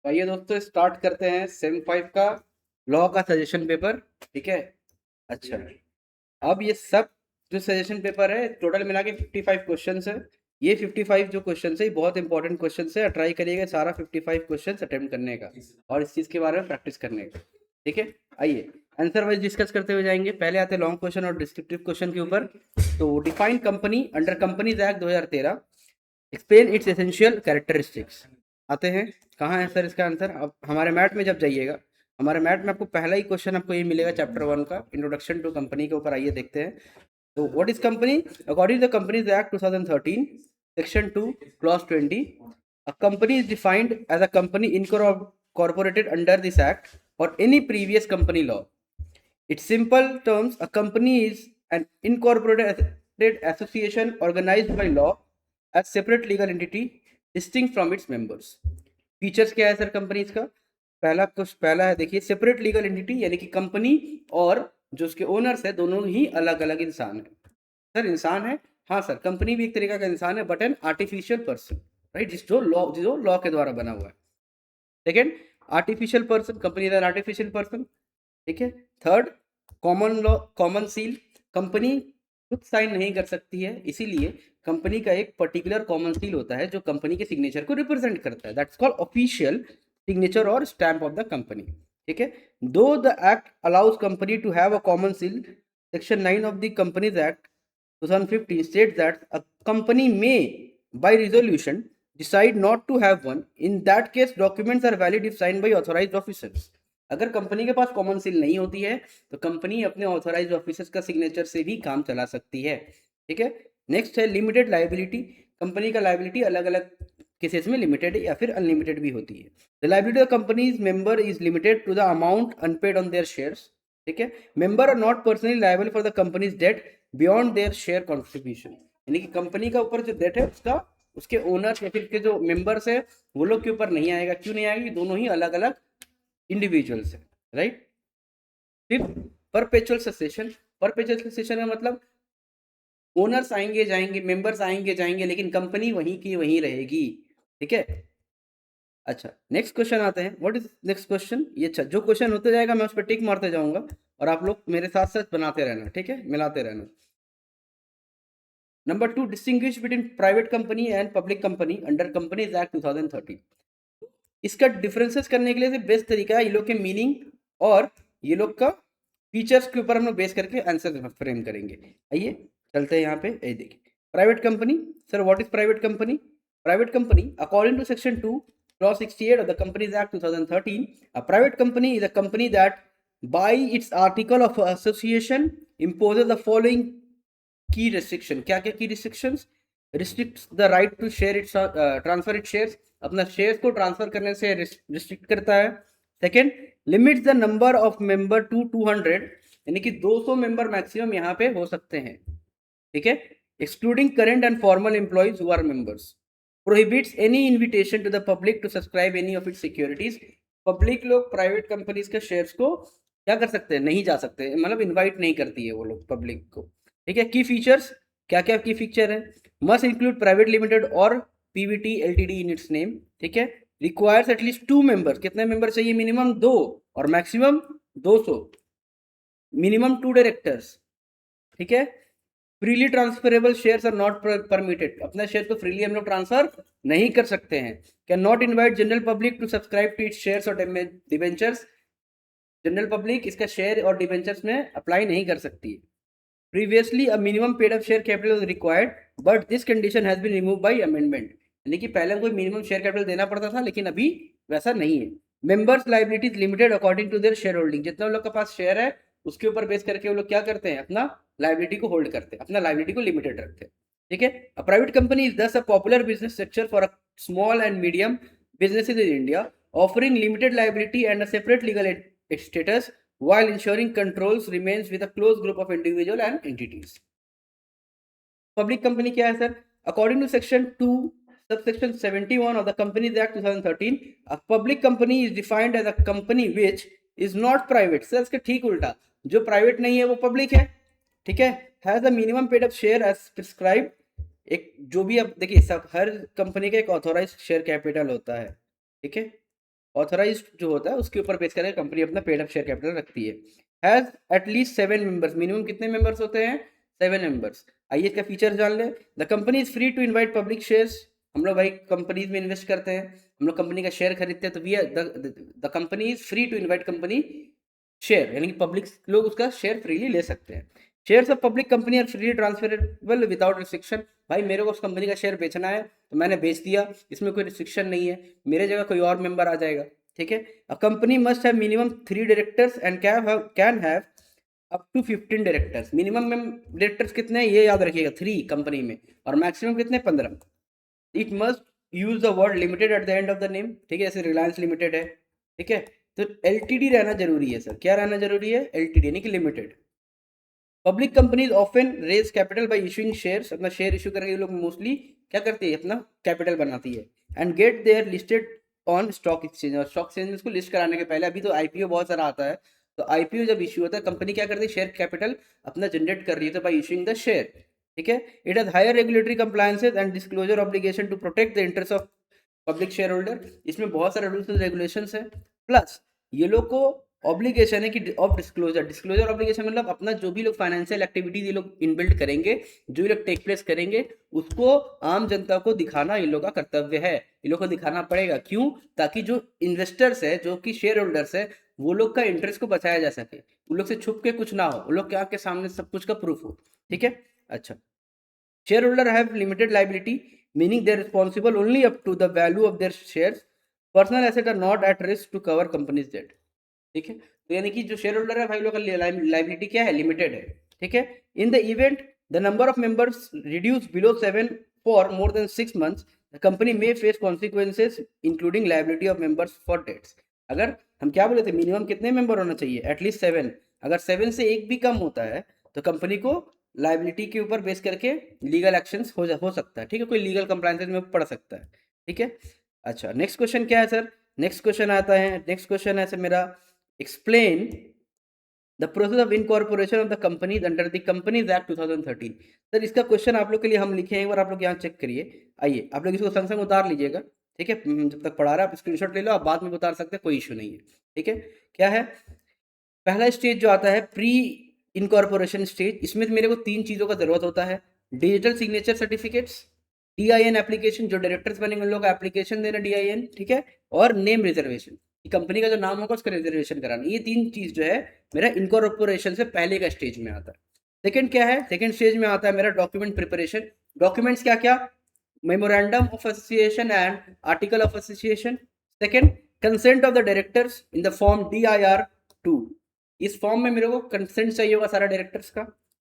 तो आइए दोस्तों स्टार्ट करते हैं सेम 5 का लॉ का सजेशन पेपर। ठीक है। अच्छा, अब ये सब जो सजेशन पेपर है टोटल मिला के 55 क्वेश्चन है। ये 55 जो क्वेश्चन है बहुत इंपॉर्टेंट क्वेश्चन है। ट्राई करिएगा सारा 55 क्वेश्चन अटेम्प्ट करने का और इस चीज़ के बारे में प्रैक्टिस करने का। ठीक है, आइए आंसर वाइज डिस्कस करते हुए जाएंगे। पहले आते हैं लॉन्ग क्वेश्चन और डिस्क्रिप्टिव क्वेश्चन के ऊपर। तो define company under companies act 2013, explain it's essential characteristics. आते हैं कहाँ है सर इसका आंसर। अब हमारे मैथ में जब जाइएगा, हमारे मैथ में आपको पहला ही क्वेश्चन आपको ये मिलेगा चैप्टर 1 का इंट्रोडक्शन टू कंपनी के ऊपर। आइए देखते हैं। तो what is company? According to the companies act 2013 section 2 clause 20, a company is defined as a company incorporated under this act or any previous company law. Its simple terms, a company is an incorporated association organized by law as separate legal entity distinct from its members. Features क्या है sir companies का? पहला है देखिए, separate legal entity, यानी कि company और जो उसके ओनर्स है दोनों ही अलग अलग इंसान है। सर इंसान है, हाँ सर, कंपनी भी एक तरीका का इंसान है but an artificial person, right, जो लॉ के द्वारा बना हुआ है। Second, artificial person, company is an artificial person. ठीक है। Third, common law, common seal, company खुद साइन नहीं कर सकती है, इसीलिए कंपनी का एक पर्टिकुलर कॉमन सील होता है जो कंपनी के सिग्नेचर को रिप्रेजेंट करता है। दैट्स कॉल्ड ऑफिशियल सिग्नेचर और स्टैंप ऑफ द कंपनी। ठीक है। Though the act allows company to have a common seal, section 9 of the companies act 2015 states that a company may by resolution decide not to have one. In that case documents are valid if signed by authorized officers. अगर company के पास common seal नहीं होती है तो company अपने authorise officers का signature से भी काम चला सकती है। ठीक है। नेक्स्ट है लिमिटेड लाइबिलिटी। कंपनी का लाइबिलिटी अलग अलग केसेस में लिमिटेड या फिर अनलिमिटेड भी होती है। The liability of company's member is limited to the amount unpaid on their shares. ठीक है। Member are not personally liable for the company's debt beyond their share contribution, यानी कि कंपनी का ऊपर जो डेट है उसका उसके ओनर्स या फिर के जो मेंबर्स है वो लोग के ऊपर नहीं आएगा। क्यों नहीं आएगी? दोनों ही अलग अलग इंडिविजुअल्स है, राइट। फिर परपेचुअल सक्सेशन। परपेचुअल सक्सेशन का मतलब ओनर्स आएंगे जाएंगे, मेंबर्स आएंगे जाएंगे, लेकिन कंपनी वहीं की वहीं रहेगी। ठीक है। अच्छा, नेक्स्ट क्वेश्चन आते हैं। What is next question? ये अच्छा, जो क्वेश्चन होते जाएगा मैं उस पर टिक मारते जाऊंगा और आप लोग मेरे साथ साथ बनाते रहना। ठीक है, मिलाते रहना। Number 2, distinguish between private company and public company under companies act 2013। इसका डिफरेंसेस करने के लिए बेस्ट तरीका है ये लोग के मीनिंग और ये लोग का फीचर्स के ऊपर हम लोग बेस करके आंसर फ्रेम करेंगे। आइए चलते हैं यहाँ पे। ये देखिए, private company. Sir what is private company? Private company according to section 2 clause 68 of the Companies Act 2013, a private company is a company that by its article of association imposes the following key restriction. क्या क्या key restrictions? Restricts the right to share its, transfer it shares, अपना shares को transfer करने से restrict करता है। Second, limits the number of member to 200, यानी कि 200 मेंबर मैक्सिमम यहाँ पे हो सकते हैं। ठीक है। Excluding current and formal employees who are members. Prohibits any invitation to the public to subscribe any of its securities. Public लोग प्राइवेट कंपनीज के शेयर्स को क्या कर सकते हैं? नहीं जा सकते, मतलब इन्वाइट नहीं करती है वो लोग पब्लिक को। ठीक है। की फीचर्स, क्या क्या की फीचर है? Must include private limited or PVT LTD in its name. ठीक है। रिक्वायर्स एटलीस्ट 2 मेंबर, कितने मेंबर चाहिए? मिनिमम 2 और मैक्सिमम 200। Minimum 2 directors. ठीक है। Freely transferable shares are not permitted, अपना शेयर को फ्रीली हम लोग ट्रांसफर नहीं कर सकते हैं। Cannot invite general public to subscribe to its shares और डिबेंचर्स। जनरल पब्लिक इसका शेयर और डिबेंचर्स में अप्लाई नहीं कर सकती है। Previously, a minimum paid up share capital was required, but this condition has been removed by amendment. यानी कि पहले कोई मिनिमम शेयर कैपिटल देना पड़ता था लेकिन अभी वैसा नहीं है। Members liabilities limited according to their shareholding, जितना लोग के पास शेयर है उसके ऊपर बेस करके वो लोग क्या करते हैं? अपना लाइबिलिटी को होल्ड करते हैं, अपना लाइबिलिटी को लिमिटेड रखते हैं। ठीक है। अ प्राइवेट कंपनी इज दस a popular business structure for a small and medium businesses in India, offering limited liability and a separate legal status while ensuring controls remains with a close group of individual and entities. Public company क्या है sir? According to section 2 subsection 71 of the Companies Act 2013, a public company is defined as a company which is not private. Sir इसके ठीक उल्टा, जो private नहीं है वो public है। ठीक है। Has a minimum paid up share as prescribed, एक जो भी अब देखिए सब हर कंपनी का एक ऑथोराइज शेयर कैपिटल होता है। ठीक है। ऑथराइज्ड जो होता है उसके ऊपर बेस करके कंपनी अपना पेड अप शेयर कैपिटल रखती है। हैज एटलीस्ट 7 मेंबर्स, मिनिमम कितने मेंबर्स होते हैं? 7 मेंबर्स। आइए इसका फीचर जान लें। The company is free to invite public shares, हम लोग भाई कंपनीज में इन्वेस्ट करते हैं, हम लोग कंपनी का शेयर खरीदते हैं, तो we are the company is free to invite company share, यानी कि पब्लिक लोग उसका शेयर फ्रीली ले सकते हैं। Shares of public company are freely transferable without restriction, भाई मेरे को उस कंपनी का शेयर बेचना है तो मैंने बेच दिया, इसमें कोई रिस्ट्रिक्शन नहीं है, मेरे जगह कोई और मेंबर आ जाएगा, ठीक है। A company must have minimum 3 directors and can have up to 15 directors. Minimum directors कितने हैं ये याद रखिएगा, 3 कंपनी में, और मैक्सिमम कितने? 15। It must use the word limited at the end of the name, ठीक है, जैसे रिलायंस लिमिटेड है, ठीक है, तो एलटीडी रहना जरूरी है सर। क्या रहना जरूरी है? एलटीडी यानी कि limited. Public companies often raise capital by issuing shares, अपना शेयर इशू करके ये लोग मोस्टली क्या करती है? अपना कैपिटल बनाती है। And get their listed on stock exchange, और स्टॉक एक्सचेंज को लिस्ट कराने के पहले, अभी तो आईपीओ बहुत सारा आता है, तो आईपीओ जब इशू होता है कंपनी क्या करती है? शेयर कैपिटल अपना जनरेट कर रही है तो बाय इशूइंग द शेयर, ठीक है। It has higher regulatory compliances and disclosure obligation to protect the interest of public shareholder, इसमें बहुत सारे रूल्स एंड रेगुलेशंस है। प्लस ये लोग को ऑब्लिगेशन है कि ऑफ डिस्क्लोजर, डिस्क्लोजर ऑब्लिगेशन मतलब अपना जो भी लोग फाइनेंशियल एक्टिविटीज ये लोग इनबिल्ड करेंगे, जो ये लोग टेक प्लेस करेंगे, उसको आम जनता को दिखाना इन लोग का कर्तव्य है, इन लोग को दिखाना पड़ेगा। क्यों? ताकि जो इन्वेस्टर्स है, जो कि शेयर होल्डर्स है, वो लोग का इंटरेस्ट को बचाया जा सके, उन लोग से छुप के कुछ ना हो, उन लोग के आंख के सामने सब कुछ का प्रूफ हो, ठीक है। अच्छा, shareholder have limited liability, meaning they are responsible only up to the value of their shares. Personal assets are not at risk to cover company's debt, ठीक है। तो यानी कि जो शेयर होल्डर है भाई लोग का लाइबिलिटी क्या है? लिमिटेड है, ठीक है। In the event the number of members reduce below 7 for more than 6 months, the company may face consequences including liability of members for debts. अगर हम क्या बोले थे? मिनिमम कितने मेंबर होना चाहिए? एटलीस्ट 7। अगर 7 से एक भी कम होता है तो कंपनी को लाइबिलिटी के ऊपर बेस करके लीगल एक्शंस हो सकता है, ठीक है, कोई लीगल कंप्लायंसेस में पड़ सकता है, ठीक है। अच्छा, नेक्स्ट क्वेश्चन क्या है सर? नेक्स्ट क्वेश्चन आता है, नेक्स्ट क्वेश्चन है सर मेरा, explain the process of incorporation of the companies under the Companies Act 2013। Sir इसका क्वेश्चन आप लोग के लिए हम लिखे हैं, एक बार आप लोग यहाँ चेक करिए। आइए आप लोग इसको संग संग उतार लीजिएगा, ठीक है, जब तक पढ़ा रहा है आप स्क्रीनशॉट ले लो, आप बाद में उतार सकते हैं, कोई इशू नहीं है, ठीक है। क्या है? पहला स्टेज जो आता है प्री इनकॉर्पोरेशन स्टेज, इसमें मेरे को 3 चीज़ों का जरूरत होता है। Digital signature certificates, DIN application, जो डायरेक्टर्स बनेंगे उन लोग का एप्लीकेशन देना DIN, ठीक है, और नेम रिजर्वेशन, कंपनी का जो नाम होगा उसका रिजर्वेशन कराना। ये 3 चीज जो है मेरा इनकॉर्पोरेशन से पहले का स्टेज में आता है। सेकंड क्या है? सेकंड स्टेज में आता है मेरा डॉक्यूमेंट प्रिपरेशन। डॉक्यूमेंट्स क्या क्या? Memorandum of association and article of association. Second, consent of the directors in the form DIR-2, इस फॉर्म में मेरे को कंसेंट चाहिए होगा सारा डायरेक्टर्स का।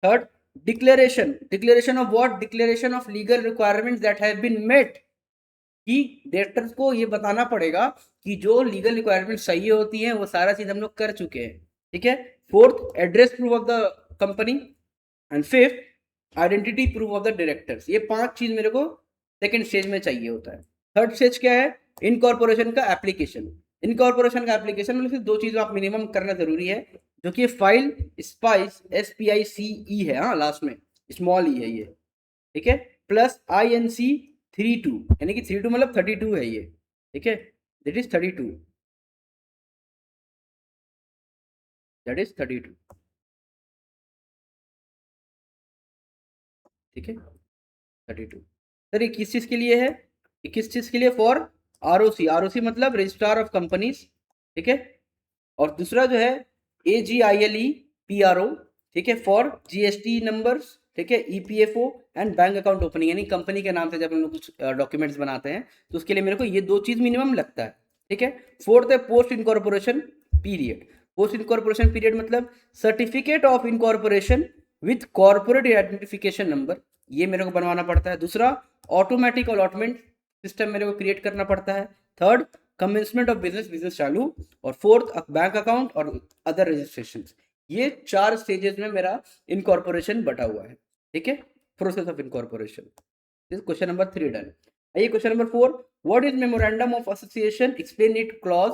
Third, declaration, declaration of what? Declaration of legal requirements that have been met, कि directors को ये बताना पड़ेगा कि जो लीगल रिक्वायरमेंट चाहिए होती है वो सारा चीज हम लोग कर चुके हैं, ठीक है। Fourth, address proof of the company, and fifth, identity proof of the directors. ये 5 चीज मेरे को सेकंड स्टेज में चाहिए होता है। थर्ड स्टेज क्या है? इनकॉर्पोरेशन का एप्लीकेशन। इनकॉर्पोरेशन का एप्लीकेशन मतलब 2 चीज आप मिनिमम करना जरूरी है, जो कि फाइल स्पाइस SPICE है, हाँ लास्ट में स्मॉल ई है ये, ठीक है, प्लस INC 32, यानी कि 32 मतलब 32 है ये, ठीक है, दैट इज 32, दैट इज 32, ठीक है, 32। सर ये किस चीज के लिए है? ये किस चीज के लिए? फॉर ROC, ROC मतलब रजिस्ट्रार ऑफ कंपनीज, ठीक है। और दूसरा जो है AGILE PRO, ठीक है, फॉर GST नंबर्स, ठीक है, EPFO and bank account opening, यानी कंपनी के नाम से जब हम लोग कुछ डॉक्यूमेंट्स बनाते हैं तो उसके लिए मेरे को ये 2 चीज मिनिमम लगता है, ठीक है। फोर्थ है post incorporation period. Post incorporation period मतलब certificate of incorporation with corporate identification number, ये मेरे को बनवाना पड़ता है। दूसरा, ऑटोमेटिक अलॉटमेंट सिस्टम मेरे को क्रिएट करना पड़ता है। Third, commencement of business, business चालू। और फोर्थ, बैंक अकाउंट और अदर रजिस्ट्रेशन। ये 4 स्टेजेस में मेरा इनकॉर्पोरेशन बटा हुआ है, ठीक है, process of incorporation. Question number 3 done. आइए question number 4, what is memorandum of association, explain it clause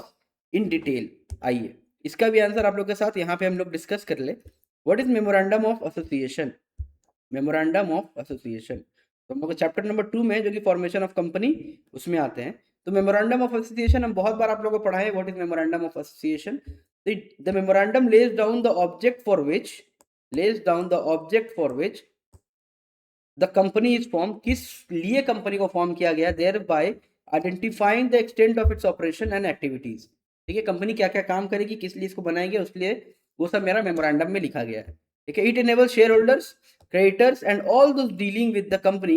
in detail. आइए इसका भी आंसर आप लोग के साथ यहाँ पे हम लोग डिस्कस कर ले। What is memorandum of association? Memorandum of association तो हम लोग चैप्टर नंबर 2 में, जो कि फॉर्मेशन ऑफ कंपनी, उसमें आते हैं। तो मेमोरेंडम ऑफ एसोसिएशन हम बहुत बार आप लोगों को पढ़ा है, what is memorandum of association. The memorandum lays down the object for which the company is form, किस लिए कंपनी को फॉर्म किया गया, thereby identifying the extent of its operation and activities. ठीक है, कंपनी क्या क्या काम करेगी, किस लिए इसको बनाया गया, उसलिए वो सब मेरा मेमोरेंडम में लिखा गया है। ठीक है, it enables share holders, creditors and all those dealing with the company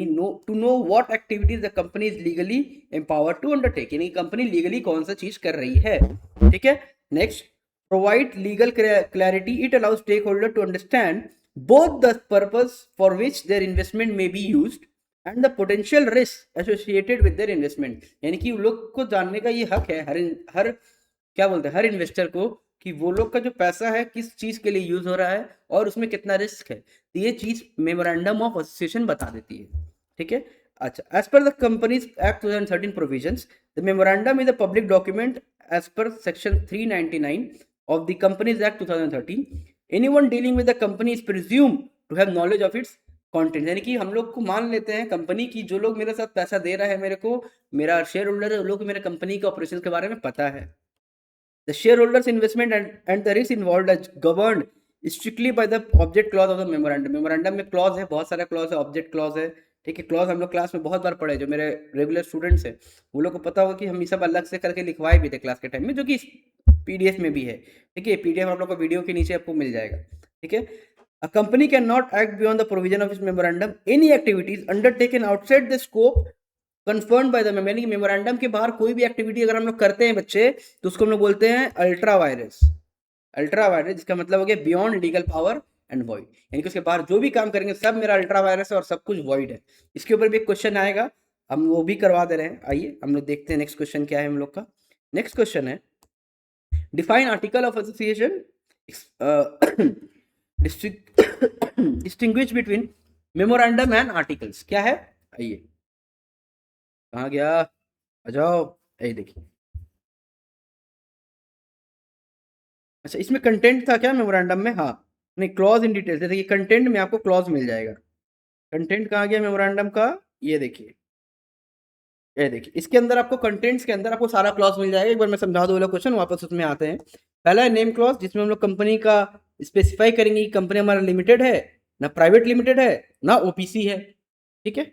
to know what activities the company is legally empowered to undertake, यानी कंपनी लीगली कौन सा चीज कर रही है। ठीक है, next, provide legal clarity, it allows stakeholder to understand both the purpose for which their investment may be used and the potential risk associated with their investment, यानी कि लोग को जानने का ये हक है हर क्या बोलते हैं, हर इन्वेस्टर को, कि वो लोग का जो पैसा है किस चीज के लिए यूज हो रहा है और उसमें कितना रिस्क है। तो ये चीज मेमोरेंडम ऑफ एसोसिएशन बता देती है। ठीक है, अच्छा, as per the companies act 2013 provisions, the memorandum is a public document as per section 399 of the Companies Act 2013. Anyone dealing with the company is presumed to have knowledge of its content, यानी कि हम लोग को मान लेते हैं company की, जो लोग मेरे साथ पैसा दे रहा है, मेरे को, मेरा शेयर होल्डर है, वो लोग मेरे कंपनी के ऑपरेशन के बारे में पता है। The shareholders investment and the risk involved are governed strictly by the object clause of the memorandum. Memorandum में क्लॉज है, बहुत सारा क्लॉज है, ऑब्जेक्ट क्लॉज है। ठीक है, क्लॉज हम लोग क्लास में बहुत बार पढ़े, जो मेरे रेगुलर स्टूडेंट्स हैं वो लोग को पता होगा कि हम ये सब अलग से करके लिखवाए भी थे क्लास के टाइम में, जो कि पीडीएफ में भी है। ठीक है, पीडीएफ आप लोग को वीडियो के नीचे आपको मिल जाएगा। ठीक है, a company cannot act beyond the provision of its memorandum. Any activities undertaken outside the scope confirmed by the यानी कि मेमोरेंडम के बाहर कोई भी एक्टिविटी अगर हम लोग करते हैं बच्चे, तो उसको हम लोग बोलते हैं अल्ट्रा वायरस। अल्ट्रा वायरस जिसका मतलब हो गया beyond legal power and void, यानी कि उसके बाहर जो भी काम करेंगे सब मेरा अल्ट्रा वायरस है और सब कुछ वॉइड है। इसके ऊपर भी एक क्वेश्चन आएगा, हम वो भी करवा दे रहे हैं। आइए हम लोग देखते हैं नेक्स्ट क्वेश्चन क्या है हम लोग का। नेक्स्ट क्वेश्चन है, define article of association, distinguish between memorandum and articles. क्या है, आइए, कहाँ गया, आ जाओ, यही देखिए। अच्छा, इसमें कंटेंट था क्या मेमोरेंडम में, हाँ नहीं, क्लॉज इन डिटेल, जैसे कि कंटेंट में आपको क्लॉज मिल जाएगा। कंटेंट कहाँ गया मेमोरेंडम का, ये देखिए, ये देखिए, इसके अंदर आपको कंटेंट्स के अंदर आपको सारा क्लॉज मिल जाएगा। एक बार मैं समझा दूँ वाला क्वेश्चन, वापस उसमें आते हैं। पहला है नेम क्लॉज, जिसमें हम लोग कंपनी का स्पेसिफाई करेंगे कि कंपनी हमारा लिमिटेड है, ना प्राइवेट लिमिटेड है, ना ओपीसी है। ठीक है,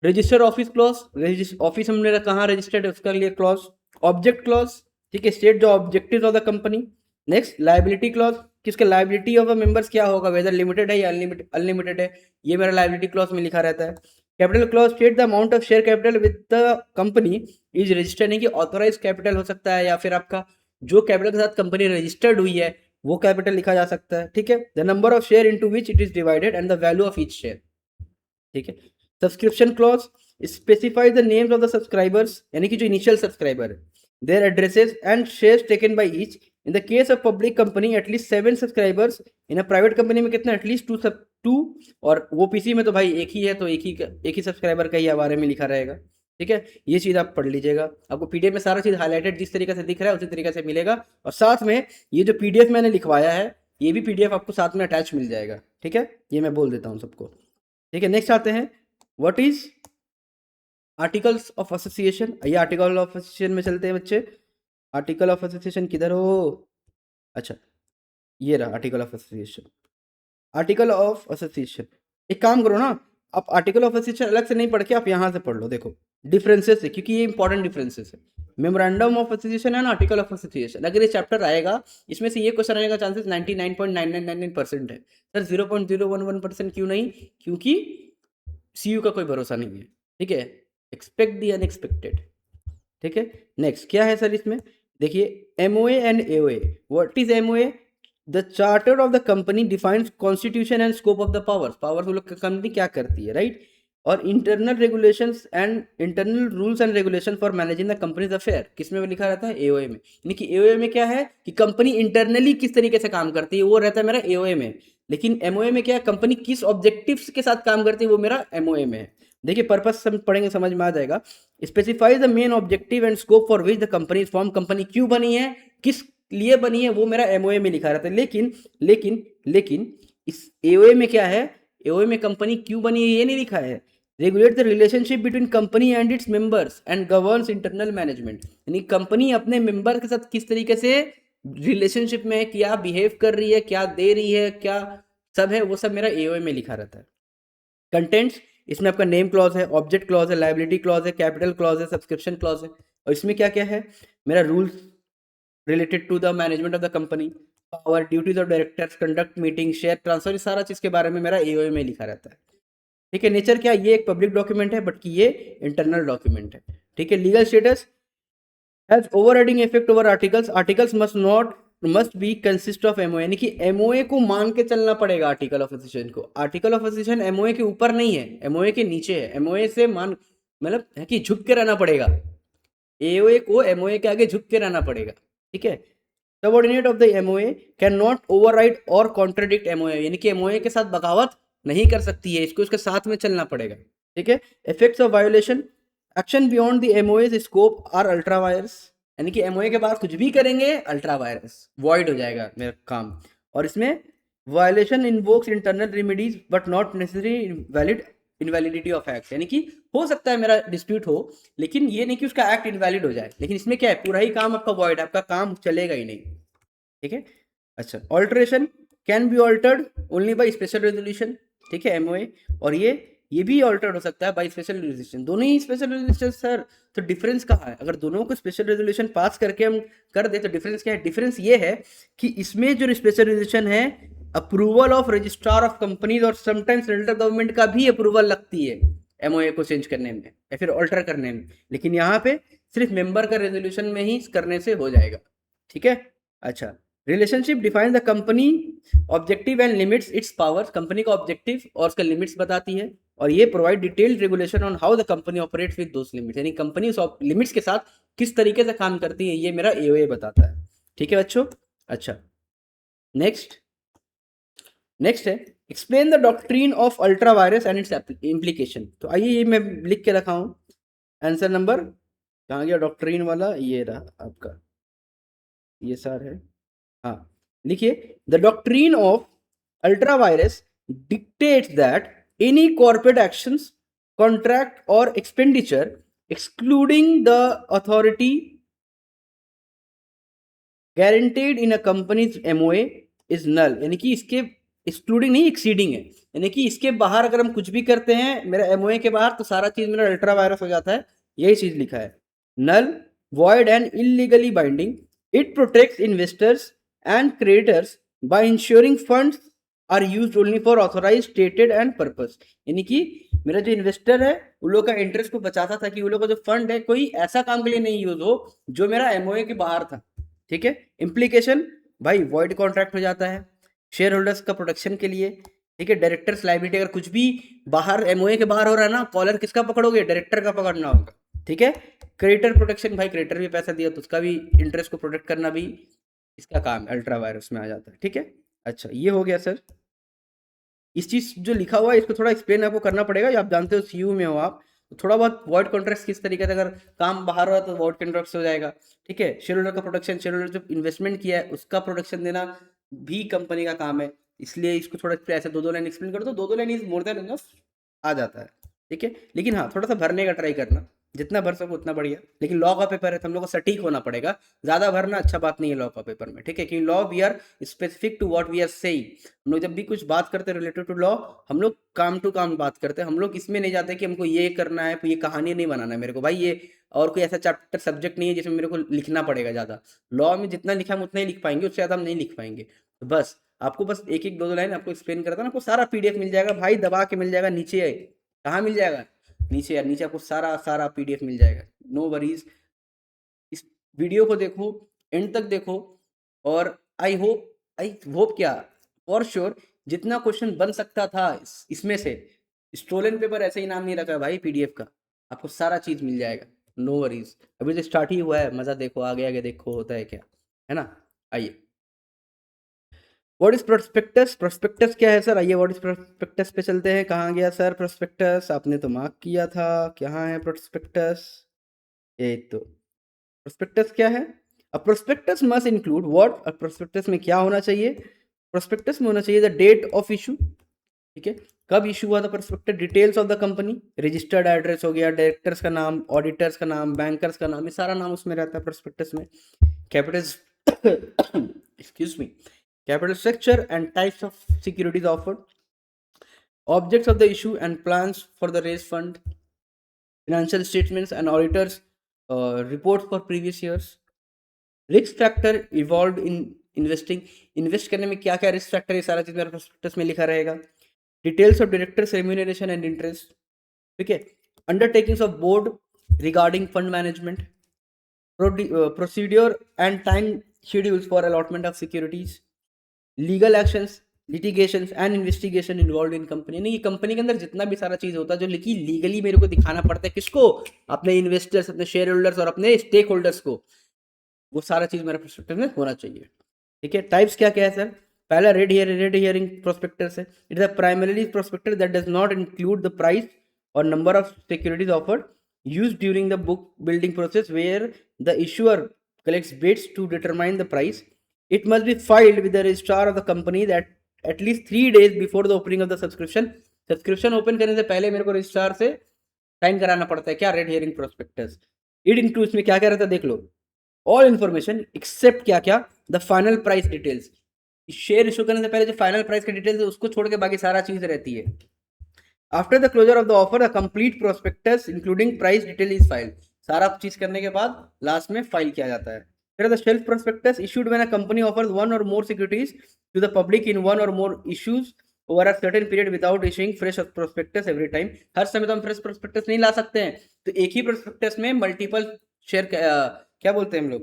रजिस्टर ऑफिस क्लॉज, ऑफिस हमने कहाँ रजिस्टर्ड है उसका लिए क्लॉज। ऑब्जेक्ट क्लॉज, ठीक है, state the objectives of the company. Next, liability clause, कि उसका लायबिलिटी ऑफ द मेंबर्स क्या होगा, वेदर लिमिटेड है या अनलिमिटेड है, ये मेरा लायबिलिटी क्लॉज में लिखा रहता है। Capital clause, state the amount of share capital with the company is registered, यानी कि ऑथोराइज कैपिटल हो सकता है, या फिर आपका जो कैपिटल के साथ कंपनी रजिस्टर्ड हुई है वो कैपिटल लिखा जा सकता है। ठीक है, the number of share into which it is divided and the value of each share. ठीक है, subscription clause specify the names of the subscribers, यानी कि जो इनिशियल सब्सक्राइबर है, their addresses and shares taken by each. In the case of public company at least 7 subscribers, in a private company में कितना, at least 2, और OPC में तो भाई एक ही है, तो एक ही सब्सक्राइबर का ही बारे में लिखा रहेगा। ठीक है, ये चीज आप पढ़ लीजिएगा, आपको पीडीएफ में सारा चीज हाईलाइटेड जिस तरीके से दिख रहा है उसी तरीके से मिलेगा, और साथ में ये जो पीडीएफ मैंने लिखवाया है ये भी पीडीएफ आपको साथ में अटैच मिल जाएगा। ठीक है, ये मैं बोल देता हूँ सबको। ठीक है, नेक्स्ट आते हैं, what is articles of association. ये आर्टिकल ऑफ एसोसिएशन में चलते हैं बच्चे। आर्टिकल ऑफ एसोसिएशन किधर हो, अच्छा ये रहा article of association. Article of association, एक काम करो ना, आप आर्टिकल ऑफ एसोसिएशन अलग से नहीं पढ़ के आप यहाँ से पढ़ लो, देखो डिफरेंसेस है, क्योंकि ये इंपॉर्टेंट डिफरेंसेस है। मेमोरेंडम ऑफ एसोसिएशन है ना, आर्टिकल ऑफ एसोसिएशन, अगर ये चैप्टर आएगा इसमें से ये क्वेश्चन आने का चांसेस 99.9999% है। सर 0.011% क्यों नहीं, क्योंकि सीयू का कोई भरोसा नहीं है। ठीक है, एक्सपेक्ट द अनएक्सपेक्टेड। ठीक है, नेक्स्ट क्या है सर इसमें, देखिए MOA and AOA. What is MOA, the charter of the company defines constitution and scope of the powers. Powers वो लोग कंपनी क्या करती है, राइट, और internal regulations and internal rules and regulation for managing the companies affair, किसमें लिखा रहता है, एओए में। यानी कि एओए में क्या है कि कंपनी इंटरनली किस तरीके से काम करती है वो रहता है मेरा एओए में, लेकिन एमओए में क्या है, कंपनी किस ऑब्जेक्टिव्स के साथ काम करती है वो मेरा एमओए में है। देखिए पर्पस पढ़ेंगे समझ में आ जाएगा। Specify the main objective and scope for which the company is form, company क्यों बनी है, किस लिए बनी है, वो मेरा एमओए में लिखा रहता है। लेकिन इस एओए में क्या है, एओए में कंपनी क्यों बनी है ये नहीं लिखा है। Regulate the relationship between company and its members and governs internal management, यानी कंपनी अपने मेंबर के साथ किस तरीके से रिलेशनशिप में क्या बिहेव कर रही है, क्या दे रही है, क्या सब है, वो सब मेरा एओए में लिखा रहता है। कंटेंट्स, इसमें आपका नेम क्लॉज है, ऑब्जेक्ट क्लॉज है, लाइबिलिटी क्लॉज है, कैपिटल क्लॉज है, सब्सक्रिप्शन क्लॉज है, और इसमें क्या क्या है, मेरा rules related to the management of the company, power, duties of directors, conduct meeting, share transfer, सारा चीज के बारे में मेरा एओए में लिखा रहता है। ठीक है, नेचर क्या, ये एक पब्लिक डॉक्यूमेंट है, बट कि ये इंटरनल डॉक्यूमेंट है। ठीक है, legal status has overriding effect over articles, articles must be consist of MOA, यानी कि एमओए को मान के चलना पड़ेगा आर्टिकल ऑफ एसोसिएशन को। आर्टिकल ऑफ एसोसिएशन एमओए के ऊपर नहीं है, एमओए के नीचे है, एमओए से मान मतलब है कि झुक के रहना पड़ेगा, एओए को एमओए के आगे झुक के रहना पड़ेगा। ठीक है, subordinate of the MOA can not override और कॉन्ट्रडिक्ट एमओए, यानी कि एमओए के साथ बगावत नहीं कर सकती है, इसको इसके साथ में चलना पड़ेगा। ठीक है, effects of violation, action beyond the MOA scope are ultra vires, यानी कि एमओए के बाद कुछ भी करेंगे अल्ट्रा वायरस, वॉइड हो जाएगा मेरा काम। और इसमें violation invokes internal remedies but not necessary valid invalidity of act, यानी कि हो सकता है मेरा डिस्प्यूट हो, लेकिन ये नहीं कि उसका एक्ट इनवैलिड हो जाए, लेकिन इसमें क्या है, पूरा ही काम आपका वॉइड, आपका काम चलेगा ही नहीं। ठीक है, अच्छा, alteration can be altered only by special resolution. ठीक है, एमओए, और ये भी ऑल्टर्ड हो सकता है बाय स्पेशल रेजोल्यूशन, दोनों ही स्पेशल रेजोल्यूशन। सर तो डिफरेंस कहाँ है, अगर दोनों को स्पेशल रेजोल्यूशन पास करके हम कर दे तो डिफरेंस क्या है, डिफरेंस ये है कि इसमें जो स्पेशल रेजोल्यूशन है approval of registrar of companies और समटाइम्स सेंट्रल गवर्नमेंट का भी अप्रूवल लगती है एमओए को चेंज करने में या फिर ऑल्टर करने में, लेकिन यहाँ पे सिर्फ मेंबर का रेजोल्यूशन में ही करने से हो जाएगा। ठीक है, अच्छा, relationship define the company objective and limits it's power, company का ऑब्जेक्टिव और उसका लिमिट्स बताती है, और ये provide detailed regulation on how the company operates with those limits, यानी कंपनी उस लिमिट्स के साथ किस तरीके से काम करती है, ये मेरा एओए बताता है। ठीक है बच्चों, अच्छा, नेक्स्ट है explain the doctrine of ultra virus and it's implication. तो आइए, ये मैं लिख के रखा हूँ, आंसर नंबर कहाँ गया, डॉक्ट्रीन वाला ये रहा आपका, ये सर है, हाँ, लिखिए, the doctrine of ultra vires dictates that any corporate actions, contract or expenditure excluding the authority guaranteed in a company's MOA is null, यानी कि इसके एक्सक्लूडिंग नहीं, एक्सीडिंग है, यानी कि इसके बाहर अगर हम कुछ भी करते हैं मेरा एमओए के बाहर तो सारा चीज मेरा अल्ट्रा वायरस हो जाता है, यही चीज लिखा है। Null, void and illegally binding, it protects investors and creditors by insuring funds are used only for authorised stated and purpose, यानी कि मेरा जो इन्वेस्टर है उन लोग का इंटरेस्ट को बचाता था कि उन लोग का जो फंड है कोई ऐसा काम के लिए नहीं यूज हो जो मेरा एमओए के बाहर था। ठीक है, इम्प्लीकेशन, भाई वॉइड कॉन्ट्रैक्ट हो जाता है शेयर होल्डर्स का प्रोटेक्शन के लिए। ठीक है, डायरेक्टर्स लाइबिलिटी, अगर कुछ भी बाहर एमओए के बाहर हो रहा है ना, कॉलर किसका पकड़ोगे, डायरेक्टर का पकड़ना होगा। ठीक है, क्रेडिटर प्रोटेक्शन, भाई क्रेडिटर भी पैसा दिया तो उसका भी इंटरेस्ट को प्रोटेक्ट करना भी इसका काम अल्ट्रा वायरस में आ जाता है। ठीक है, अच्छा, ये हो गया सर। इस चीज जो लिखा हुआ है इसको थोड़ा एक्सप्लेन आपको करना पड़ेगा, आप जानते हो सीयू में हो आप, तो थोड़ा बहुत वॉइड कॉन्ट्रैक्ट किस तरीके से, अगर काम बाहर हो रहा तो वॉइड कॉन्ट्रैक्ट हो जाएगा। ठीक है, शेयर होल्डर का प्रोटेक्शन, शेयर होल्डर जो इन्वेस्टमेंट किया है उसका प्रोटेक्शन देना भी कंपनी का काम है, इसलिए इसको थोड़ा ऐसे दो लाइन एक्सप्लेन कर दो, दो line is more than enough आ जाता है। ठीक है, लेकिन हाँ थोड़ा सा भरने का ट्राई करना, जितना भर सको उतना बढ़िया, लेकिन लॉ का पेपर है तो हम लोग को सटीक होना पड़ेगा, ज्यादा भरना अच्छा बात नहीं है लॉ का पेपर में। ठीक है, क्योंकि law we are specific to what we are saying, हम लोग जब भी कुछ बात करते हैं रिलेटेड टू लॉ, हम लोग काम टू काम बात करते हैं, हम लोग इसमें नहीं जाते कि हमको ये करना है, ये कहानी नहीं बनाना है मेरे को, भाई ये और कोई ऐसा चैप्टर सब्जेक्ट नहीं है जिसमें मेरे को लिखना पड़ेगा ज्यादा, लॉ में जितना लिखा हम उतना ही लिख पाएंगे, उससे ज्यादा हम नहीं लिख पाएंगे। तो बस आपको बस एक एक दो लाइन आपको एक्सप्लेन करता ना, आपको सारा पीडीएफ मिल जाएगा भाई, दबा के मिल जाएगा नीचे, कहाँ मिल जाएगा, नीचे यार, नीचे आपको सारा सारा पीडीएफ मिल जाएगा, नो वरीज। इस वीडियो को देखो, एंड तक देखो, और आई होप क्या, फॉर श्योर जितना क्वेश्चन बन सकता था इसमें से, स्टोलन पेपर ऐसे ही नाम नहीं रखा है भाई पीडीएफ का, आपको सारा चीज मिल जाएगा, नो वरीज। अभी तो स्टार्ट ही हुआ है, मजा देखो, आगे आगे देखो होता है क्या, है ना। आइए, व्हाट इज प्रोस्पेक्टस, प्रोस्पेक्टस क्या है सर, आइए व्हाट इज प्रोस्पेक्टस पे चलते हैं, कहाँ गया सर प्रोस्पेक्टस, आपने तो मार्क किया था, कहाँ है प्रोस्पेक्टस, ये तो प्रोस्पेक्टस क्या है, a prospectus must include what, a prospectus में क्या होना चाहिए, प्रोस्पेक्टस में होना चाहिए द डेट ऑफ इशू, ठीक है। कब इशू हुआ था prospectus? Details of the company, registered address हो गया, डायरेक्टर्स का नाम, ऑडिटर्स का नाम, बैंकर्स का नाम, ये सारा नाम उसमें रहता है प्रोस्पेक्टस में। Capital excuse me, capital structure and types of securities offered, objects of the issue and plans for the raise fund, financial statements and auditors reports for previous years, risk factor evolved in investing, invest करने में क्या क्या risk factor, ये सारा चीज मेरे prospectus में लिखा रहेगा। Details of directors remuneration and interest, ठीक है। Undertakings of board regarding fund management, procedure and time schedules for allotment of securities, legal actions, litigation and investigation involve in company. नहीं, ये कंपनी के अंदर जितना भी सारा चीज होता है जो लिखी लीगली मेरे को दिखाना पड़ता है, किसको? अपने इन्वेस्टर्स, अपने शेयर होल्डर्स और अपने स्टेक होल्डर्स को, वो सारा चीज मेरे प्रोस्पेक्टस में होना चाहिए। ठीक है। टाइप्स क्या क्या है सर? पहला रेड हियरिंग प्रोस्पेक्टस है। It is a primarily prospectus that does not include the price or number of securities offered used during the book building process where the issuer collects bids to determine the price. It must be filed with the registrar of the company that at least 3 days before the opening of the subscription. Subscription open करने से पहले मेरे को registrar से sign कराना पड़ता है। क्या? Red herring prospectus. It includes में क्या क्या रहता है देख लो, ऑल इन्फॉर्मेशन एक्सेप्ट क्या क्या, the final price details. Share issue करने से पहले जो फाइनल प्राइस की डिटेल्स है उसको छोड़ के बाकी सारा चीज रहती है। After the closure of the offer, the complete prospectus including price detail is filed. सारा चीज करने के बाद लास्ट में फाइल किया जाता है। फिर the shelf prospectus issued when a company offers one or more securities to the public in one or more issues over a certain period without issuing fresh prospectus every time. हर समय तो हम fresh prospectus नहीं ला सकते हैं, तो एक ही prospectus में मल्टीपल शेयर क्या बोलते हैं हम लोग,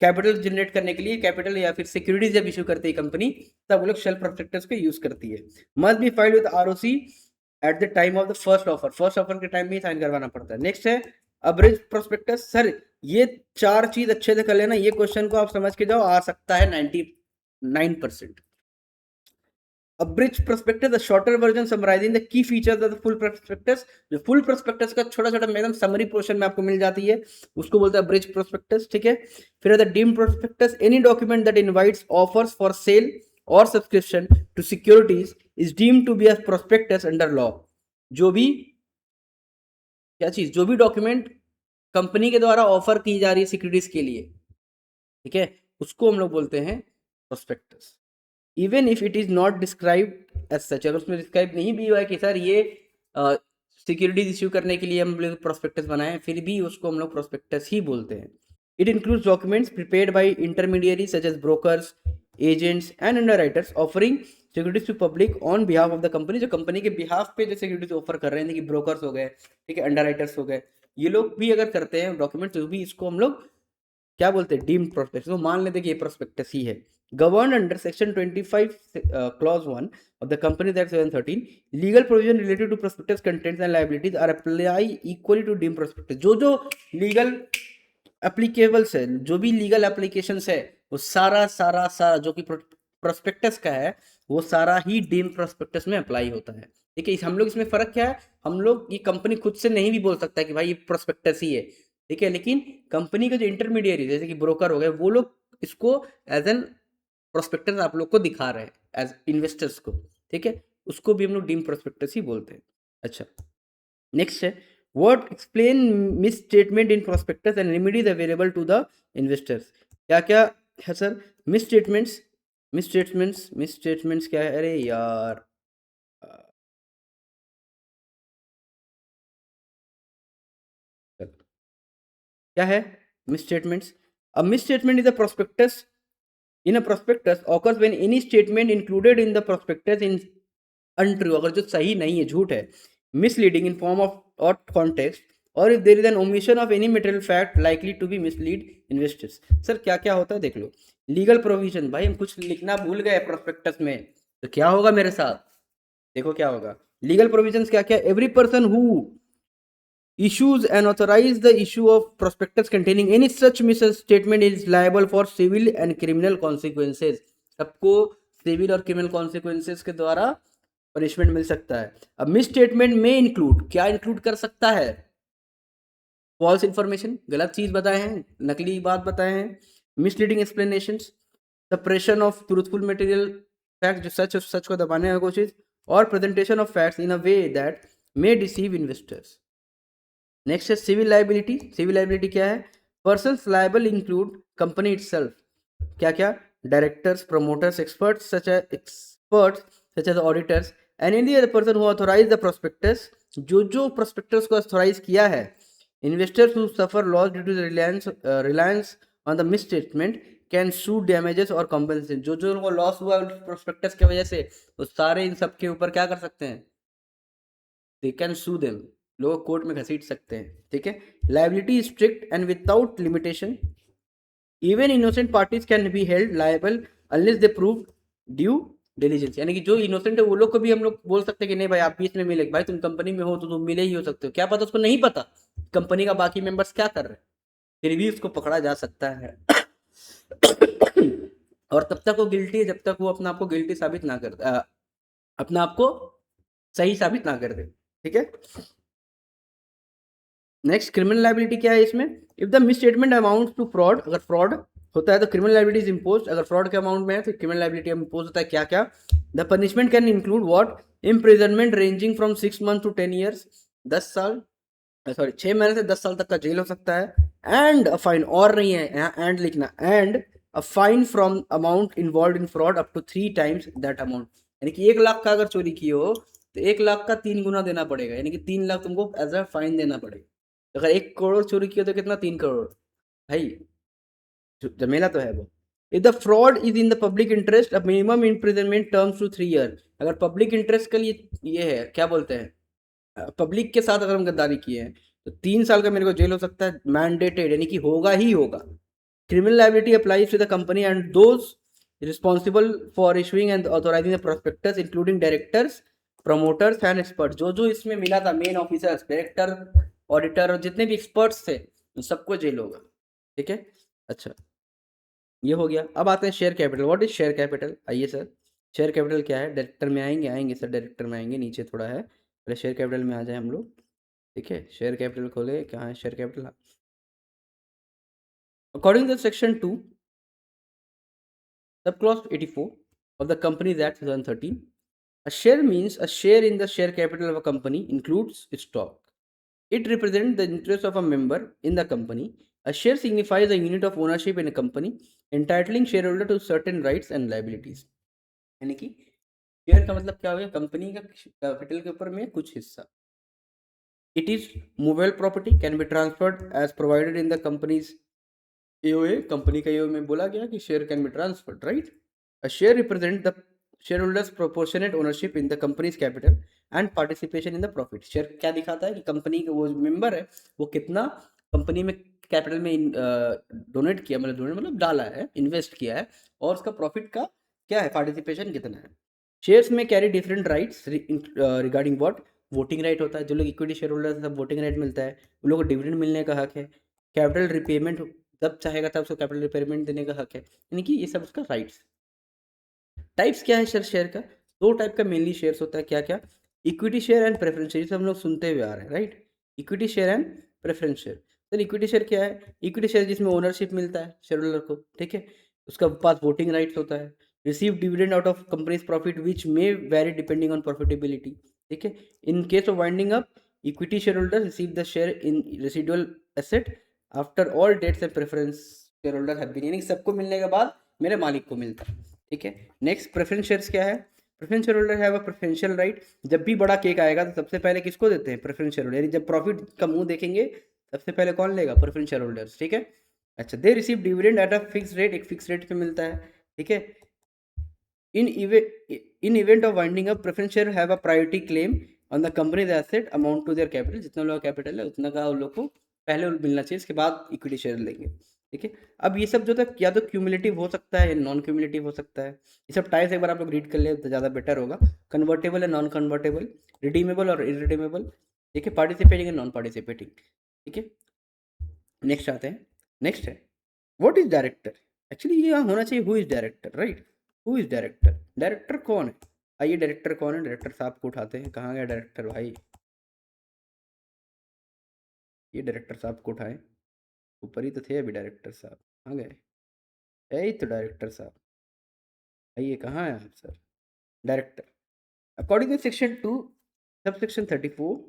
कैपिटल जनरेट करने के लिए, कैपिटल या फिर सिक्योरिटीज जब इशू करती है कंपनी तब वो लोग शेल्फ प्रोस्पेक्टस को यूज करती है। Must be filed with ROC at the time of the first offer. First offer के टाइम में ही साइन करवाना पड़ता है। नेक्स्ट है अब्रिज प्रोस्पेक्टस। सर ये चार चीज अच्छे से कर लेना, ये क्वेश्चन को आप समझ के जाओ, आ सकता है 99%। Abridge prospectus, the shorter version summarising the key features of the full prospectus. जो फुल प्रोस्पेक्टस का छोटा छोटा एकदम समरी पोर्शन में आपको मिल जाती है उसको बोलते हैं अब्रिज प्रोस्पेक्टस। ठीक है। फिर the deemed prospectus, any document that invites offers for sale or subscription to securities is deemed to be a prospectus under law। जो भी क्या चीज, जो भी डॉक्यूमेंट कंपनी के द्वारा ऑफर की जा रही है सिक्योरिटीज के लिए, ठीक है, उसको हम लोग बोलते हैं prospectus. Even if it is not described as such, अगर उसमें डिस्क्राइब नहीं भी हुआ है कि सर ये सिक्योरिटीज इश्यू करने के लिए हम लोग प्रोस्पेक्टस बनाए, फिर भी उसको हम लोग प्रोस्पेक्टस ही बोलते हैं। It includes documents prepared by intermediaries such as brokers, agents and underwriters offering securities to public on behalf of the company. जो कंपनी के बिहाफ पे जो सिक्योरिटीज ऑफर कर रहे हैं, कि ब्रोकर्स हो गए, ठीक है, अंडरराइटर्स हो गए, ये लोग भी अगर करते हैं डॉक्यूमेंट तो भी इसको हम लोग क्या बोलते हैं, डीम्ड प्रोस्पेक्टस। तो मान लेते कि ये प्रोस्पेक्टस ही है। Govern under section 25 clause 1 of the Companies Act 713, legal provision related to prospectus contents and liabilities are apply equally to deemed prospectus। जो जो लीगल एप्लीकेबल्स है, जो भी लीगल एप्लीकेशंस है, वो सारा सारा सारा जो कि प्रोस्पेक्टस का है वो सारा ही डीम्ड प्रोस्पेक्टस में अप्लाई होता है। ठीक है। हम लोग इसमें फर्क क्या है, हम लोग ये कंपनी खुद से नहीं भी बोल सकता है कि भाई ये प्रोस्पेक्टस ही है, ठीक है, लेकिन कंपनी के जो इंटरमीडिएरी जैसे कि ब्रोकर हो गए वो लोग इसको एज एन प्रोस्पेक्टस आप लोग को दिखा रहे हैं एज इन्वेस्टर्स को, ठीक है, उसको भी हम लोग डीम्ड प्रोस्पेक्टस ही बोलते हैं। अच्छा, नेक्स्ट है what explain misstatement in prospectus and remedies available to the investors. क्या क्या है सर? मिस स्टेटमेंट्स क्या है? अरे यार क्या है miss statements? A miss statement is a prospectus in a prospectus occurs when any statement included in the prospectus is untrue, अगर जो सही नहीं है, झूठ है, misleading in form of or context, or if there is an omission of any material fact likely to be mislead investors। Sir क्या क्या होता है देख लो। लीगल प्रोविजन, भाई हम कुछ लिखना भूल गए प्रोस्पेक्टस में तो क्या होगा मेरे साथ, देखो क्या होगा। लीगल प्रोविजंस क्या क्या? Every person who issues and authorize the issue of prospectus containing any such misstatement is liable for civil and criminal consequences। सबको सिविल और क्रिमिनल कॉन्सिक्वेंसेस के द्वारा पनिशमेंट मिल सकता है। अब मिस स्टेटमेंट में इंक्लूड, क्या इंक्लूड कर सकता है? फॉल्स इंफॉर्मेशन, गलत चीज बताए हैं, नकली बात बताए हैं, misleading explanation, suppression of truthful material fact, जो सच को दबाने की कोशिश, or presentation of facts in a way that may deceive investors. Next है सिविल लाइबिलिटी. सिविल लाइबिलिटी क्या है? Persons liable include company itself. क्या क्या? Directors, promoters, experts such as auditors and any other person who authorise the prospectus. जो prospectus को authorise किया है. Investors who suffer loss due to reliance on the misstatement can sue damages और compensation. जो उनको loss हुआ prospectus की वजह से, वो सारे इन सब के ऊपर क्या कर सकते हैं? They can sue them. लोग कोर्ट में घसीट सकते हैं. ठीक है. Liability strict and without limitation. Even innocent parties can be held liable unless they prove due diligence. यानी कि जो इनोसेंट है वो लोग को भी हम लोग बोल सकते हैं कि नहीं भाई आप भी इसमें मिले. भाई तुम कंपनी में हो तो तुम मिले ही हो सकते हो. क्या पता उसको नहीं पता कंपनी का बाकी मेंबर्स क्या कर रहे हैं, फिर भी उसको पकड़ा जा सकता है. और तब तक वो गिल्टी है जब तक वो अपना आपको गिल्टी साबित ना कर अपना आपको सही साबित ना कर दे. ठीक है. नेक्स्ट क्रिमिनल लाइबिलिटी क्या है इसमें? If the misstatement amount to fraud. अगर फ्रॉड होता है तो क्रिमिनल लाइबिलिटी इज इम्पोज. अगर फ्रॉड के अमाउंट में है तो क्रिमिनल लाइबिलिटी इम्पोज होता है. क्या क्या? The punishment can include what? Imprisonment ranging from 6 month to 10 years. 10 साल, सॉरी 6 महीने से 10 साल तक का जेल हो सकता है. एंड अ फाइन, और नहीं है यहाँ एंड लिखना, and a fine from amount involve in fraud up to 3 times that amount. यानी कि 1 लाख का अगर चोरी की हो तो 1 लाख का 3 गुना देना पड़ेगा. यानी कि 3 लाख तुमको एज अ फाइन देना पड़ेगा. अगर 1 करोड़ चोरी किया तो कितना? 3 करोड़. भाई जमेला तो है वो. If the fraud is in the public interest a minimum imprisonment terms to 3 year. अगर पब्लिक इंटरेस्ट के लिए ये है, क्या बोलते हैं, पब्लिक के साथ अगर हम गद्दारी किए हैं तो 3 साल का मेरे को जेल हो सकता है. मैंडेटेड, यानी कि होगा ही होगा. Criminal liability applies to the company and those responsible for issuing and authorising the prospectus including directors, promoters and expert. जो इसमें मिला था, मेन ऑफिसर्स, डायरेक्टर, ऑडिटर और जितने भी एक्सपर्ट्स थे, उन सबको जेल होगा. ठीक है. अच्छा, ये हो गया. अब आते हैं share capital. What is share capital? आइए सर, शेयर कैपिटल क्या है? डायरेक्टर में आएंगे सर, डायरेक्टर में आएंगे. नीचे थोड़ा है, पहले शेयर कैपिटल में आ जाए हम लोग. ठीक है. शेयर कैपिटल खोले, कहाँ है share capital? According to section 2 sub clause 84 of the Companies Act 2013, a share means a share in the share capital of a company includes stock. It represents the interest of a member in the company. A share signifies a unit of ownership in a company, entitling shareholder to certain rights and liabilities. यानी कि share का मतलब क्या हो गया? Company का capital के ऊपर में कुछ हिस्सा. It is movable property, can be transferred as provided in the company's AOA. Company का AOA में बोला गया कि share can be transferred, right? A share represents the shareholders' proportionate ownership in the company's capital and participation in the profit. Share क्या दिखाता है कि company का वो मेंबर है वो कितना कंपनी में कैपिटल में डोनेट किया, मतलब डाला है, इन्वेस्ट किया है, और उसका प्रॉफिट का क्या है, पार्टिसिपेशन कितना है. शेयर्स में carry different rights regarding what? Voting right होता है. जो लोग इक्विटी शेयर होल्डर है सब वोटिंग राइट मिलता है. उन लोगों को डिविडेंड मिलने का हक है. कैपिटल रिपेमेंट जब चाहेगा तब उसको कैपिटल रिपेमेंट देने का हक है. यानी कि ये सब उसका राइट्स. टाइप्स क्या है सर शेयर का? 2 टाइप का मेनली शेयर्स होता है. क्या क्या? Equity share and preference share. हम लोग सुनते हुए आ रहे हैं, right? Equity share and preference share. Sir equity share क्या है? इक्विटी शेयर जिसमें ओनरशिप मिलता है शेयर होल्डर को. ठीक है. उसका पास वोटिंग राइट्स होता है. Receive dividend out of companies profit which may vary depending on profitability. ठीक है. In case of winding up, equity share holder receive the share in residual asset after all debts and preference shareholder have been. यानी सबको मिलने के बाद मेरे मालिक को मिलता है. ठीक है. नेक्स्ट प्रेफरेंस शेयर्स क्या है? Preference shareholder have a preferential right. जब भी बड़ा केक आएगा तो सबसे पहले किसको देते हैं? Preference share holder. यानी जब प्रॉफिट का मुंह देखेंगे सबसे पहले कौन लेगा? Preference shareholders. ठीक है. अच्छा, they receive dividend at a fix rate. एक फिक्स रेट पे मिलता है. ठीक है. In event of winding up, preference share have a priority claim on the companies asset amount to their capital. जितना लोग कैपिटल है उतना का उन लोग को पहले मिलना चाहिए, इसके बाद इक्विटी शेयर लेंगे. ठीक है. अब ये सब जो था या तो क्यूमुलेटिव हो सकता है या नॉन क्यूमुलेटिव हो सकता है. ये सब टाइप्स एक बार आप लोग रीड कर ले तो ज़्यादा बेटर होगा. कन्वर्टेबल है, नॉन कन्वर्टेबल, रिडीमेबल और इरिडीमेबल. ठीक है. Participating and non participating. ठीक है. नेक्स्ट आते हैं. नेक्स्ट है व्हाट इज डायरेक्टर. एक्चुअली ये यहाँ होना चाहिए who is director, right? Who is director? Director कौन है? आइए डायरेक्टर कौन है? डायरेक्टर साहब को उठाते हैं. कहाँ गया डायरेक्टर भाई? ये डायरेक्टर साहब को उठाएं. ऊपर ही तो थे अभी डायरेक्टर साहब. कहाँ गए? यही तो डायरेक्टर साहब. आइए, कहाँ है आप sir? Director. According to section 2 subsection 34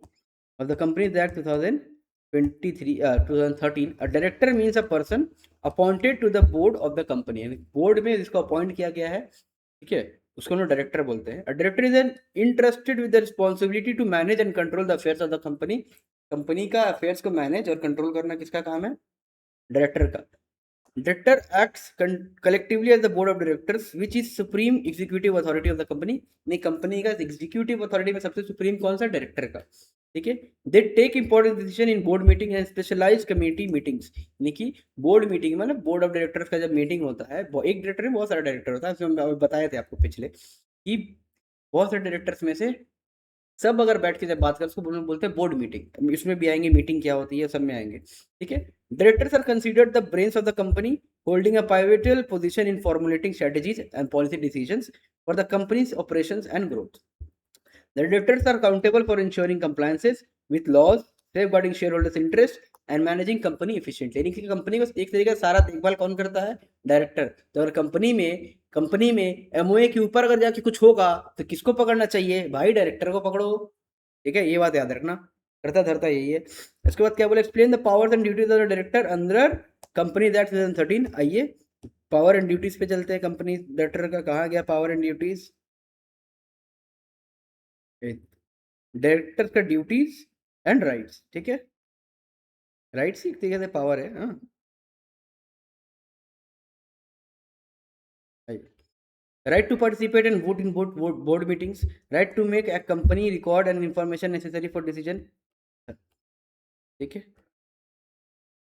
of the Companies Act 2013, a director means a person appointed to the board of the company, यानी बोर्ड में जिसको अपॉइंट किया गया है, ठीक है, उसको हम डायरेक्टर बोलते हैं. A director is an entrusted with the responsibility to manage and control the affairs of the company. Company का अफेयर्स को मैनेज और कंट्रोल करना किसका काम है? डायरेक्टर का. Director acts collectively as the board of directors, which is supreme executive authority of the company. नहीं, company का एग्जीक्यूटिव अथॉरिटी में सबसे सुप्रीम कौन सा? डायरेक्टर का. ठीक है. They take important decision in board meeting and specialise committee meetings. यानी कि बोर्ड मीटिंग में ना, बोर्ड ऑफ डायरेक्टर्स का जब मीटिंग होता है, एक डायरेक्टर में बहुत सारे डायरेक्टर होता है, उसमें हम बताए थे आपको पिछले कि बहुत सारे डायरेक्टर्स में से सब अगर बैठ के जब बात करें उसको बोलते हैं बोर्ड मीटिंग. इसमें भी आएंगे मीटिंग क्या होती है, सब में आएंगे. ठीक है. Directors are considered the brains of the company, holding a pivotal position in formulating strategies and policy decisions for the company's operations and growth. The directors are accountable for ensuring compliances with laws, safeguarding shareholders' interest and managing company efficiently. यानी कि company को एक तरीके से सारा देखभाल कौन करता है? डायरेक्टर. तो अगर कंपनी में एमओए के ऊपर अगर जाके कुछ होगा तो किसको पकड़ना चाहिए? भाई डायरेक्टर को पकड़ो. ठीक है, ये बात याद रखना. करता धरता यही है. इसके बाद क्या बोले? Explain the powers and duties of the director under companies act 2013. आइए पावर एंड ड्यूटीज पे चलते हैं. कंपनी डायरेक्टर का कहा गया पावर एंड ड्यूटीज? डायरेक्टर का ड्यूटीज एंड राइट्स. ठीक है, राइट्स एक तरीके से पावर है. हाँ, right to participate and vote in board meetings, right to make a company record and information necessary for decision. ठीक है.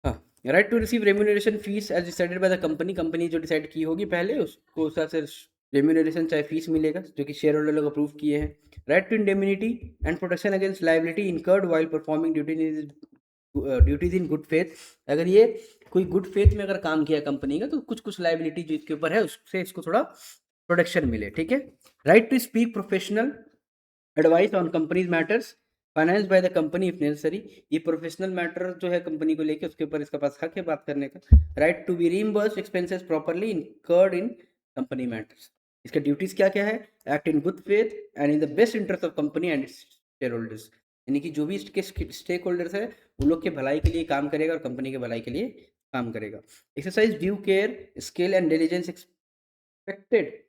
हाँ, right to receive remuneration fees as decided by the company. Company जो decide की होगी पहले उसको उस से रेम्यूनरेशन चाहे फीस मिलेगा, जो कि शेयर होल्डर लोग अप्रूव किए हैं. Right to indemnity and protection against liability incurred while performing duties in good faith. अगर ये कोई गुड फेथ में अगर काम किया कंपनी का तो कुछ लायबिलिटी जो इसके ऊपर है उससे इसको थोड़ा प्रोटेक्शन मिले. ठीक है. Right to speak professional advice on companies matters finance by the company if necessary. ये प्रोफेशनल मैटर जो है कंपनी को लेके उसके ऊपर इसका पास हक है बात करने का. Right to be reimbursed expenses properly incurred in company matters. इसका ड्यूटीज क्या क्या है? Act in good faith and in the best interest of company and share holders. यानी कि जो भी इसके स्टेक होल्डर्स है उन लोग के भलाई के लिए काम करेगा और कंपनी के भलाई के लिए काम करेगा. Exercise due care skill and diligence expected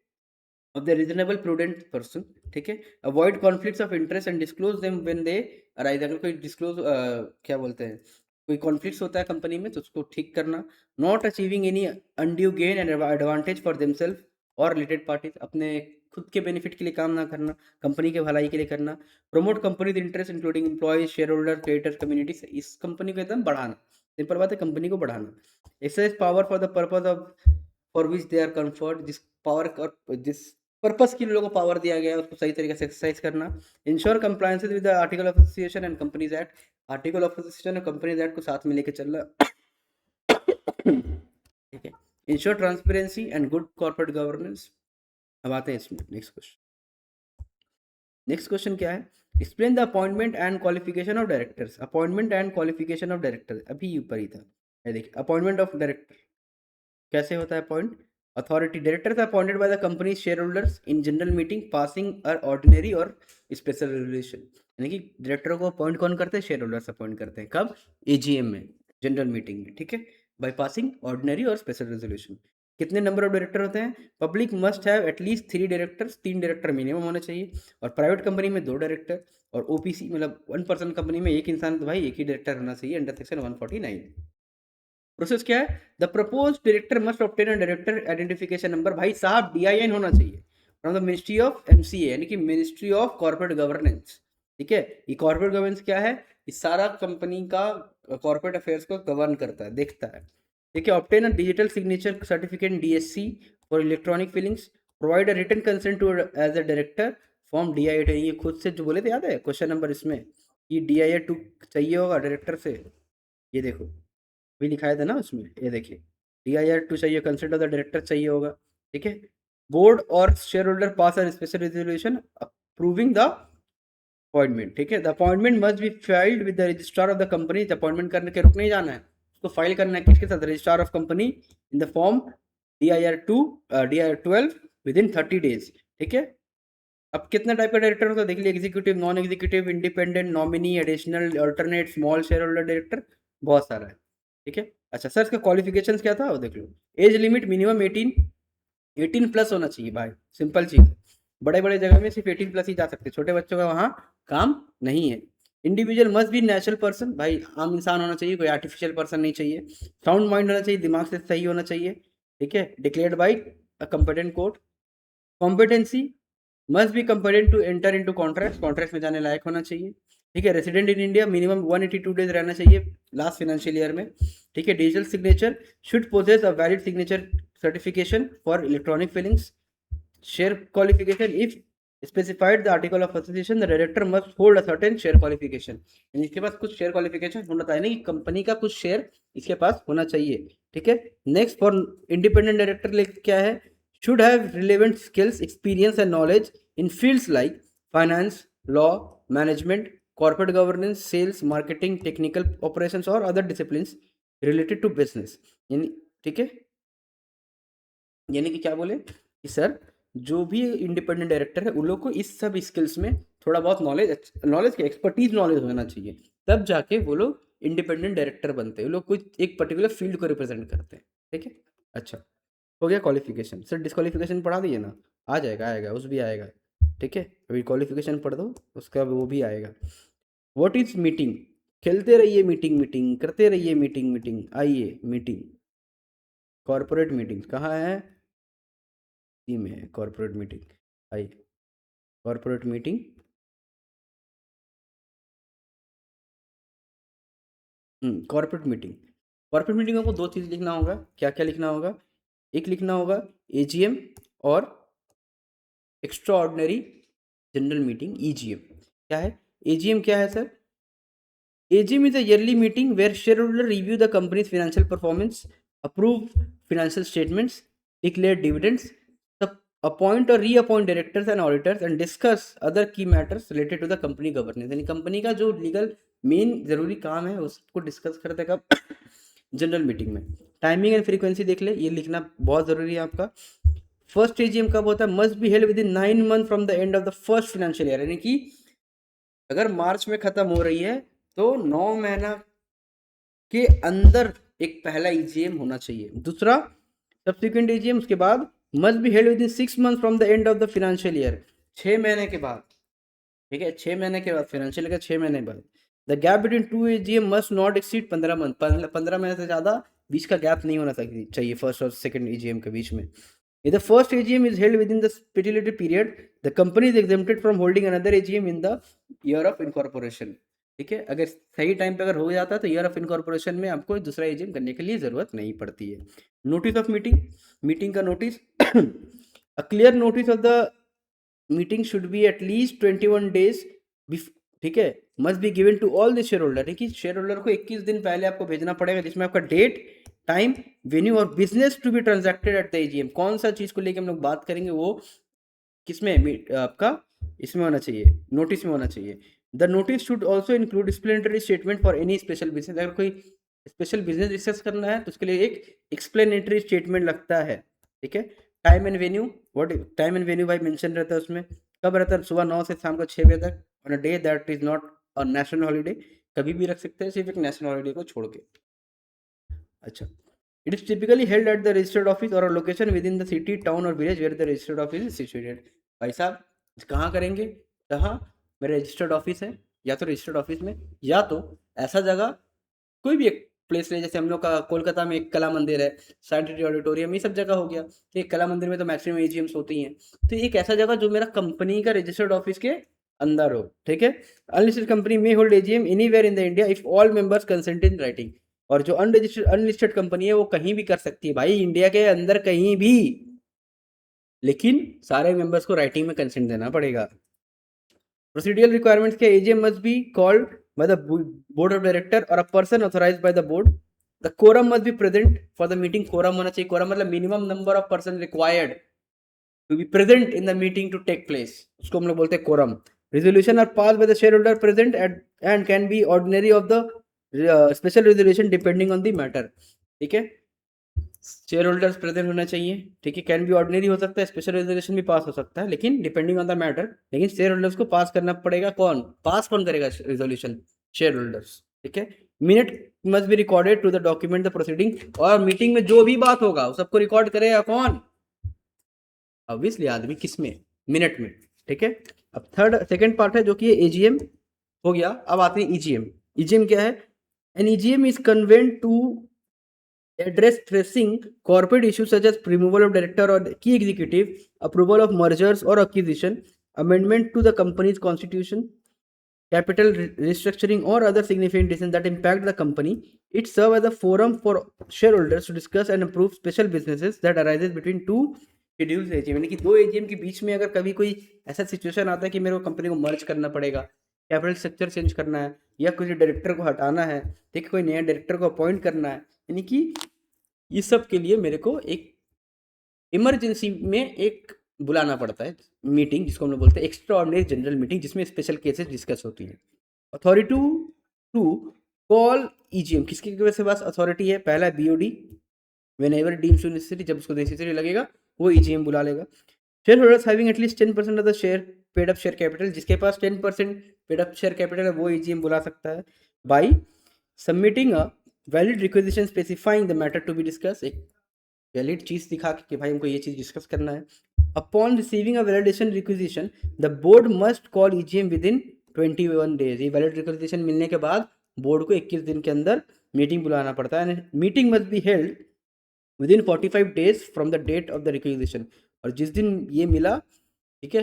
of the reasonable prudent person. ठीक है. Avoid conflicts of interest and disclose them when they arise. अगर कोई डिस्क्लोज क्या बोलते हैं, कोई कॉन्फ्लिक्ट्स होता है कंपनी में तो उसको ठीक करना. Not achieving any undue gain and advantage for themselves और रिलेटेड पार्टीज. अपने खुद के बेनिफिट के लिए काम ना करना, कंपनी के भलाई के लिए करना. Promote companies interest including employees, shareholder, creators, communities. इस कंपनी को एकदम बढ़ाना, सिंपल बात है, कंपनी को बढ़ाना. Exercise power for the purpose of for which they are conferred. जिस पावर और जिस पर्पस के लिए लोगों को पावर दिया गया है उसको सही तरीके से एक्सरसाइज करना. Ensure compliances with the article of association and companies act. Article of association और कंपनीज एक्ट को साथ में लेके चलना. ठीक है. Ensure transparency and good corporate governance. अब आते हैं इसमें नेक्स्ट क्वेश्चन क्या है? Explain the appointment and qualification of directors. Appointment and qualification of director अभी ऊपर ही था. देखिए अपॉइंटमेंट ऑफ डायरेक्टर कैसे होता है? Appoint authority. Directors are appointed by the company's shareholders in general meeting passing an ordinary or special resolution. यानी कि डायरेक्टरों को अपॉइंट कौन करते हैं? शेयर होल्डर्स अपॉइंट करते हैं. कब? एजीएम में, जनरल मीटिंग में. ठीक है. बाय पासिंग ऑर्डिनरी और स्पेशल रेजोल्यूशन. कितने नंबर ऑफ डायरेक्टर होते हैं? Public must have at least 3 directors. 3 director minimum होना चाहिए. और प्राइवेट कंपनी में 2 डायरेक्टर. और ओपीसी मतलब 1 पर्सन कंपनी में एक इंसान, तो भाई एक ही डायरेक्टर होना चाहिए अंडर सेक्शन 149. प्रोसेस क्या है? The propose director must obtain a director identification number. भाई साहब DIN होना चाहिए from the ministry of MCA, यानी कि मिनिस्ट्री ऑफ कॉर्पोरेट गवर्नेंस. ठीक है. ये कॉर्पोरेट गवर्नेंस क्या है? इस सारा कंपनी का कॉर्पोरेट अफेयर्स को गवर्न करता है, देखता है. ठीक है. Obtain a digital signature certificate DSC for electronic filings. Provide a written consent to as a director form DIA. ये खुद से जो बोले थे, याद है क्वेश्चन नंबर इसमें, ये DIA 2 चाहिए होगा डायरेक्टर से. ये देखो भी लिखाया था ना उसमें, ये देखिए DIR 2 चाहिए, कंसेंट ऑफ द डायरेक्टर चाहिए होगा. ठीक है. बोर्ड और share holder pass a special resolution approving the appointment. ठीक है. The appointment must be filed with the registrar of the company. Appointment करने के रुक नहीं जाना है, उसको फाइल करना है किसके साथ? Registrar of company in the form DIR 12 with in 30 days. ठीक है. अब कितना टाइप का डायरेक्टर होता है देख लिया, executive, non executive, independent, nominee, additional, alternate, small share holder director, बहुत सारा है। ठीक है, अच्छा सर इसका क्वालिफिकेशंस क्या था वो देख लो। एज लिमिट मिनिमम 18 प्लस होना चाहिए भाई, सिंपल चीज है। बड़े बड़े जगह में सिर्फ 18 प्लस ही जा सकते, छोटे बच्चों का वहाँ काम नहीं है। Individual must be natural person, भाई आम इंसान होना चाहिए, कोई आर्टिफिशियल पर्सन नहीं चाहिए। साउंड माइंड होना चाहिए, दिमाग से सही होना चाहिए। ठीक है, declared by a competent court. Competency must be competent to enter into contract, contract में जाने लायक होना चाहिए। ठीक है, resident in India, minimum 182 days रहना चाहिए लास्ट फाइनेंशियल ईयर में। ठीक है, digital signature, should possess a valid signature certification for electronic filings. Share qualification, if specified the article of association the director must hold a certain share qualification, इसके पास कुछ share qualification होना चाहिए, नहीं company का कुछ शेयर इसके पास होना चाहिए। ठीक है, नेक्स्ट फॉर इंडिपेंडेंट डायरेक्टर क्या है, should have relevant skills, experience and knowledge in fields like finance, law, management, corporate governance, sales, marketing, technical operations or other disciplines related to business। यानी ठीक है, यानी कि क्या बोले कि सर जो भी इंडिपेंडेंट डायरेक्टर है उन लोग को इस सब स्किल्स में थोड़ा बहुत नॉलेज क्या एक्सपर्टीज नॉलेज होना चाहिए, तब जाके वो लोग इंडिपेंडेंट डायरेक्टर बनते हैं। वो लोग कुछ एक पर्टिकुलर फील्ड को रिप्रेजेंट करते हैं। ठीक है, अच्छा हो गया क्वालिफिकेशन। सर डिस्क्वालिफिकेशन पढ़ा दिए ना, आ जाएगा, आएगा उस भी आएगा। ठीक है, अभी क्वालिफिकेशन पढ़ दो, उसका वो भी आएगा। व्हाट इज मीटिंग, खेलते रहिए मीटिंग, मीटिंग करते रहिए मीटिंग, मीटिंग आइए मीटिंग। कॉर्पोरेट मीटिंग कहाँ है, सी में है कॉर्पोरेट मीटिंग, आइए corporate meeting. Corporate meeting, corporate meeting में आपको दो चीज़ लिखना होगा, क्या क्या लिखना होगा, एक लिखना होगा एजीएम और extra ordinary general meeting EGM. क्या है एजीएम, क्या है sir, AGM is a yearly meeting where shareholders review the company's financial performance, approve financial statements, declare dividends, appoint or reappoint directors and auditors, and discuss other key matters related to the company governance। यानी company का जो legal main जरूरी काम है उसको discuss करते कब, general meeting में। टाइमिंग एंड फ्रीक्वेंसी देख ले, ये लिखना बहुत जरूरी है आपका। फर्स्ट AGM कब होता है, must be held with in 9 months from the end of the first financial year, यानी कि अगर मार्च में खत्म हो रही है तो 9 महीना के अंदर एक पहला EGM होना चाहिए। दूसरा सब्सिक्वेंट EGM उसके बाद must be held with in 6 months from the end of the financial year, 6 महीने के बाद। ठीक है, 6 महीने के बाद, फाइनेंशियल ईयर 6 महीने बाद। The gap between 2 AGM must not exceed 15 month, 15 महीने से ज्यादा बीच का गैप नहीं होना चाहिए फर्स्ट और सेकंड EGM के बीच में। If the first AGM is held within the stipulated period, the company is exempted from holding another AGM in the year of incorporation। ठीक है, अगर सही टाइम पे अगर हो जाता है तो ईयर ऑफ इनकॉर्पोरेशन में आपको दूसरा एजीएम करने के लिए जरूरत नहीं पड़ती है। नोटिस ऑफ मीटिंग, मीटिंग का notice, a clear notice of the meeting should be at least 21 days। ठीक है, must be given to all the share holder, देखिए शेयर होल्डर को 21 दिन पहले आपको भेजना पड़ेगा, जिसमें आपका डेट, टाइम, वेन्यू और business to be transacted at the AGM, कौन सा चीज को लेकर हम लोग बात करेंगे वो किसमें आपका इसमें होना चाहिए, नोटिस में होना चाहिए। The notice should also include explanatory statement for any special business, अगर कोई स्पेशल बिजनेस डिस्कस करना है तो उसके लिए एक एक्सप्लेनेटरी स्टेटमेंट लगता है। ठीक है, time and venue, what time and venue भाई मेंशन रहता है उसमें, कब रहता है, सुबह 9 से शाम को 6 बजे तक, on a day that is not a national holiday, कभी भी रख सकते हैं सिर्फ एक नेशनल हॉलीडे को छोड़ के। अच्छा, it is typically held at the registered office or location within the city, town or village where the registered office is situated. भाई साहब कहाँ करेंगे, कहाँ, मेरा रजिस्टर्ड ऑफिस है, या तो रजिस्टर्ड ऑफिस में, या तो ऐसा जगह कोई भी एक प्लेस है, जैसे हम लोग का कोलकाता में एक कला मंदिर है, साइंटिफिक ऑडिटोरियम, ये सब जगह हो गया। तो एक कला मंदिर में तो मैक्सिमम एजीएम्स होती हैं, तो एक ऐसा जगह जो मेरा कंपनी का रजिस्टर्ड ऑफिस के अंदर हो। ठीक है, अनलिस्टेड कंपनी में hold AGM anywhere in the India if all members consent in writing, और जो अनलिस्टेड कंपनी है वो कहीं भी कर सकती है भाई, इंडिया के अंदर कहीं भी, लेकिन सारे मेंबर्स को राइटिंग में कंसेंट देना पड़ेगा। Procedural requirements के AGM must be called by the board of director or a person authorized by the board. The quorum must be present for the meeting, quorum होना चाहिए, quorum मतलब minimum number of person required to be present in the meeting to take place, उसको हम लोग बोलते हैं quorum। Resolution are passed by the shareholder present and can be ordinary of the special resolution depending on the matter। ठीक है, share holders present होना चाहिए, ठीक है। कैन बी ऑर्डिनरी हो सकता है, स्पेशल रेजोल्यूशन भी पास हो सकता है, लेकिन डिपेंडिंग ऑन द मैटर, लेकिन शेयर होल्डर्स को पास करना पड़ेगा। कौन करेगा रेजोल्यूशन? शेयर होल्डर्स, ठीक है। Minute must be recorded to the document the proceeding, और मीटिंग में जो भी बात होगा सबको रिकॉर्ड करेगा कौन? ऑब्वियसली आदमी। किस में? मिनट में, ठीक है। अब सेकंड पार्ट है जो कि एजीएम हो गया। अब आते हैं ईजीएम। ईजीएम क्या है? An EGM is convened to address tracing corporate issues such as removal of director or key executive, approval of mergers or acquisition, amendment to the company's constitution, capital restructuring or other significant decisions that impact the company. It serves as a forum for shareholders to discuss and approve special businesses that arises between two schedules AGM, यानी कि दो AGM के बीच में अगर कभी कोई ऐसा situation आता है कि मेरे को कंपनी को मर्ज करना पड़ेगा, कैपिटल स्ट्रक्चर चेंज करना है, या कुछ डायरेक्टर को हटाना है, ठीक है, कोई नया डायरेक्टर को अपॉइंट करना है, यानी कि ये सब के लिए मेरे को एक इमरजेंसी में एक बुलाना पड़ता है मीटिंग, जिसको हम लोग बोलते हैं एक्स्ट्रा ऑर्डिनरी जनरल मीटिंग, जिसमें स्पेशल केसेस डिस्कस होती हैं। अथॉरिटी टू कॉल ईजीएम, किसके वजह से पास अथॉरिटी है? पहला BOD, whenever deems to necessary, जब उसको नेसेसरी लगेगा वो ईजीएम बुला लेगा। Shareholders having at least 10% of the share paid up share capital, जिसके पास 10% पेड अप शेयर कैपिटल है वो ईजीएम बुला सकता है। By submitting a valid requisition specifying the matter to be discuss, एक वैलिड चीज दिखा कि भाई हमको ये चीज डिस्कस करना है। Upon receiving a validation requisition the board must call EGM with in 21 days, ये वैलिड रिक्वेजिशन मिलने के बाद बोर्ड को 21 दिन के अंदर मीटिंग बुलाना पड़ता है। Meeting must be held within 45 days from the date of the requisition, और जिस दिन ये मिला, ठीक है,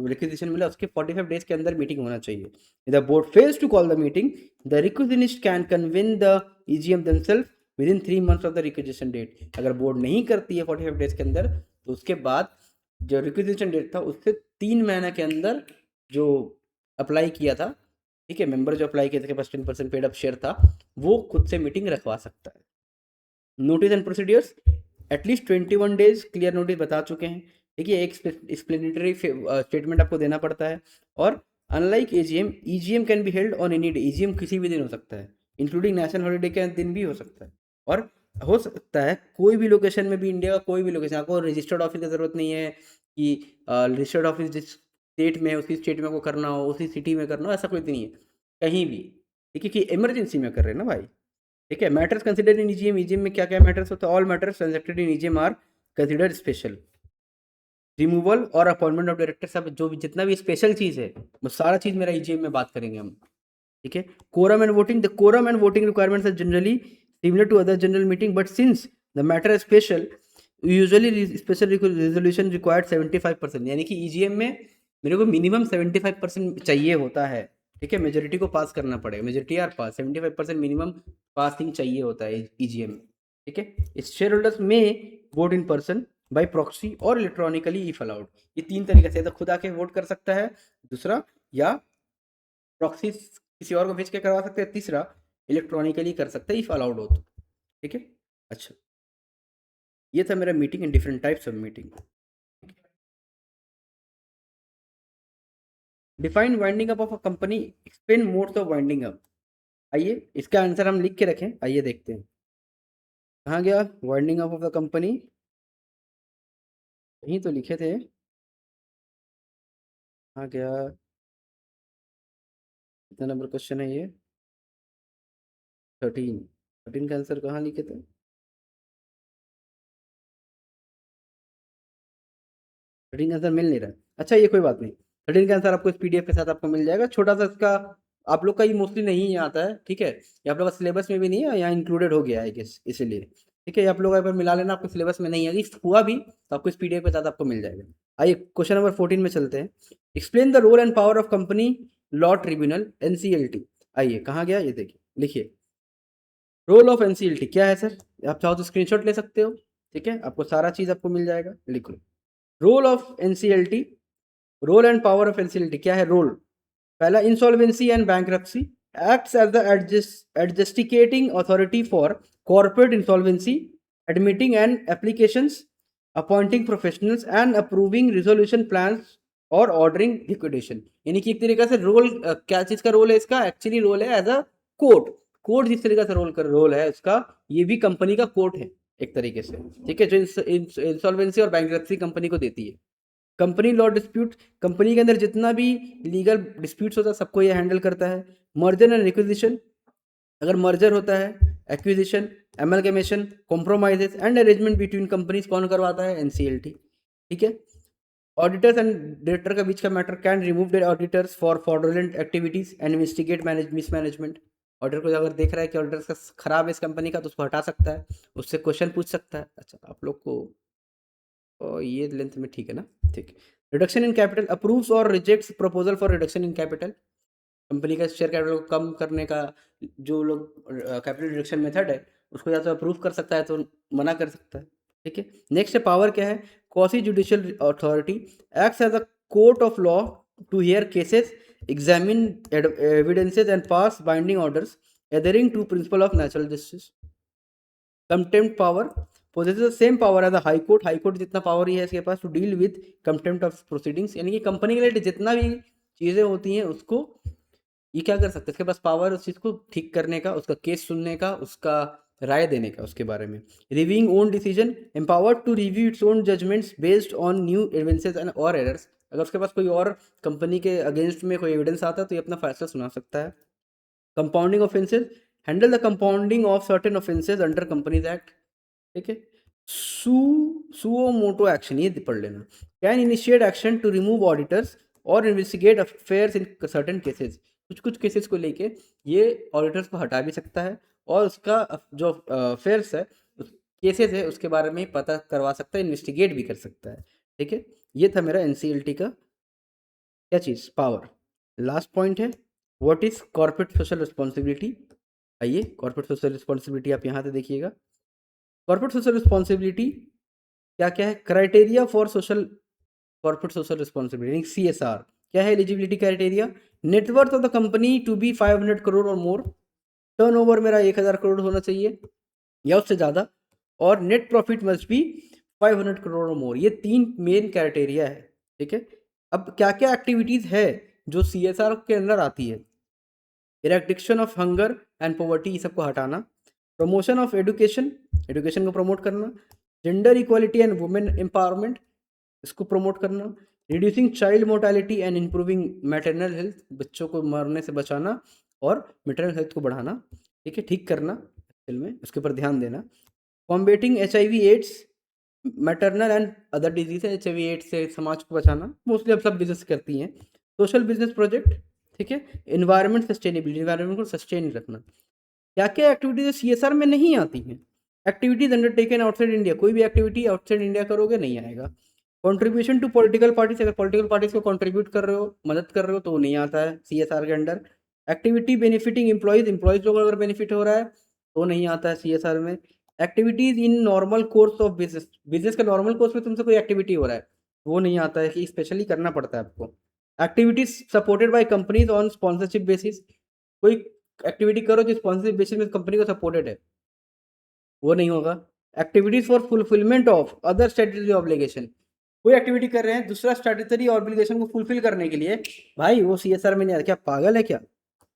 रिक्वेजिशन मिला, उसके 45 डेज के अंदर मीटिंग होना चाहिए। The board fails to call the meeting, the requisitionist can convene the EGM themselves within 3 months of the requisition date. अगर बोर्ड नहीं करती है 45 डेज के अंदर, तो उसके बाद जो रिक्वेजिशन डेट था उससे 3 महीने के अंदर जो अप्लाई किया था, ठीक है, मेंबर जो अप्लाई किया था के पास 10% पेड अप शेयर था, वो खुद से मीटिंग रखवा सकता है। Notice and procedures, at least 21 days clear notice बता चुके हैं, ठीक है, एक एक्सप्लेनेटरी स्टेटमेंट आपको देना पड़ता है। और unlike AGM, EGM can be held on any day, EGM किसी भी दिन हो सकता है, इंक्लूडिंग नेशनल हॉलीडे के दिन भी हो सकता है, और हो सकता है कोई भी लोकेशन में भी, इंडिया का कोई भी लोकेशन। आपको रजिस्टर्ड ऑफिस की जरूरत नहीं है कि रजिस्टर्ड ऑफिस जिस स्टेट में है उसी स्टेट में को करना हो, उसी सिटी में करना हो, ऐसा कोई नहीं है, कहीं भी, ठीक है, कि इमरजेंसी में कर रहे हैं ना भाई, ठीक है। Matters considered in EGM, EGM में क्या क्या मैटर्स होता है? All matters transacted in EGM are considered special. Removal और अपॉइंटमेंट ऑफ डायरेक्टर, सब जो भी जितना भी स्पेशल चीज है वो सारा चीज मेरा ईजीएम में बात करेंगे हम, ठीक है। Quorum and voting, the quorum and voting requirements are generally similar to other general meeting, but since the matter is special usually special resolution required 75%, यानी कि ईजीएम में मेरे को मिनिमम 75% चाहिए होता है, ठीक है। मेजोरिटी को पास करना पड़ेगा, majority are pass, 75% minimum passing चाहिए होता है ईजीएम में, ठीक है। इस शेयर होल्डर्स में vote in person, by proxy और इलेक्ट्रॉनिकली इफ अलाउड, ये 3 तरीके से, तो खुद आके वोट कर सकता है, दूसरा या प्रॉक्सी किसी और को भेज के करवा सकते हैं, तीसरा इलेक्ट्रॉनिकली कर सकते हैं इफ अलाउड हो तो, ठीक है। अच्छा, ये था मेरा meeting and different types of meeting. Define winding up of a company, explain modes of winding up. आइए इसका आंसर हम लिख के रखें, आइए देखते हैं कहाँ गया winding up of the company, यहीं तो लिखे थे, कहाँ गया, कितना नंबर क्वेश्चन है ये? 13 का आंसर कहाँ लिखे थे? 13 का आंसर मिल नहीं रहा है। अच्छा ये कोई बात नहीं, 13 का आंसर आपको इस पीडीएफ के साथ आपको मिल जाएगा, छोटा सा इसका आप लोग का ये मोस्टली नहीं आता है, ठीक है, ये आप लोग का सिलेबस में भी नहीं है, यहाँ इंक्लूडेड हो गया है गेस, इसीलिए, ठीक है, ये आप लोग एक बार मिला लेना, आपको सिलेबस में नहीं है, यदि हुआ भी तो आपको इस पीडीएफ के साथ आपको मिल जाएगा। आइए क्वेश्चन नंबर 14 में चलते हैं। Explain the role and power of company law tribunal NCLT. आइए कहाँ गया, ये देखिए, लिखिए रोल ऑफ एनसीएलटी क्या है सर, आप चाहो तो स्क्रीनशॉट ले सकते हो, ठीक है, आपको सारा चीज आपको मिल जाएगा, लिख लो। Role of NCLT, role and power of NCLT क्या है? रोल, पहला insolvency and bankruptcy, acts as the adjudicating authority for corporate insolvency, admitting and applications, appointing professionals and approving resolution plans or ordering liquidation. यानी कि एक तरीके से role क्या चीज का रोल है इसका? एक्चुअली रोल है एज अ कोर्ट, कोर्ट जिस तरीके से रोल है इसका, ये भी कंपनी का कोर्ट है एक तरीके से, ठीक है, जो इंसॉल्वेंसी और बैंकरप्सी कंपनी को देती है। कंपनी लॉ डिस्प्यूट, कंपनी के अंदर जितना भी लीगल डिस्प्यूट्स होता है सबको ये हैंडल करता है। मर्जर एंड एक्विजिशन, अगर मर्जर होता है, acquisition, amalgamation, compromises and arrangement between companies कौन करवाता है? एनसीएलटी, ठीक है। ऑडिटर्स एंड डायरेक्टर के बीच का matter, can remove the auditors for fraudulent activities and investigate mismanagement. Auditor को अगर देख रहा है कि ऑडिटर का खराब है इस कंपनी का, तो उसको हटा सकता है, उससे क्वेश्चन पूछ सकता है। अच्छा, आप लोग को ये लेंथ में ठीक है ना? ठीक। रिडक्शन इन कैपिटल, अप्रूव्स और rejects proposal for reduction in capital, company का शेयर कैपिटल को कम करने का जो लोग कैपिटल रिडक्शन मेथड है उसको या तो अप्रूव कर सकता है तो मना कर सकता है, ठीक है। नेक्स्ट पावर क्या है? Quasi judicial authority acts as a court of law to hear cases, examine evidences and pass binding orders adhering to principle of natural justice. Contempt power possesses the same power as a high court, high court जितना power ही है इसके पास to deal with contempt of proceedings, यानी कि company के लिए जितना भी चीज़ें होती हैं उसको ये क्या कर सकते हैं, इसके पास पावर उस चीज़ को ठीक करने का, उसका केस सुनने का, उसका राय देने का उसके बारे में। Reviewing own decision, empowered to review its own judgments based on new evidences and और एरर्स, अगर उसके पास कोई और कंपनी के अगेंस्ट में कोई एविडेंस आता है तो ये अपना फैसला सुना सकता है। Compounding offences, handle the compounding of certain offences under companies act, ठीक है। सुओ मोटो एक्शन, ये पढ़ लेना। Can initiate action to remove auditors or investigate affairs in certain cases, कुछ कुछ केसेस को लेके ये ऑडिटर्स को हटा भी सकता है और उसका जो अफेयर्स है, केसेस है, उसके बारे में पता करवा सकता है, इन्वेस्टिगेट भी कर सकता है, ठीक है। ये था मेरा एनसीएलटी का क्या चीज़, पावर। लास्ट पॉइंट है what is corporate social responsibility. आइए, कॉर्पोरेट सोशल रिस्पॉन्सिबिलिटी आप यहाँ से देखिएगा। कॉर्पोरेट सोशल रिस्पॉन्सिबिलिटी क्या क्या है? Criteria for social corporate social responsibility CSR, क्या है eligibility criteria? Net worth of the company to be 500 crore और मोर, टर्नओवर मेरा 1000 करोड़ होना चाहिए या उससे ज़्यादा, और net profit must be 500 crore और मोर। ये 3 मेन क्राइटेरिया है, ठीक है। अब क्या क्या एक्टिविटीज़ है जो CSR के अंदर आती है? इरेक्टिक्शन ऑफ हंगर एंड पॉवर्टी, ये सबको हटाना। प्रमोशन ऑफ एजुकेशन, एजुकेशन को प्रमोट करना। Gender equality and women empowerment, इसको प्रमोट करना। Reducing child mortality and improving maternal health, बच्चों को मरने से बचाना और मैटरनल हेल्थ को बढ़ाना, ठीक है, ठीक करना में उसके ऊपर ध्यान देना। Combating HIV AIDS, maternal and other disease है, HIV एड्स से समाज को बचाना, मोस्टली अब सब बिजनेस करती हैं। सोशल बिजनेस प्रोजेक्ट, ठीक है। एनवायरनमेंट सस्टेनेबिलिटी, एनवायरनमेंट को सस्टेन रखना। क्या क्या एक्टिविटीज CSR में नहीं आती हैं? एक्टिविटीज अंडरटेकन आउटसाइड इंडिया, कोई भी एक्टिविटी आउटसाइड इंडिया करोगे नहीं आएगा। कंट्रीब्यूशन टू पॉलिटिकल पार्टीज, अगर पॉलिटिकल पार्टीज को कंट्रीब्यूट कर रहे हो, मदद कर रहे हो, तो वो नहीं आता है CSR के under. Activity benefiting employees, employees लोग अगर बेनिफिट हो रहा है तो नहीं आता है CSR में। Activities in normal course of business, business का नॉर्मल कोर्स में तुमसे कोई एक्टिविटी हो रहा है वो नहीं आता है, कि स्पेशली करना पड़ता है आपको। Activities supported by companies on sponsorship basis, कोई एक्टिविटी करो जो स्पॉन्सरशिप बेसिस में कंपनी को सपोर्टेड है, वो नहीं होगा। Activities for fulfilment of other statutory obligation, कोई एक्टिविटी कर रहे हैं दूसरा स्टैट्यूटरी ऑब्लिगेशन को फुलफिल करने के लिए, भाई वो CSR में नहीं आता। क्या पागल है क्या?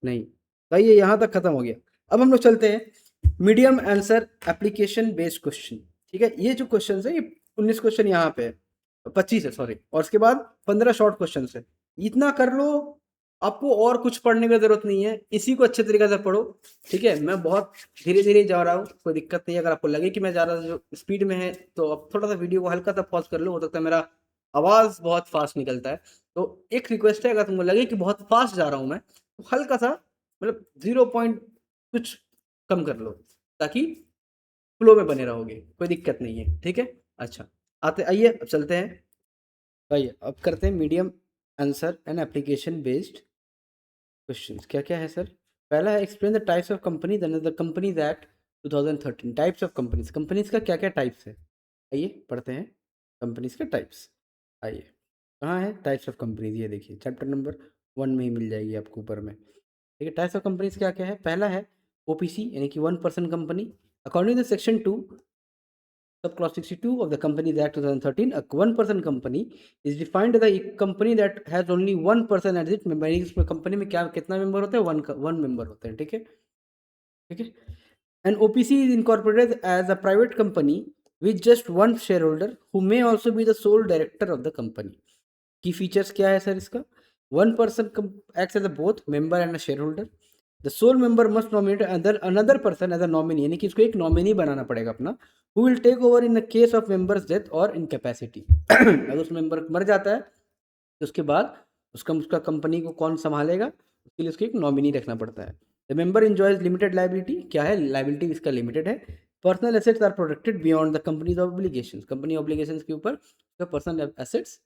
नहीं भाई, ये यहाँ तक खत्म हो गया। अब हम लोग चलते हैं medium answer application based question, ठीक है। ये जो क्वेश्चन है, ये 19 क्वेश्चन यहाँ पे है, 25 है सॉरी, और उसके बाद 15 शॉर्ट क्वेश्चन है। इतना कर लो, आपको और कुछ पढ़ने की जरूरत नहीं है, इसी को अच्छे तरीके से पढ़ो, ठीक है। मैं बहुत धीरे धीरे जा रहा हूँ, कोई दिक्कत नहीं है। अगर आपको लगे कि मैं ज़्यादा जो स्पीड में है तो आप थोड़ा सा वीडियो को हल्का सा पॉज कर लो, हो सकता है मेरा आवाज़ बहुत फास्ट निकलता है। तो एक रिक्वेस्ट है, अगर तुमको लगे कि बहुत फास्ट जा रहा हूँ मैं, तो हल्का सा मतलब 0 पॉइंट कुछ कम कर लो, ताकि फ्लो में बने रहोगे, कोई दिक्कत नहीं है, ठीक है। अच्छा, आइए अब चलते हैं। आइए अब करते हैं medium answer and application based questions. क्या क्या है सर? पहला है explain the types of companies under the companies act 2013। Types of companies, companies का क्या क्या टाइप्स है, आइए पढ़ते हैं कंपनीज के टाइप्स। आइए, कहाँ है टाइप्स ऑफ कंपनीज? ये देखिए चैप्टर नंबर 1 में ही मिल जाएगी आपको ऊपर में, ठीक है। टाइप्स ऑफ कंपनीज क्या क्या है? पहला है OPC, यानी कि 1 person company. According to section 2 sub clause 62 of the Companies Act 2013, a one-person company is defined as a company that has only one person as its member। इसमें company में क्या कितना मेंबर होता है? वन मेंबर होता है, ठीक है, ठीक है। An OPC is incorporated as a private company with just one shareholder who may also be the sole director of the company. Key features क्या है सर इसका? One person acts as a both member and a shareholder. The sole member must nominate another person as a nominee, यानी कि इसको एक nominee बनाना पड़ेगा अपना, who will take over in the case of member's death or incapacity. अगर उस member मर जाता है तो उसके बाद उसका कंपनी को कौन संभालेगा, उसके लिए उसको एक नॉमिनी रखना पड़ता है. The member enjoys limited liability. क्या है लाइबिलिटी? इसका लिमिटेड है. Personal assets are protected beyond the company's obligations. Company obligations के ऊपर पर्सनल एसेट्स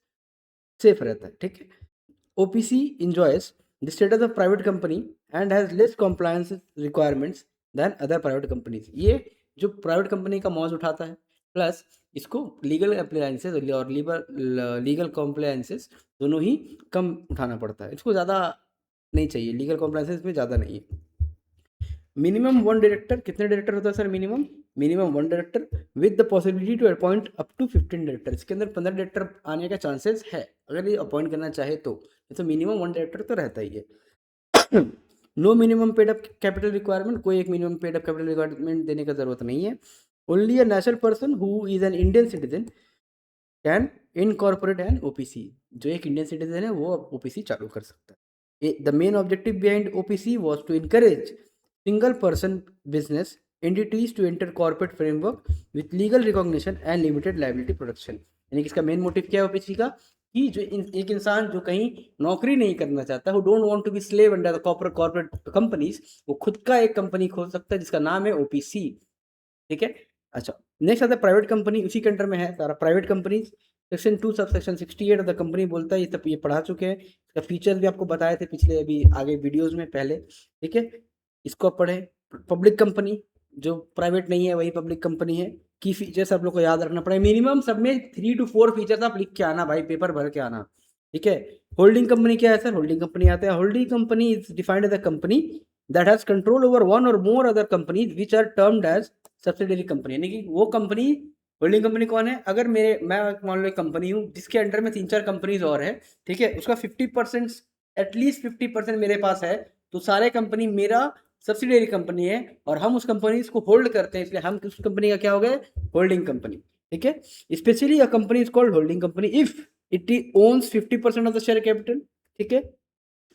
सेफ रहता है. ठीक है. OPC enjoys the status of private company and has less compliance requirements than other private companies. ये जो प्राइवेट कंपनी का मौज उठाता है, प्लस इसको लीगल अप्लायंसेस और लीगल कॉम्प्लायंसेस दोनों ही कम उठाना पड़ता है. इसको ज़्यादा नहीं चाहिए, लीगल कॉम्प्लायंसेस में ज़्यादा नहीं है. Minimum 1 director. कितने डायरेक्टर होता है sir? Minimum 1 director with the possibility to appoint up to 15 director. इसके अंदर 15 डायरेक्टर आने का चांसेस है अगर ये अपॉइंट करना चाहे तो मिनिमम 1 डायरेक्टर तो रहता ही है. No minimum paid up capital requirement. कोई एक minimum paid up capital requirement देने का जरूरत नहीं है. Only a national person who is an Indian citizen can incorporate an OPC. जो एक इंडियन सिटीजन है वो OPC चालू कर सकता है. The main objective behind OPC was to encourage single person business entities to enter corporate framework with legal recognition and limited liability protection. यानी कि इसका मेन मोटिव क्या है OPC का? कि जो एक इंसान जो कहीं नौकरी नहीं करना चाहता, who don't want to be slave under the corporate companies, वो खुद का एक कंपनी खोल सकता है जिसका नाम है OPC. ठीक है. अच्छा, नेक्स्ट आता है प्राइवेट कंपनी. उसी के अंडर में है सारा private company. Section 2 sub section 68 of the company बोलता है. ये सब ये पढ़ा चुके हैं. इसका फीचर्स भी आपको बताए थे पिछले अभी आगे वीडियोज में पहले. ठीक है, इसको पढ़े. पब्लिक कंपनी जो प्राइवेट नहीं है वही पब्लिक कंपनी है. की फीचर्स आप लोग को याद रखना पड़ेगा. मिनिमम सब में 3 to 4 फीचर्स आप लिख के आना भाई, पेपर भर के आना. ठीक है. होल्डिंग कंपनी क्या है सर? होल्डिंग कंपनी आता है. Holding company is defined as a company that has control over one or more other companies which are termed as subsidiary company. यानी कि वो कंपनी, होल्डिंग कंपनी कौन है? अगर मैं मान लो एक कंपनी हूँ जिसके अंडर में 3-4 कंपनीज और है. ठीक है, उसका 50% एटलीस्ट 50% मेरे पास है, तो सारे कंपनी मेरा सब्सिडियरी कंपनी है और हम उस कंपनी को होल्ड करते हैं, इसलिए हम उस कंपनी का क्या हो गया? Holding company. ठीक है. Specially a company is called holding company if it owns 50% of the share capital. ठीक है.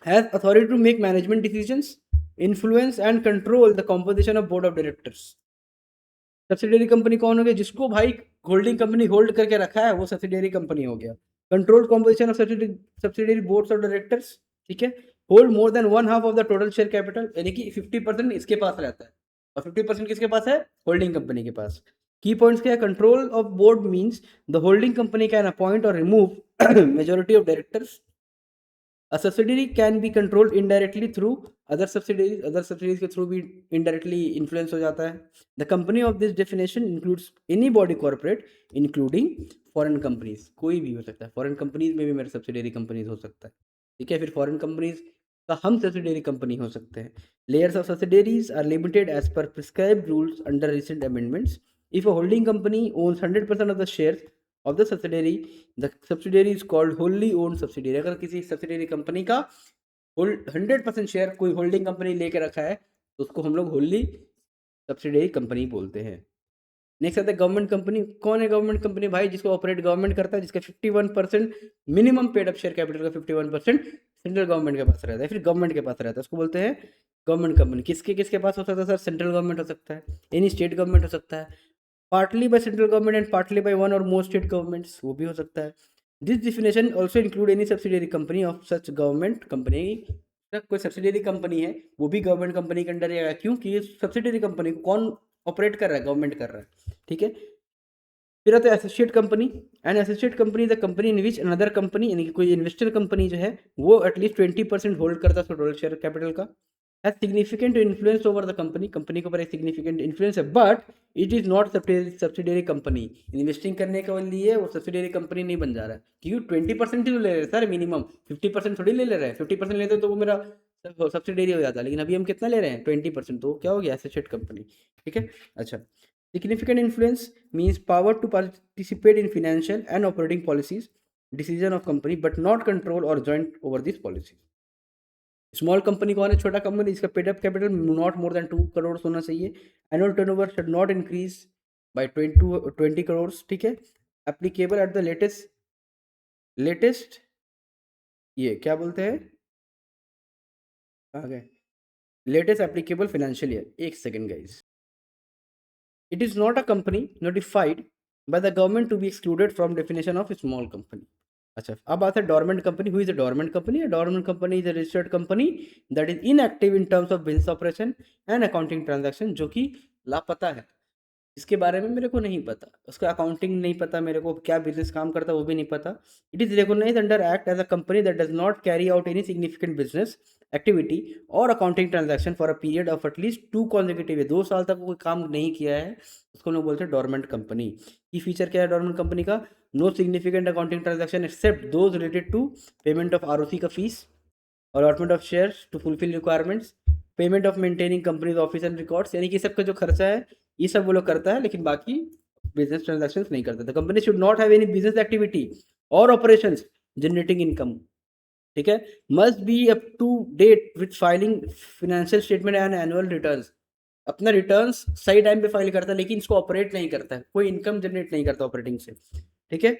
Has authority to make management decisions, influence and control the composition of board of directors. Subsidiary company कौन हो गया? जिसको भाई holding company hold करके रखा है वो सब्सिडियरी कंपनी हो गया. Control composition of subsidiary boards of directors. ठीक है. Hold more than 1/2 of the total share capital. यानी कि 50% इसके पास रहता है और 50% किसके पास है? होल्डिंग कंपनी के पास. की पॉइंट्स क्या है? Control of board means the holding company can appoint or remove majority of directors. A subsidiary can be controlled indirectly through other subsidiaries. Other subsidiaries के through भी indirectly influence हो जाता है. The company of this definition includes any body corporate, including foreign companies. कोई भी हो सकता है. foreign companies में भी मेरे subsidiary companies हो सकता है. ठीक है. फिर foreign companies का हम subsidiary company हो सकते हैं. Layers of subsidiaries are limited as per prescribed rules under recent amendments. If a holding company owns 100% of the shares of the subsidiary is called wholly owned subsidiary. अगर किसी subsidiary company का 100% share कोई holding company लेके रखा है तो उसको हम लोग होल्ली सब्सिडियरी कंपनी बोलते हैं. नेक्स्ट आता है गवर्नमेंट कंपनी. कौन है गवर्नमेंट कंपनी? भाई जिसको ऑपरेट गवर्नमेंट करता है, जिसका 51% minimum paid up share capital का 51% सेंट्रल गवर्नमेंट के पास रहता है, फिर गवर्नमेंट के पास रहता है, उसको बोलते हैं गवर्नमेंट कंपनी. किसके पास हो सकता है सर? सेंट्रल गवर्नमेंट हो सकता है, एनी स्टेट गवर्नमेंट हो सकता है, partly by central government and partly by one or more state governments, वो भी हो सकता है. This definition also include any subsidiary company of such government company. कोई सब्सिडियरी कंपनी है वो भी गवर्नमेंट कंपनी के अंडर आएगा. क्यों? कि सब्सिडियरी कंपनी को कौन ऑपरेट कर रहा है? गवर्नमेंट कर रहा है. ठीक है. फिर आता है associate company. And associate company the company in which another company, यानी कि कोई इन्वेस्टर कंपनी जो है वो एटलीस्ट 20% होल्ड करता है टोटल शेयर कैपिटल का. has significant influence over the company. Company के ऊपर एक significant influence है, but it is not subsidiary company. Investing करने के लिए वो सब्सिडियरी कंपनी नहीं बन जा रहा है, क्योंकि 20% ही तो ले रहे हैं सर. मिनिमम 50% थोड़ी ले रहे हैं. 50% लेते तो वो मेरा सब्सिडियरी हो जाता है, लेकिन अभी हम कितना ले रहे हैं? 20%. तो क्या हो गया? Associate company. ठीक है. अच्छा, significant influence means power to participate in financial and operating policies decision of company but not control or joint over these policies. Small company कौन है? छोटा कंपनी जिसका paid up capital not more than 2 crore होना चाहिए। Annual turnover should not increase by 20 crore, ठीक है। Applicable at the latest ये क्या बोलते हैं आगे, लेटेस्ट एप्लीकेबल फाइनेंशियल ईयर। एक second guys. It is not a company notified by the government to be excluded from definition of small company. अच्छा, अब आता है dormant company. Who is a dormant company? A dormant company is a registered company that is inactive in terms of business operation and accounting transaction, जो कि लापता है। इसके बारे में मेरे को नहीं पता, उसका अकाउंटिंग नहीं पता, मेरे को क्या बिजनेस काम करता है वो भी नहीं पता। It is recognise under act as a company that does not carry out any significant business activity or accounting transaction for a period of at least 2 consecutive, 2 साल तक कोई काम नहीं किया है, उसको हम लोग बोलते हैं डोरमेंट कंपनी। की फीचर क्या है डोरमेंट कंपनी का? No significant accounting transaction except those related to payment of ROC का fees, allotment of shares to fulfil requirements, payment of maintaining company's office and records, यानी कि सबका जो खर्चा है ये सब वो लोग करता है, लेकिन बाकी बिजनेस ट्रांजैक्शंस नहीं करता। The company should not have any business activity और ऑपरेशंस जनरेटिंग इनकम, ठीक है। Must be up to date with filing financial statement and annual returns, अपना रिटर्न्स सही टाइम पे फाइल करता है, लेकिन इसको ऑपरेट नहीं करता है, कोई इनकम जनरेट नहीं करता ऑपरेटिंग से, ठीक है।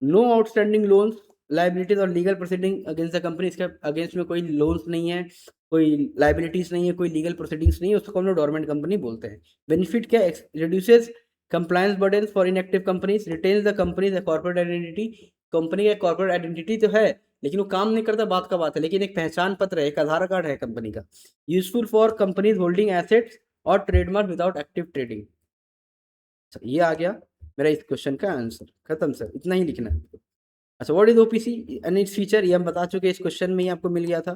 नो आउटस्टैंडिंग लोन्स लाइबिलिटीज और legal proceeding against the company, इसके अगेंस्ट में कोई लोन्स नहीं है, कोई लाइबिलिटीज नहीं है, कोई लीगल प्रोसीडिंग्स नहीं है, उसको हम लोग डोरमेंट कंपनी बोलते हैं। बेनिफिट क्या है? Reduces compliance burden for inactive companies, retains the companies corporate identity, company का कॉर्पोरेट आइडेंटिटी तो है लेकिन वो काम नहीं करता, बात का बात है, लेकिन एक पहचान पत्र है, एक आधार कार्ड है कंपनी का। Useful for companies holding assets और ट्रेडमार्क विदाउट एक्टिव ट्रेडिंग। ये आ गया मेरा इस क्वेश्चन का आंसर, खत्म सर, इतना ही लिखना है। अच्छा, what is OPC and its feature, ये हम बता चुके, इस क्वेश्चन में ही आपको मिल गया था,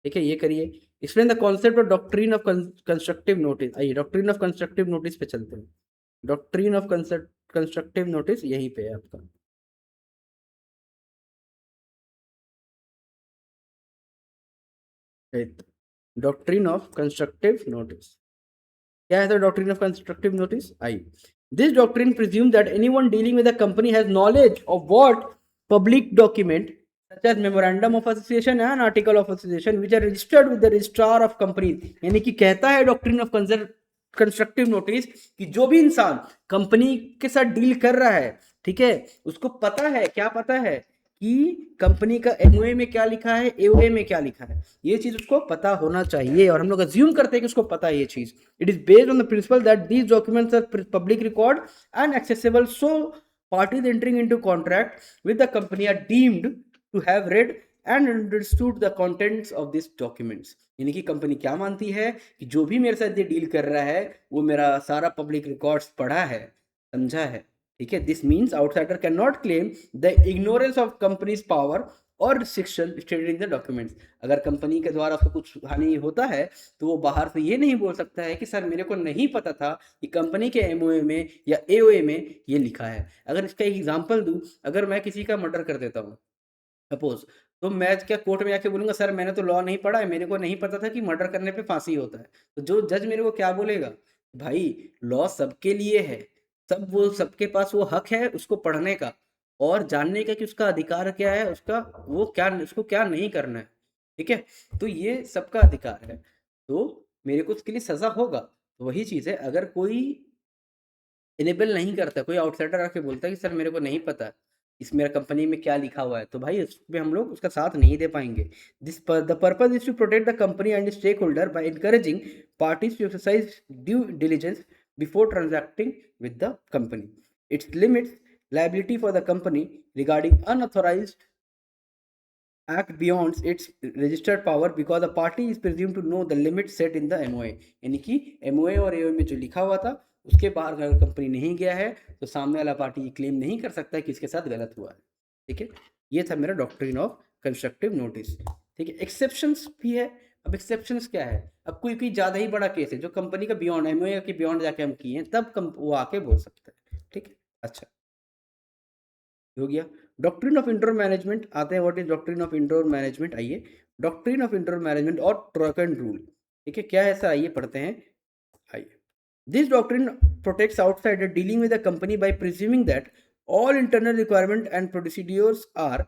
ठीक है। ये करिए, explain the concept of doctrine of constructive notice. आइए डॉक्ट्रिन ऑफ कंस्ट्रक्टिव नोटिस पे चलते हैं। डॉक्ट्रिन ऑफ कंस्ट्रक्टिव नोटिस यहीं पे है आपका। डॉक्ट्रिन ऑफ कंस्ट्रक्टिव नोटिस क्या है? Doctrine of constructive notice, I this doctrine presume that anyone dealing with the company has knowledge of what public document such as memorandum of association and article of association which are registered with the registrar of companies, यानी कि कहता है doctrine of constructive notice कि जो भी इंसान company के साथ डील कर रहा है, ठीक है, उसको पता है, क्या पता है कि कंपनी का एमओए में क्या लिखा है, एओए में क्या लिखा है, ये चीज उसको पता होना चाहिए, और हम लोग अज्यूम करते हैं कि उसको पता है ये चीज। It is based on the principle that these documents are public record and accessible, so parties entering into contract with the company are deemed to have read and understood the contents of these documents, यानी कि company क्या मानती है कि जो भी मेरे साथ ये डील कर रहा है वो मेरा सारा पब्लिक रिकॉर्ड्स पढ़ा है, समझा है, ठीक है। This means outsider can not claim the ignorance of company's power or restriction stated in the documents. अगर कंपनी के द्वारा उसको कुछ हानि होता है तो वो बाहर से ये नहीं बोल सकता है कि सर मेरे को नहीं पता था कि कंपनी के एमओए में या एओए में ये लिखा है। अगर इसका एक एग्जांपल दूं, अगर मैं किसी का मर्डर कर देता हूँ सपोज, तो मैं क्या कोर्ट में आके बोलूंगा सर मैंने तो लॉ नहीं पढ़ा है, मेरे को नहीं पता था कि मर्डर करने पे फांसी होता है, तो जो जज मेरे को क्या बोलेगा? भाई लॉ सबके लिए है, सब वो सबके पास वो हक है उसको पढ़ने का और जानने का कि उसका अधिकार क्या है, उसका वो क्या, उसको क्या नहीं करना है, ठीक है। तो ये सबका अधिकार है, तो मेरे को उसके लिए सजा होगा। तो वही चीज है, अगर कोई इनेबल नहीं करता, कोई आउटसाइडर आके बोलता है कि सर मेरे को नहीं पता इस मेरा कंपनी में क्या लिखा हुआ है, तो भाई उसमें हम लोग उसका साथ नहीं दे पाएंगे। The purpose is to protect the company and stakeholder by encouraging parties to exercise due diligence before transacting with the company. Its limits liability for the company regarding unauthorized act beyond its registered power because the party is presumed to know the limit set in the MOA, यानी कि MOA और AOA में जो लिखा हुआ था उसके बाहर अगर कंपनी नहीं गया है तो सामने वाला पार्टी ये क्लेम नहीं कर सकता कि इसके साथ गलत हुआ है, ठीक है। ये था मेरा डॉक्ट्रिन ऑफ कंस्ट्रक्टिव नोटिस, ठीक है। एक्सेप्शंस भी है। अब एक्सेप्शंस क्या है? अब कोई कोई ज़्यादा ही बड़ा केस है जो कंपनी का बियॉन्ड MOA के बियॉन्ड जाके हम किए हैं, तब वो आके बोल सकता है, ठीक है। अच्छा, हो गया। डॉक्ट्रिन ऑफ इंडोर मैनेजमेंट आते हैं। What is doctrine of indoor management? आइए, डॉक्ट्रिन ऑफ इंडोर मैनेजमेंट और ट्रॉकन रूल, ठीक है, क्या है सर? आइए पढ़ते हैं। आइए, this doctrine protects outsider dealing with the company by presuming that all internal requirement and procedures are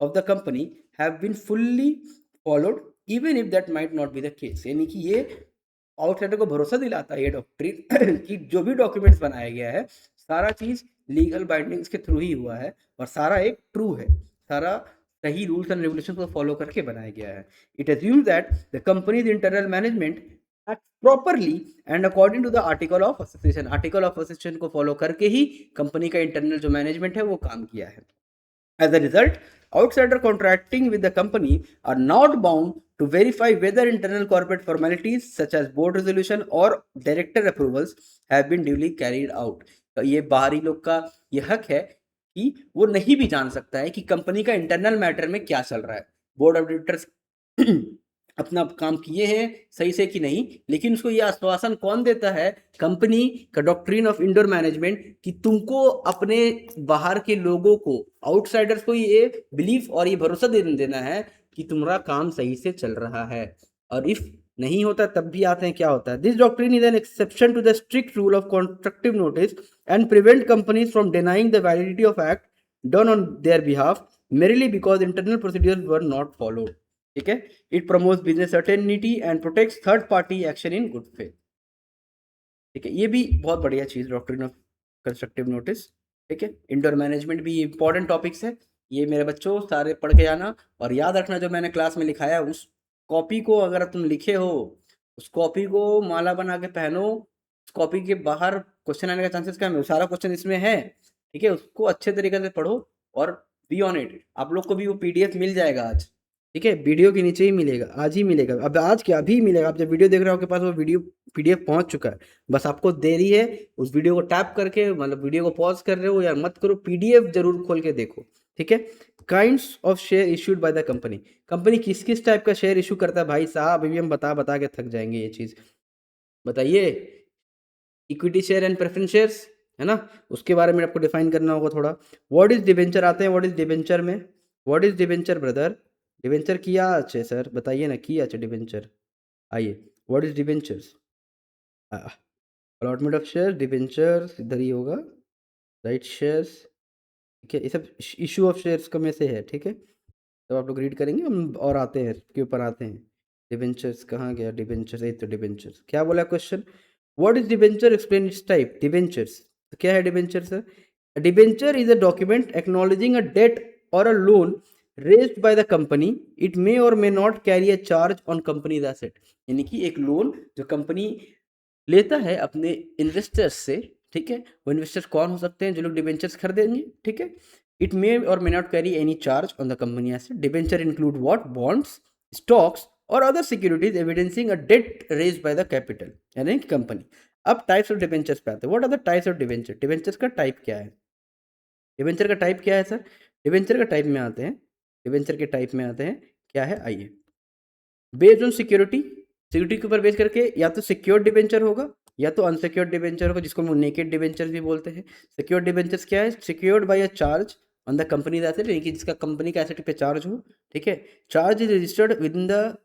of the company have been fully followed even if that might not be the case, यानी कि ये outsider को भरोसा दिलाता है ये doctrine कि जो भी डॉक्यूमेंट्स बनाया गया है सारा चीज लीगल बाइंडिंग्स के थ्रू ही हुआ है और सारा एक ट्रू है, सारा सही रूल्स एंड रेगुलेशन को फॉलो करके बनाया गया है। It assumes that the company's internal management act properly and according to the article of association, article of association को फॉलो करके ही कंपनी का इंटरनल जो मैनेजमेंट है वो काम किया है। As a result, outsider contracting with the company are not bound to verify whether internal corporate formalities such as board resolution or director approvals have been duly carried out. तो ये बाहरी लोग का ये हक है कि वो नहीं भी जान सकता है कि कंपनी का इंटरनल मैटर में क्या चल रहा है, बोर्ड ऑफ डायरेक्टर्स अपना काम किए हैं सही से कि नहीं, लेकिन उसको ये आश्वासन कौन देता है, कंपनी का डॉक्ट्रिन ऑफ इंडोर मैनेजमेंट, कि तुमको अपने बाहर के लोगों को, आउटसाइडर्स को ये बिलीफ और ये भरोसा देना है कि तुम्हारा काम सही से चल रहा है। और इफ नहीं होता तब भी आते हैं क्या होता है, this doctrine is an exception to the strict rule of constructive notice and prevent companies from denying the validity of act done on their behalf merely because internal procedures were not followed. ठीक है, it promotes business certainty and protects third party action in good faith. ठीक है, ये भी बहुत बढ़िया चीज doctrine of constructive notice. ठीक है, इंडोर मैनेजमेंट भी इंपॉर्टेंट टॉपिक्स है, ये मेरे बच्चों सारे पढ़ के जाना और याद रखना जो मैंने क्लास में लिखाया उस कॉपी को अगर तुम लिखे हो उस कॉपी को माला बना के पहनो, उस कॉपी के बाहर क्वेश्चन आने का चांसेस कम है, सारा क्वेश्चन इसमें है। ठीक है, उसको अच्छे तरीके से पढ़ो और बी ऑन इट। आप लोग को भी वो पीडीएफ मिल जाएगा आज, ठीक है, वीडियो के नीचे ही मिलेगा, आज ही मिलेगा, अब आज क्या अभी मिलेगा, आप जब वीडियो देख रहे हो आपके पास वो वीडियो पीडीएफ पहुंच चुका है, बस आपको देरी है, उस वीडियो को टैप करके मतलब वीडियो को पॉज कर रहे हो या मत करो, पीडीएफ जरूर खोल के देखो। ठीक है, kinds of share issued by the company, company किस किस टाइप का शेयर इशू करता है भाई साहब, अभी हम बता बता के थक जाएंगे, ये चीज बताइए। Equity share and preference shares है ना, उसके बारे में आपको डिफाइन करना होगा थोड़ा। व्हाट इज डिबेंचर आते हैं, व्हाट इज डिबेंचर में, what is debenture brother, debenture किया अच्छे सर बताइए ना, किया अच्छे डिबेंचर, आइए what is debentures, allotment of share, debentures इधर ही होगा, राइट शेयर्स। ठीक है, ये सब इशू ऑफ शेयर्स का में से है। ठीक है, तो आप लोग रीड करेंगे, हम और आते हैं के ऊपर आते हैं। डिबेंचर्स कहाँ गया, डिबेंचर्स एक तो डिबेंचर्स क्या बोला question, what is debenture, explain its type. Debentures तो क्या है debenture sir, debenture is a document acknowledging a debt or a loan raised by the company, it may or may not carry a charge on company's asset, यानी कि एक loan जो company लेता है अपने इन्वेस्टर्स से। ठीक है, वो इन्वेस्टर्स कौन हो सकते हैं, जो लोग डिबेंचर्स खरीदेंगे। ठीक है, it may or may not carry any charge on the company asset, debenture include what, bonds, stocks or other securities evidencing a debt raised by the capital, यानी कि कंपनी। अब टाइप्स ऑफ डिबेंचर्स पे आते हैं, what are the types of debenture, debentures का type क्या है, debenture का टाइप क्या है सर, डिबेंचर का टाइप में आते हैं, डिबेंचर के टाइप में आते हैं क्या है, आइए। बेस्ड ऑन सिक्योरिटी, सिक्योरिटी के ऊपर बेस करके या तो सिक्योर्ड डिबेंचर होगा या तो अनसिक्योर्ड डिबेंचर होगा, जिसको हम नेकेड डिबेंचर भी बोलते हैं। सिक्योर्ड डिबेंचर्स क्या है, secured by a charge on the company asset, यानी कि जिसका कंपनी का एसेट पे चार्ज हो। ठीक है, charge is registered with in the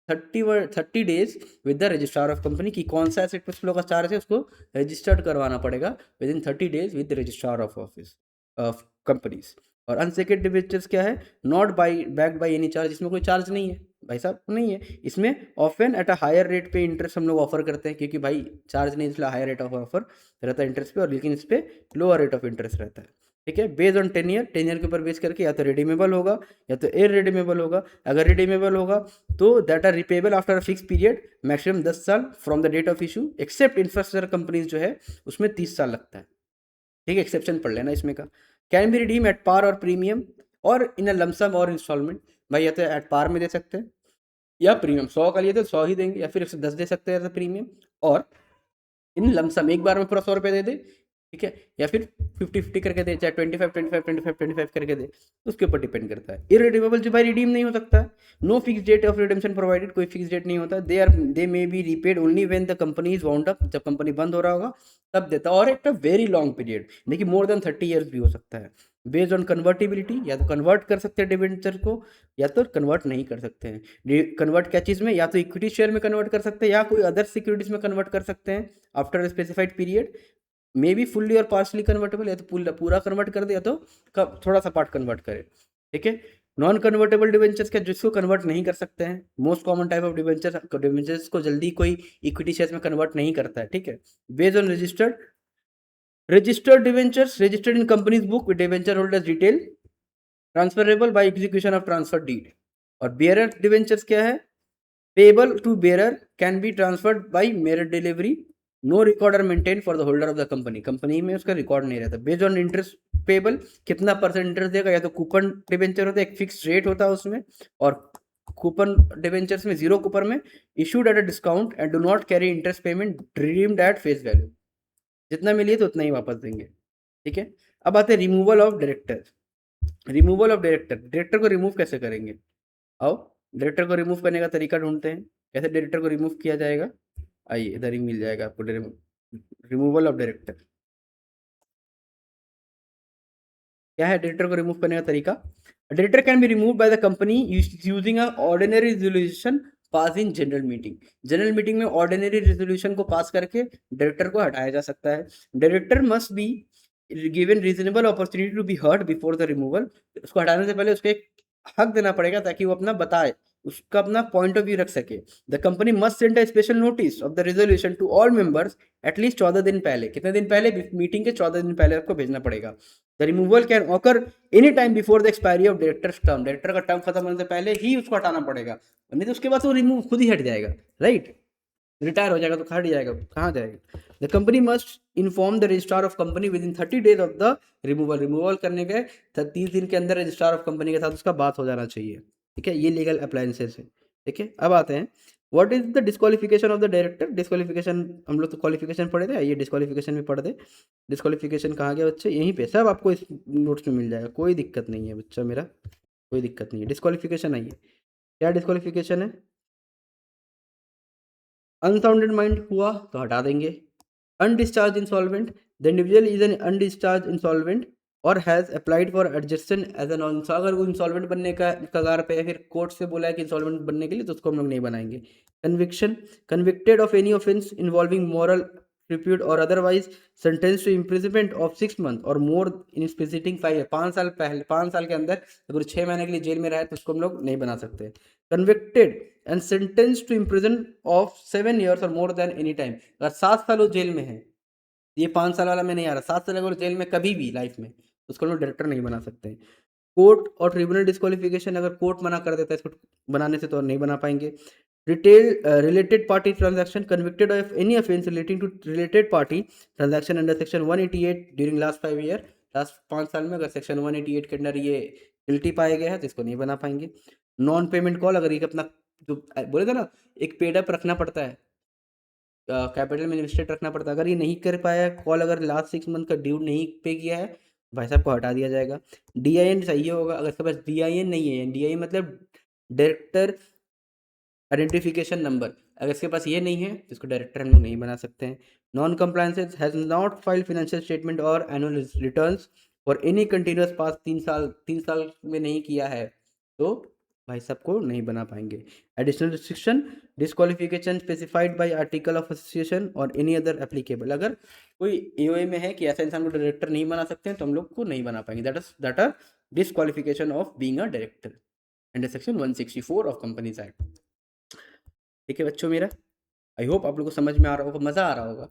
30 days with the registrar of company, की कौन सा एसेट पे फ्लो का चार्ज है उसको रजिस्टर्ड करवाना पड़ेगा with in 30 days with the registrar of office of companies. और अनसेक्योर्ड डिबेंचर्स क्या है, not by backed by any charge, इसमें कोई चार्ज नहीं है भाई साहब, नहीं है इसमें, often at a higher rate पे इंटरेस्ट हम लोग ऑफर करते हैं, क्योंकि भाई चार्ज नहीं इसलिए हायर रेट ऑफ ऑफर रहता है इंटरेस्ट पे, और लेकिन इस पे लोअर रेट ऑफ इंटरेस्ट रहता है। ठीक है, बेस्ड ऑन टेनियर, टेनियर के ऊपर बेस करके या तो रिडीमेबल होगा या तो इररिडीमेबल होगा। अगर रिडीमेबल होगा तो that are repayable after a fix period maximum 10 साल from the date of issue, except infrastructure companies जो है उसमें 30 साल लगता है। ठीक है, एक्सेप्शन पढ़ लेना इसमें का। Can be redeem at par or premium और इन अ लमसम और इंस्टॉलमेंट, भाई या तो एट पार में दे सकते हैं या प्रीमियम, 100 का लिए तो 100 ही देंगे, या फिर 110 दे सकते हैं प्रीमियम, और इन लमसम एक बार में पूरा 100 रुपये दे दे। ठीक है, या फिर 50-50 करके दे, चाहे 25-25-25-25 करके दे, उसके ऊपर डिपेंड करता है। इररिडीमेबल जो भाई रिडीम नहीं हो सकता है, no fix date of redemption provided, कोई फिक्स डेट नहीं होता, they may be repaid only when the company is wound up, जब कंपनी बंद हो रहा होगा तब देता है, और एक वेरी लॉन्ग पीरियड, देखिए मोर देन 30 ईयर्स भी हो सकता है। बेस्ड ऑन कन्वर्टिबिलिटी, या तो कन्वर्ट कर सकते हैं डिबेंचर को या तो कन्वर्ट नहीं कर सकते हैं। कन्वर्ट क्या चीज़ में, या तो इक्विटी शेयर में कन्वर्ट कर सकते हैं या कोई अदर सिक्योरिटीज में कन्वर्ट कर सकते हैं after specified period, may be fully और पार्शली कन्वर्टेबल, या तो पूरा कन्वर्ट कर दे या तो थोड़ा सा पार्ट कन्वर्ट करे। ठीक है, नॉन कन्वर्टेबल डिवेंचर्स क्या, जिसको कन्वर्ट नहीं कर सकते हैं, most common type of debentures को जल्दी कोई इक्विटी शेयर्स में कन्वर्ट नहीं करता है, ठीक है। Based on registered debentures registered in companies book with debenture holders detail transferable by execution of transfer deed. और बेयरर डिवेंचर्स क्या है, payable to bearer can be transferred by mere delivery, no record are maintain for the holder of the company, company में उसका record नहीं रहता। Based on interest payable, कितना percent interest देगा, या तो कूपन डिवेंचर होता है, एक फिक्स रेट होता है उसमें, और कूपन डिवेंचर्स में जीरो कूपन में issued at a discount and do not carry interest payment, redeemed at face value, जितना मिली तो उतना ही वापस देंगे, ठीक है। अब आते हैं removal of director. Removal of director, director को रिमूव कैसे करेंगे, आओ डायरेक्टर को रिमूव करने का तरीका ढूंढते हैं। कैसे डायरेक्टर को रिमूव किया जाएगा, आइए इधर ही मिल जाएगा आपको, रिमूवल ऑफ डायरेक्टर। क्या है डायरेक्टर को रिमूव करने का तरीका, director can be remove by the company using a ordinary resolution pass in general meeting. General meeting में ऑर्डिनरी रेजोल्यूशन को पास करके डायरेक्टर को हटाया जा सकता है। Director must be given reasonable opportunity to be heard before the removal, उसको हटाने से पहले उसको एक हक देना पड़ेगा ताकि वो अपना बताए, उसका अपना पॉइंट ऑफ व्यू रख सके। The company must send a special notice of the resolution to all members at least 14 दिन पहले, कितने दिन पहले, मीटिंग के 14 दिन पहले आपको भेजना पड़ेगा। The removal can occur any time before the expiry of directors term, director का टर्म खत्म होने से पहले ही उसको हटाना पड़ेगा, नहीं तो उसके बाद वो रिमूव खुद ही हट जाएगा, राइट। रिटायर हो जाएगा तो हट जाएगा, कहाँ जाएगा। The company must inform the registrar of company within 30 days of the removal, removal करने के 30 दिन के अंदर रजिस्ट्रार ऑफ कंपनी के साथ उसका बात हो जाना चाहिए, ठीक है। ये लीगल अप्लायंसेस है, ठीक है। अब आते हैं what is the disqualification of the director. Disqualification हम लोग तो क्वालिफिकेशन पढ़े थे, ये डिस्क्वालिफिकेशन भी पढ़ दे। डिस्क्वालिफिकेशन कहाँ गया बच्चे, यहीं पे सब आपको इस नोट्स में मिल जाएगा, कोई दिक्कत नहीं है बच्चा मेरा, कोई दिक्कत नहीं है। डिस्क्वालिफिकेशन आइए, क्या डिस्क्वालिफिकेशन है, अनसाउंडेड माइंड हुआ तो हटा देंगे। Undischarged insolvent, the individual is an undischarged insolvent or has applied for adjudication as an non, अगर वो इंसॉल्वेंट बनने का कगार पे है, फिर कोर्ट से बोला है कि इंसॉल्वेंट बनने के लिए, तो उसको हम लोग नहीं बनाएंगे। Conviction, convicted of any offence involving moral repute or otherwise sentence to imprisonment of 6 month or more in specific 5 साल पहले, 5 साल के अंदर अगर 6 महीने के लिए जेल में रहा है तो उसको हम लोग नहीं बना सकते। Convicted and sentence to imprison of 7 years और मोर देन एनी टाइम, अगर 7 साल वो जेल में है, ये 5 साल वाला में नहीं आ रहा, 7 साल अगर जेल में कभी भी लाइफ में, तो उसको हम लोग डायरेक्टर नहीं बना सकते। कोर्ट और ट्रिब्यूनल डिस्क्वालिफिकेशन, अगर कोर्ट मना कर देता है इसको बनाने से तो नहीं बना पाएंगे। Related party transaction, convicted of any offence relating to related party transaction under section 188 during last 5 year, last 5 साल में अगर सेक्शन 188 के अंदर ये गिल्टी पाया गया है तो इसको नहीं बना पाएंगे। नॉन पेमेंट कॉल, अगर ये अपना जो बोले थे ना, एक पेड अप रखना पड़ता है, कैपिटल में इन्वेस्टेड रखना पड़ता है, अगर ये नहीं कर पाया कॉल, अगर लास्ट 6 मंथ का ड्यू नहीं पे किया है, भाई साहब को हटा दिया जाएगा। DIN सही होगा, अगर इसके पास DIN नहीं है, DIN मतलब डायरेक्टर आइडेंटिफिकेशन नंबर, अगर इसके पास ये नहीं है तो इसको डायरेक्टर हम लोग नहीं बना सकते हैं। Non compliances, has not file financial statement और एनुअल रिटर्न्स और एनी कंटिन्यूस पास 3 साल में नहीं किया है तो भाई साहब को नहीं बना पाएंगे। Additional restriction, disqualification specified by article of association और एनी अदर एप्लीकेबल, अगर कोई AOA में है कि ऐसा इंसान को डायरेक्टर नहीं बना सकते हैं तो हम लोग को नहीं बना पाएंगे, that are disqualification of being a director under section 164 of companies act. ठीक है बच्चों मेरा, आई होप आप लोग को समझ में आ रहा होगा, मज़ा आ रहा होगा।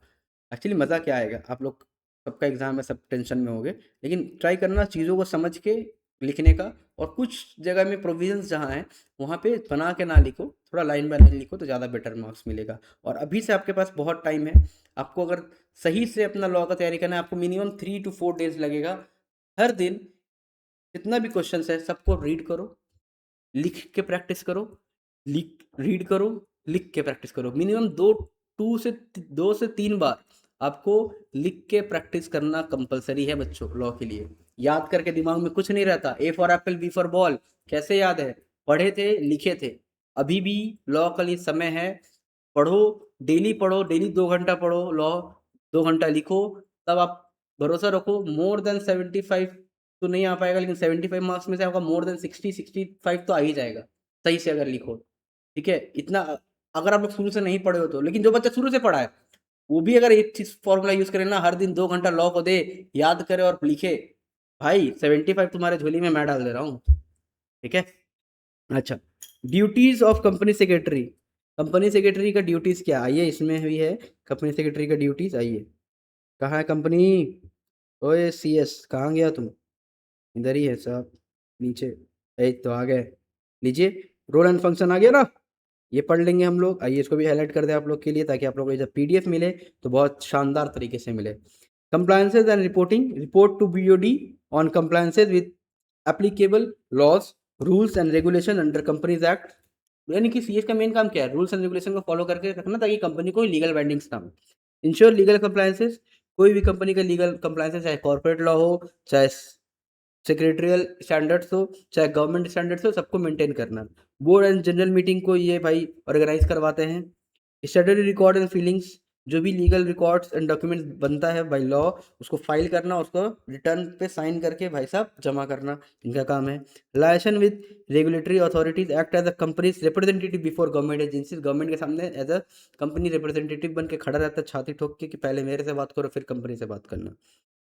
एक्चुअली मज़ा क्या आएगा, आप लोग सबका एग्जाम है, सब टेंशन में होंगे, लेकिन ट्राई करना चीज़ों को समझ के लिखने का, और कुछ जगह में प्रोविजंस जहाँ हैं वहाँ पे बना के ना लिखो, थोड़ा लाइन बाय लाइन लिखो तो ज़्यादा बेटर मार्क्स मिलेगा। और अभी से आपके पास बहुत टाइम है, आपको अगर सही से अपना लॉ का तैयारी करना है, आपको मिनिमम 3 to 4 days लगेगा। हर दिन जितना भी क्वेश्चन है सबको रीड करो, लिख के प्रैक्टिस करो, रीड करो, लिख के प्रैक्टिस करो, मिनिमम 2 से 3 बार आपको लिख के प्रैक्टिस करना कंपलसरी है बच्चों लॉ के लिए। याद करके दिमाग में कुछ नहीं रहता, A for Apple B for ball कैसे याद है, पढ़े थे लिखे थे। अभी भी लॉ का लिए समय है, पढ़ो, डेली 2 घंटा पढ़ो लॉ, 2 घंटा लिखो, तब आप भरोसा रखो मोर देन 75 तो नहीं आ पाएगा, लेकिन 75 मार्क्स में से आपका मोर देन 60-65 तो आ ही जाएगा, सही से अगर लिखो, ठीक है। इतना अगर आप लोग शुरू से नहीं पढ़े हो तो, लेकिन जो बच्चा शुरू से पढ़ा है वो भी अगर एक चीज फॉर्मूला यूज करे ना, हर दिन 2 घंटा लॉ को दे, याद करे और लिखे, भाई 75 तुम्हारे झोली में मैं डाल दे रहा हूँ, ठीक है। अच्छा, duties of company secretary. Company secretary का ड्यूटीज क्या, आइए इसमें भी है कंपनी सेक्रेटरी का ड्यूटीज। आइए, कहाँ है कंपनी, ओए सी एस कहाँ गया तुम, इधर ही है साहब, नीचे, तो आ गए। लीजिए, रोल एंड फंक्शन आ गया ना, ये पढ़ लेंगे हम लोग। आइए इसको भी हाईलाइट कर दें आप लोग के लिए, ताकि आप लोग को जब पीडीएफ मिले तो बहुत शानदार तरीके से मिले। Compliances and reporting, report to BOD on compliances with applicable laws, rules and regulation under companies act. यानी कि सीएस का मेन काम क्या है, रूल्स एंड रेगुलेशन को फॉलो करके रखना, ताकि कंपनी को लीगल बाइंडिंग्स ना हो। इंश्योर लीगल कंप्लायंसेज, कोई भी कंपनी का लीगल कंप्लायंसेज, चाहे कॉर्पोरेट लॉ हो, चाहे सेक्रेटरियल स्टैंडर्ड्स हो, चाहे गवर्नमेंट स्टैंडर्ड्स हो, सबको मेंटेन करना। बोर्ड एंड जनरल मीटिंग को ये भाई ऑर्गेनाइज करवाते हैं। स्टैट्यूटरी रिकॉर्ड एंड फीलिंग्स, जो भी लीगल रिकॉर्ड्स एंड डॉक्यूमेंट्स बनता है बाई लॉ, उसको फाइल करना, उसको रिटर्न पे साइन करके भाई साहब जमा करना, इनका काम है। Relation with regulatory authorities, act as a company's representative before government agencies, government के सामने एज अ कंपनी रिप्रेजेंटेटिव बन के खड़ा रहता है, छाती ठोक के कि पहले मेरे से बात करो फिर कंपनी से बात करना।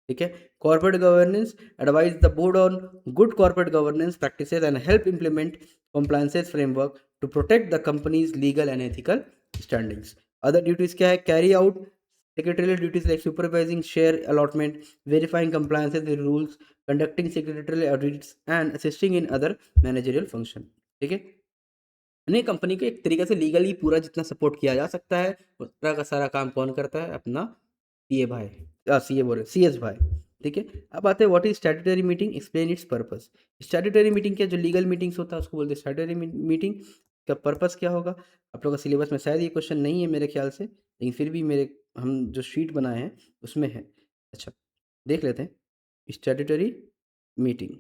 ठीक है। Corporate governance, advise the board on good corporate governance practices and help implement compliances framework to protect the company's legal and ethical standings. Other duties क्या है, carry out secretarial duties like supervising share allotment, verifying compliances with rules, conducting secretarial audits and assisting in other managerial function। ठीक है, यानी company के एक तरीके से legally पूरा जितना सपोर्ट किया जा सकता है उतना का सारा काम कौन करता है, अपना सीए भाई, सीए बोल रहे सीएस भाई। ठीक है, अब आते हैं what is statutory meeting, explain it's purpose. Statutory meeting क्या, जो लीगल मीटिंग्स होता है उसको बोलते हैं स्टैट्यूटरी मीटिंग। का पर्पस क्या होगा, आप लोग का सिलेबस में शायद ये क्वेश्चन नहीं है मेरे ख्याल से, लेकिन फिर भी मेरे हम जो शीट बनाए हैं उसमें है। अच्छा, देख लेते हैं स्टैट्यूटरी मीटिंग।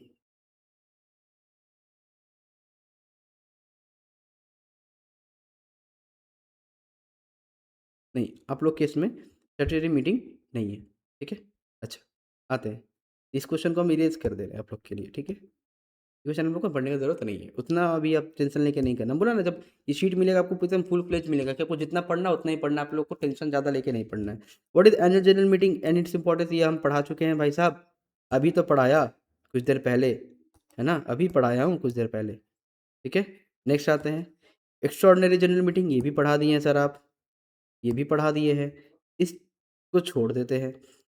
नहीं, आप लोग के इसमें स्टैट्यूटरी मीटिंग नहीं है। ठीक है, अच्छा, आते हैं, इस क्वेश्चन को हम इरेज कर दे रहे हैं आप लोग के लिए। ठीक है, क्वेश्चन हम लोग को पढ़ने की जरूरत नहीं है उतना, अभी आप टेंशन लेके नहीं करना। बोला ना, जब ये शीट मिलेगा आपको एकदम फुल फ्लेज मिलेगा कि आपको जितना पढ़ना उतना ही पढ़ना, आप लोग को टेंशन ज़्यादा लेके नहीं पढ़ना है। What is annual general meeting and its importance, ये हम पढ़ा चुके हैं भाई साहब, अभी तो पढ़ाया कुछ देर पहले, है ना, अभी पढ़ाया हूँ कुछ देर पहले। ठीक है, नेक्स्ट आते हैं एक्स्ट्राऑर्डिनरी जनरल मीटिंग, ये भी पढ़ा दिए हैं सर आप, ये भी पढ़ा दिए हैं, इसको छोड़ देते हैं।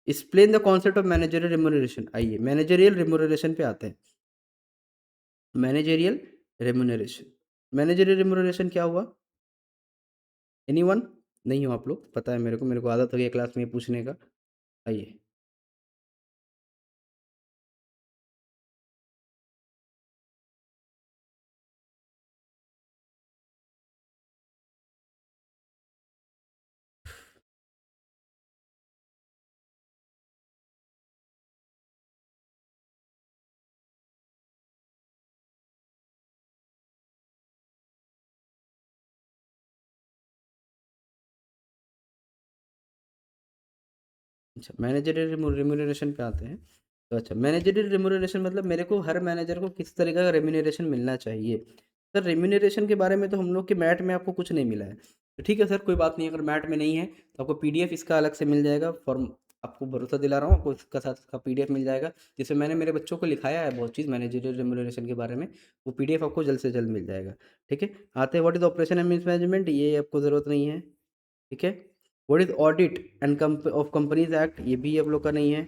Explain the concept of managerial remuneration, आइए मैनेजरियल रिम्यूनरेशन पे आते हैं। मैनेजरियल रेम्यूनरेशन, मैनेजरियल रेम्यूनरेशन क्या हुआ, एनीवन, नहीं हो आप लोग, पता है मेरे को आदत हो गई क्लास में पूछने का। आइए, अच्छा मैनेजरियल रेम्यूनरेशन पे आते हैं। तो अच्छा, मैनेजरियल रेम्यूनरेशन मतलब मेरे को हर मैनेजर को किस तरीके का रेम्यूनरेशन मिलना चाहिए। सर रेम्यूनरेशन के बारे में तो हम लोग के मैट में आपको कुछ नहीं मिला है, तो ठीक है सर, कोई बात नहीं, अगर मैट में नहीं है तो आपको पीडीएफ इसका अलग से मिल जाएगा फॉर्म, आपको भरोसा दिला रहा हूँ, आपको इसका साथ का पीडीएफ मिल जाएगा, जिसमें मैंने मेरे बच्चों को लिखाया है बहुत चीज़ मैनेजरियल रेम्यूनरेशन के बारे में, वो पीडीएफ आपको जल्द से जल्द मिल जाएगा। ठीक है, आते हैं what is operation and management, ये आपको ज़रूरत नहीं है। ठीक है, what is audit and of companies act, ये भी आप लोग का नहीं है।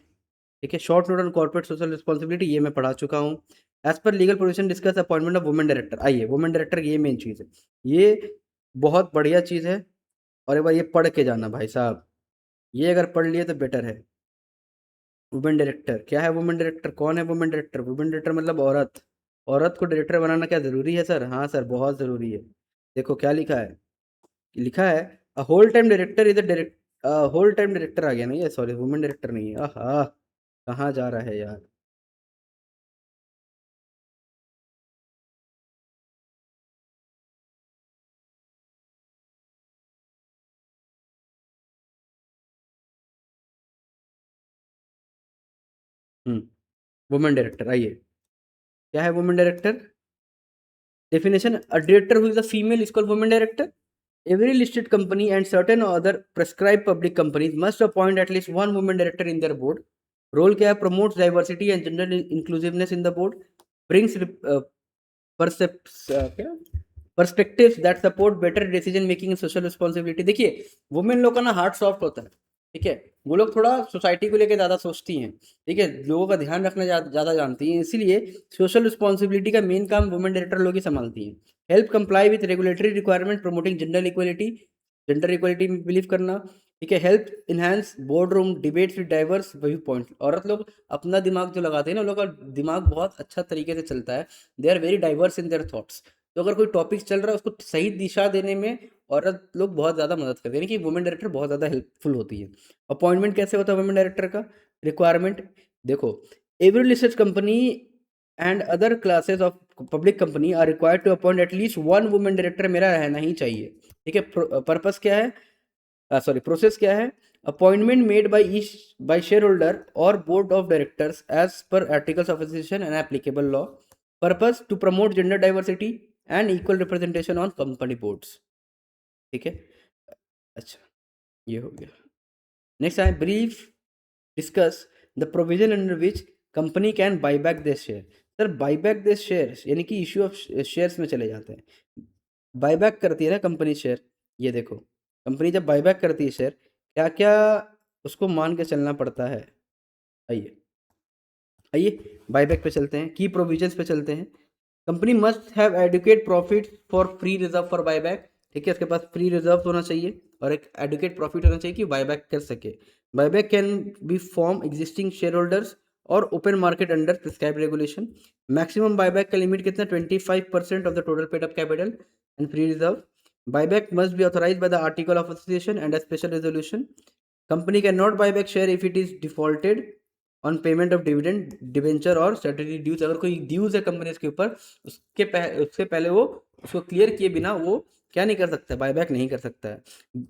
ठीक है, short note on corporate social responsibility, ये मैं पढ़ा चुका हूँ। As per legal provision discuss appointment of women director, आइए वुमेन डायरेक्टर, ये मेन चीज़ है, ये बहुत बढ़िया चीज़ है, और एक बार ये पढ़ के जाना भाई साहब, ये अगर पढ़ लिए तो बेटर है। वुमेन डायरेक्टर क्या है, वुमेन डायरेक्टर कौन है, वुमेन डायरेक्टर, वुमेन डायरेक्टर मतलब औरत, औरत को डायरेक्टर बनाना क्या ज़रूरी है सर, हाँ सर बहुत ज़रूरी है। देखो क्या लिखा है, लिखा है a whole time director is a direct, whole time director आ गया ना ये, सॉरी वुमेन डायरेक्टर नहीं है, आहा कहाँ जा रहा है यार। वुमेन डायरेक्टर, आइए क्या है women director, definition, a director who is a female is called women director. Every listed company and certain other prescribed public companies must appoint at least one woman director in their board. Role क्या है, promotes diversity and gender inclusiveness in the board, brings क्या perspectives that support better decision making and social responsibility. देखिए women लोग का ना heart soft होता है, ठीक है, वो लोग थोड़ा सोसाइटी को लेकर ज़्यादा सोचती हैं, ठीक है, लोगों का ध्यान रखना ज़्यादा जानती हैं, इसीलिए सोशल रिस्पॉन्सिबिलिटी का मेन काम वुमेन डायरेक्टर लोग ही संभालती हैं। Help comply with regulatory requirement promoting gender equality में बिलीव करना, ठीक है, help enhance board room debates with diverse view point. औरत लोग अपना दिमाग जो लगाते हैं ना, उन लोग का दिमाग बहुत अच्छा तरीके से चलता है, they are very diverse in their thoughts. तो अगर कोई टॉपिक चल रहा है उसको सही दिशा देने में औरत लोग बहुत ज़्यादा मदद करते हैं, यानी कि वुमेन डायरेक्टर बहुत ज़्यादा हेल्पफुल होती है। अपॉइंटमेंट कैसे होता है वुमेन डायरेक्टर का? रिक्वायरमेंट देखो, every listed company and other classes of public company are required to appoint at least one women director, मेरा रहना ही चाहिए, ठीक है। पर्पस क्या है, सॉरी प्रोसेस क्या है? Appointment made by share holder or board of directors as per articles of association and applicable law. Purpose to promote gender diversity and equal representation on company boards, ठीक है। अच्छा, ये हो गया। नेक्स्ट है brief discuss the provision under which company can buy back this share. Sir buy back this shares यानी कि issue of shares में चले जाते हैं। बाई बैक करती है ना कंपनी शेयर, ये देखो कंपनी जब बाई बैक करती है शेयर, क्या क्या उसको मान के चलना पड़ता है। आइए आइए बाईबैक पे चलते हैं, की प्रोविजंस पे चलते हैं। Company must have adequate profit for free reserve for buyback, ठीक है, उसके पास फ्री रिजर्व होना चाहिए और एक एडुकेट प्रॉफिट होना चाहिए कि बायबैक कर सके। Buyback can be from existing share holders और open market under prescribe regulation. Maximum buyback का लिमिट कितना? 25% of the total paid up capital and free reserve. Buyback must be authorise by the article of association and a special resolution. Company can not buy back share if it is defaulted on payment of dividend debenture और statutory dues. अगर कोई dues है company के ऊपर, उससे पहले वो उसको क्लियर किए बिना वो क्या नहीं कर सकता? बायबैक नहीं कर सकता है।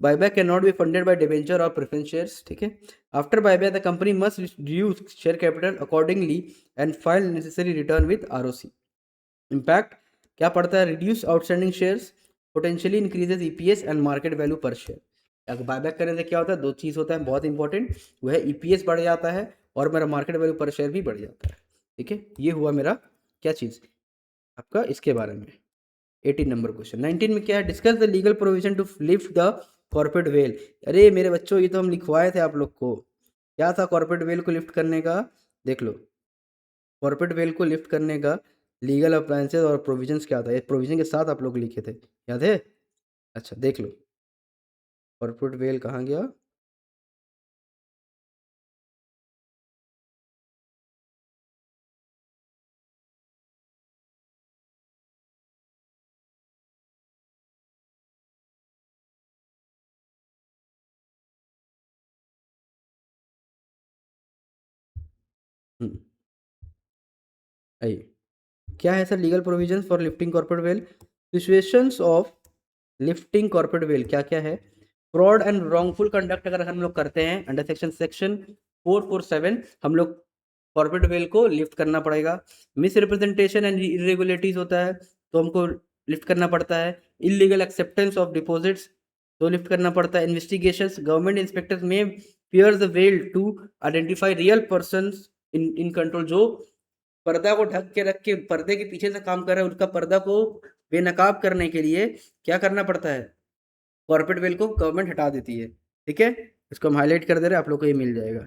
Buyback can not be funded by debenture और प्रेफरेंस शेयर्स, ठीक है। After buyback the company must reduce share capital accordingly and file necessary return with ROC. Impact क्या पड़ता है? Reduce outstanding shares, potentially increases EPS and market value पर share. अगर buyback करने से क्या होता है? दो चीज़ होता है बहुत इंपॉर्टेंट, वो है ईपीएस बढ़ जाता है और मेरा मार्केट वैल्यू पर शेयर भी बढ़ जाता है, ठीक है। ये हुआ मेरा क्या चीज़ आपका इसके बारे में। 18 नंबर क्वेश्चन। 19 में क्या है? Discuss the legal provision to lift the corporate veil. अरे मेरे बच्चों, ये तो हम लिखवाए थे आप लोग को। क्या था कॉर्पोरेट वेल को लिफ्ट करने का? देख लो, कॉर्पोरेट वेल को लिफ्ट करने का लीगल अप्लायंसेस और प्रोविजंस क्या था, ये प्रोविजन के साथ आप लोग लिखे थे, याद है? अच्छा देख लो, कॉर्पोरेट वेल कहाँ गया? आइए, क्या है sir legal provisions for lifting corporate veil? Situations of lifting corporate veil क्या क्या है? फ्रॉड एंड रॉन्गफुल कंडक्ट अगर हम लोग करते हैं अंडर सेक्शन 447, हम लोग कॉर्पोरेट वेल को लिफ्ट करना पड़ेगा। मिस रिप्रेजेंटेशन एंड इरेगुलरिटीज होता है तो हमको लिफ्ट करना पड़ता है। इलीगल एक्सेप्टेंस ऑफ डिपॉजिट्स तो लिफ्ट करना पड़ता है। Investigations, government inspectors may pierce the veil to identify real persons in control, जो पर्दा को ढक के रख के पर्दे के पीछे से काम कर रहा है, उसका पर्दा को बेनकाब करने के लिए क्या करना पड़ता है? कॉर्पोरेट वेल को गवर्नमेंट हटा देती है, ठीक है। इसको हम हाईलाइट कर दे रहे हैं, आप लोग को ये मिल जाएगा,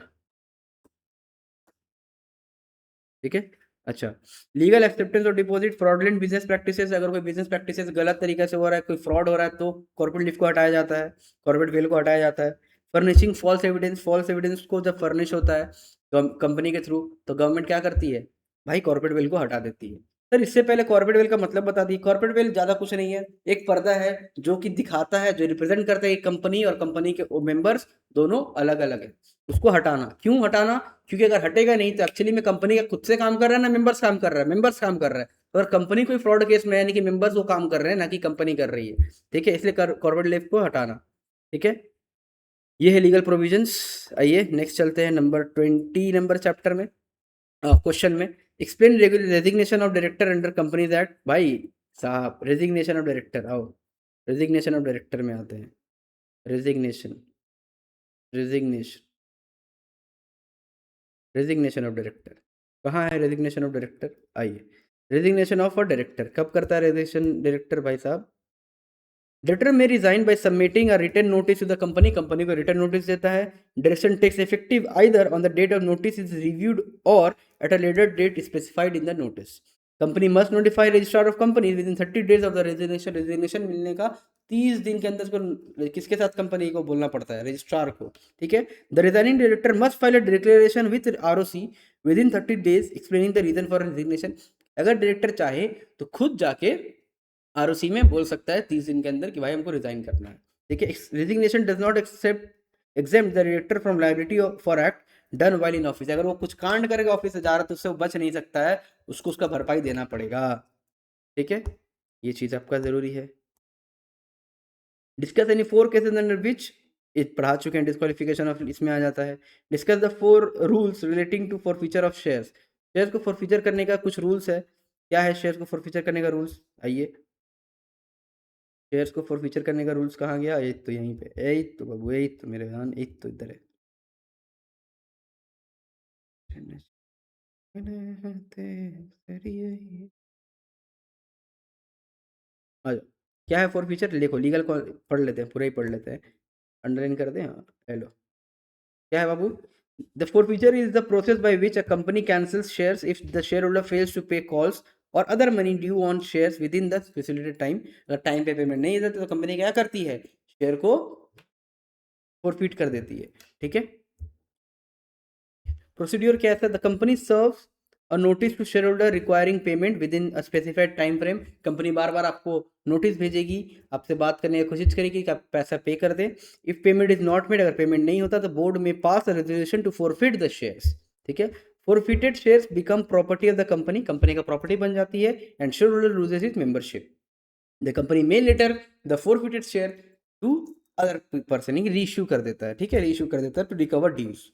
ठीक है। अच्छा, लीगल एक्सेप्टेंस और डिपॉजिट, फ्रॉडलेंट बिजनेस प्रैक्टिसेस, अगर कोई बिजनेस प्रैक्टिसेस गलत तरीके से हो रहा है, कोई फ्रॉड हो रहा है, तो कॉर्पोरेट लिफ्ट को हटाया जाता है, कॉर्पोरेट वेल को हटाया जाता है। फर्निशिंग फॉल्स एविडेंस को जब फर्निश होता है कंपनी के थ्रू, तो गवर्नमेंट क्या करती है भाई? कॉर्पोरेट वेल को हटा देती है। सर इससे पहले कॉर्पोरेट वेल का मतलब बता दी। कॉर्पोरेट वेल ज्यादा कुछ नहीं है, एक पर्दा है जो कि दिखाता है, जो रिप्रेजेंट करता है एक कंपनी और कंपनी के मेंबर्स दोनों अलग अलग है। उसको हटाना, क्यों हटाना? क्योंकि अगर हटेगा नहीं तो एक्चुअली में कंपनी का खुद से काम कर रहा है ना मेंबर्स काम कर रहा है? मेंबर्स काम कर रहा है। तो अगर कंपनी कोई फ्रॉड केस में है, यानी कि मेंबर्स वो काम कर रहे हैं ना कि कंपनी कर रही है, ठीक है। इसलिए कॉर्पोरेट लिफ्ट को हटाना, ठीक है। ये है लीगल प्रोविजंस। आइए नेक्स्ट चलते हैं नंबर 20 नंबर चैप्टर में, क्वेश्चन में। Explain resignation of director under companies act. भाई साहब, रेजिग्नेशन ऑफ डायरेक्टर, आओ रेजिग्नेशन ऑफ डायरेक्टर में आते हैं। Resignation, resignation, resignation of director कहाँ है? रेजिग्नेशन ऑफ डायरेक्टर, आइए रेजिग्नेशन ऑफ अ डायरेक्टर, कब करता है रेजिग्नेशन डायरेक्टर भाई साहब? डायरेक्टर में resign by submitting a written notice to the company, company को रिटन नोटिस देता है। Direction takes effective either on the date of notice is reviewed और at a later date specified in the notice. Company must notify registrar of company within 30 days of the resignation, resignation मिलने का 30 दिन के अंदर उसको किसके साथ company को बोलना पड़ता है? रजिस्ट्रार को, ठीक है। The resigning director must file a declaration with ROC within 30 days explaining the reason for resignation. अगर डायरेक्टर चाहे तो खुद जाके आरओसी में बोल सकता है 30 दिन के अंदर कि भाई हमको रिजाइन करना है, ठीक है। Resignation does not except exempt the director from liability for act done while in office. अगर वो कुछ कांड करेगा ऑफिस से जा रहा तो उससे वो बच नहीं सकता है, उसको उसका भरपाई देना पड़ेगा, ठीक है। ये चीज आपका जरूरी है। Discuss any 4 cases under which, पढ़ा चुके हैं, डिस्क्वालिफिकेशन ऑफ इसमें आ जाता है। Discuss the 4 rules relating to forfeiture of shares, shares को फॉरफीचर करने का कुछ रूल्स है। क्या है शेयर्स को फॉरफीचर करने का रूल्स? आइए, शेयर्स को फॉरफीचर करने का रूल्स कहाँ गया? एक तो यहीं पे, एक तो बाबू, एक तो मेरे ध्यान, एक तो इधर है। आ जाओ। क्या है फॉरफीचर? देखो लीगल पढ़ लेते हैं, पूरा ही पढ़ लेते हैं, अंडरलाइन कर दें। हाँ, हेलो, क्या है बाबू? The forfeiture is the process by which a company cancels shares if the share holder fails to pay calls और other money due on shares within the specified time. अगर time पे payment नहीं देते तो company क्या करती है? Share को फॉरफीट कर देती है, ठीक है। प्रोसीड्यूर क्या है? The company serves a notice to share holder requiring payment within a specified time frame. Company बार बार आपको नोटिस भेजेगी, आपसे बात करने की कोशिश करेगी कि आप पैसा पे कर दें। If payment is not made, अगर पेमेंट नहीं होता तो बोर्ड में pass a resolution to forfeit the shares, ठीक है। Forfeited shares become property of the company, company का प्रॉपर्टी बन जाती है। And share holder loses his membership. The company may later the forfeited share to other person, reissue कर देता है, ठीक है, रीइश्यू कर देता है to recover dues.